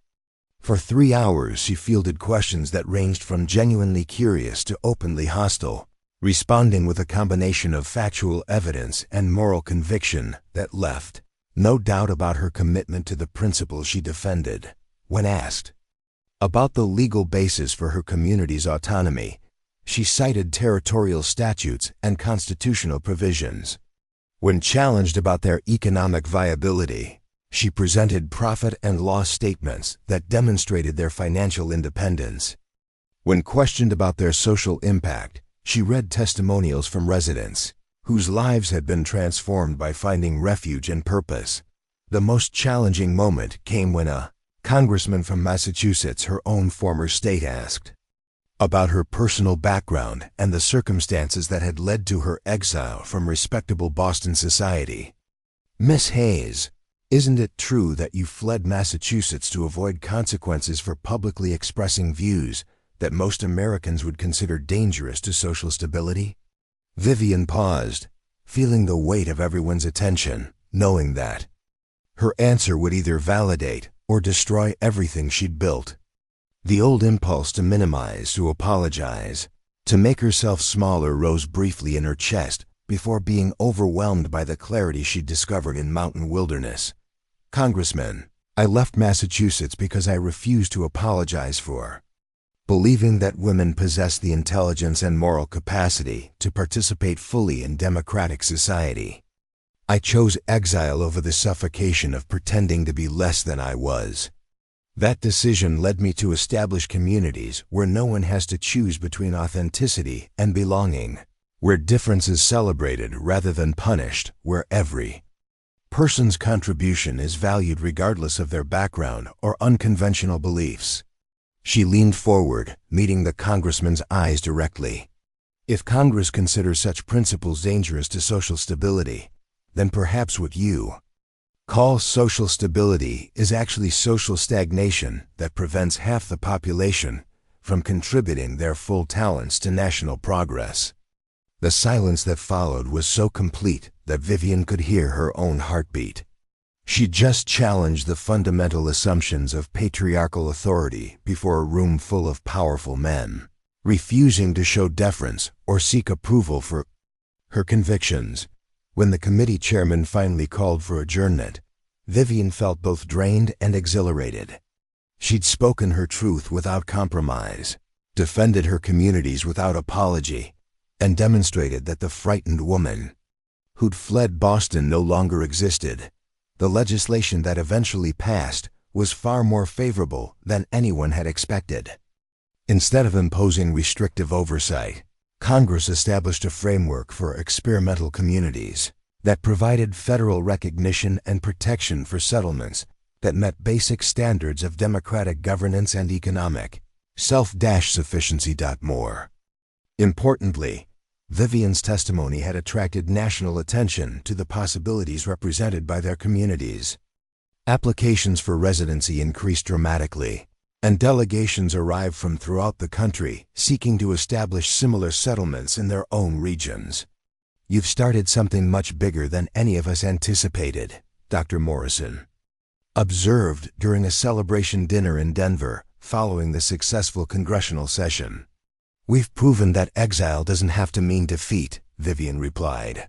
For 3 hours she fielded questions that ranged from genuinely curious to openly hostile, responding with a combination of factual evidence and moral conviction that left no doubt about her commitment to the principles she defended. When asked about the legal basis for her community's autonomy, she cited territorial statutes and constitutional provisions. When challenged about their economic viability, she presented profit and loss statements that demonstrated their financial independence. When questioned about their social impact, she read testimonials from residents whose lives had been transformed by finding refuge and purpose. The most challenging moment came when a congressman from Massachusetts, her own former state, asked about her personal background and the circumstances that had led to her exile from respectable Boston society. "Miss Hayes, isn't it true that you fled Massachusetts to avoid consequences for publicly expressing views that most Americans would consider dangerous to social stability?" Vivian paused, feeling the weight of everyone's attention, knowing that her answer would either validate or destroy everything she'd built. The old impulse to minimize, to apologize, to make herself smaller rose briefly in her chest before being overwhelmed by the clarity she'd discovered in mountain wilderness. "Congressman, I left Massachusetts because I refused to apologize for believing that women possess the intelligence and moral capacity to participate fully in democratic society. I chose exile over the suffocation of pretending to be less than I was." That decision led me to establish communities where no one has to choose between authenticity and belonging, where difference is celebrated rather than punished, where every person's contribution is valued regardless of their background or unconventional beliefs. She leaned forward, meeting the congressman's eyes directly. If Congress considers such principles dangerous to social stability, then perhaps what you call social stability is actually social stagnation that prevents half the population from contributing their full talents to national progress. The silence that followed was so complete that Vivian could hear her own heartbeat. She just challenged the fundamental assumptions of patriarchal authority before a room full of powerful men, refusing to show deference or seek approval for her convictions. When the committee chairman finally called for adjournment, Vivian felt both drained and exhilarated. She'd spoken her truth without compromise, defended her communities without apology, and demonstrated that the frightened woman who'd fled Boston no longer existed. The legislation that eventually passed was far more favorable than anyone had expected. Instead of imposing restrictive oversight, Congress established a framework for experimental communities that provided federal recognition and protection for settlements that met basic standards of democratic governance and economic self-sufficiency. More importantly, Vivian's testimony had attracted national attention to the possibilities represented by their communities. Applications for residency increased dramatically, and delegations arrived from throughout the country seeking to establish similar settlements in their own regions. "You've started something much bigger than any of us anticipated," Dr. Morrison observed during a celebration dinner in Denver following the successful congressional session. "We've proven that exile doesn't have to mean defeat," Vivian replied.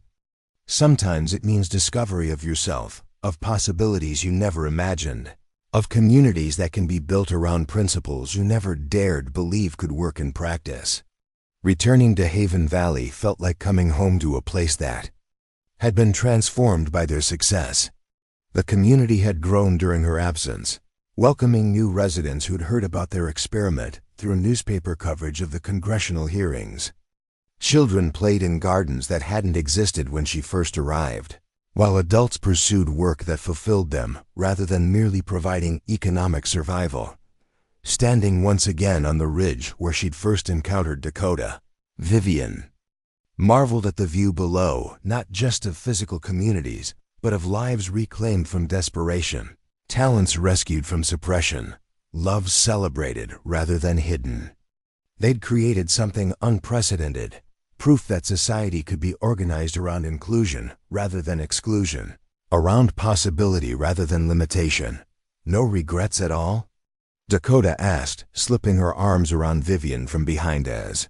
"Sometimes it means discovery of yourself, of possibilities you never imagined, of communities that can be built around principles you never dared believe could work in practice." Returning to Haven Valley felt like coming home to a place that had been transformed by their success. The community had grown during her absence, welcoming new residents who'd heard about their experiment through newspaper coverage of the congressional hearings. Children played in gardens that hadn't existed when she first arrived, while adults pursued work that fulfilled them rather than merely providing economic survival. Standing once again on the ridge where she'd first encountered Dakota, Vivian marveled at the view below, not just of physical communities, but of lives reclaimed from desperation, talents rescued from suppression, love celebrated rather than hidden. They'd created something unprecedented, proof that society could be organized around inclusion rather than exclusion, around possibility rather than limitation. "No regrets at all?" Dakota asked, slipping her arms around Vivian from behind as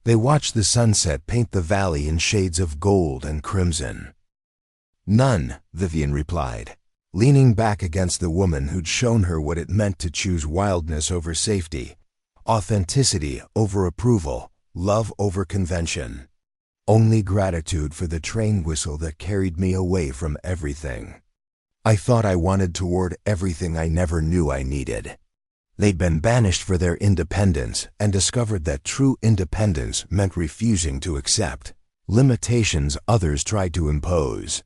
they watched the sunset paint the valley in shades of gold and crimson. "None," Vivian replied, leaning back against the woman who'd shown her what it meant to choose wildness over safety, authenticity over approval, love over convention. "Only gratitude for the train whistle that carried me away from everything I thought I wanted toward everything I never knew I needed." They'd been banished for their independence and discovered that true independence meant refusing to accept limitations others tried to impose.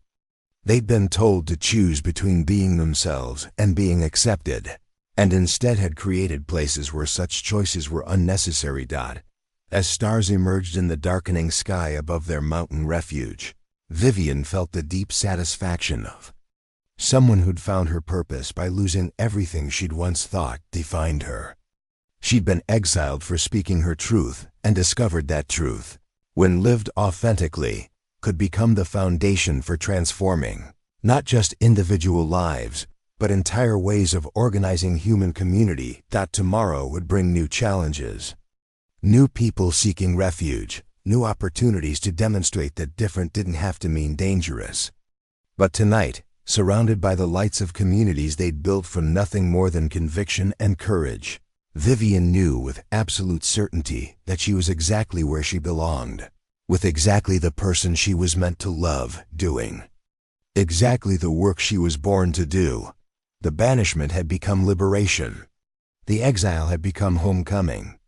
They'd been told to choose between being themselves and being accepted, and instead had created places where such choices were unnecessary. As stars emerged in the darkening sky above their mountain refuge, Vivian felt the deep satisfaction of someone who'd found her purpose by losing everything she'd once thought defined her. She'd been exiled for speaking her truth and discovered that truth, when lived authentically, could become the foundation for transforming not just individual lives, but entire ways of organizing human community. Tomorrow would bring new challenges, new people seeking refuge, new opportunities to demonstrate that different didn't have to mean dangerous. But tonight, surrounded by the lights of communities they'd built from nothing more than conviction and courage, Vivian knew with absolute certainty that she was exactly where she belonged, with exactly the person she was meant to love doing exactly the work she was born to do. The banishment had become liberation. The exile had become homecoming.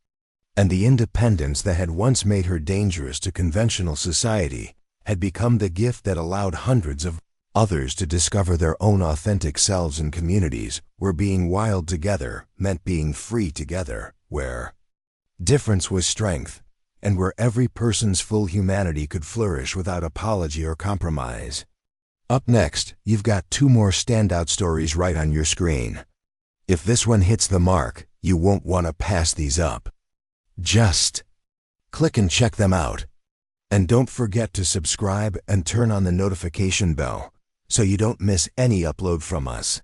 And the independence that had once made her dangerous to conventional society had become the gift that allowed hundreds of others to discover their own authentic selves in communities where being wild together meant being free together, where difference was strength, and where every person's full humanity could flourish without apology or compromise. Up next, you've got 2 more standout stories right on your screen. If this one hits the mark, you won't want to pass these up. Just click and check them out. And don't forget to subscribe and turn on the notification bell so you don't miss any upload from us.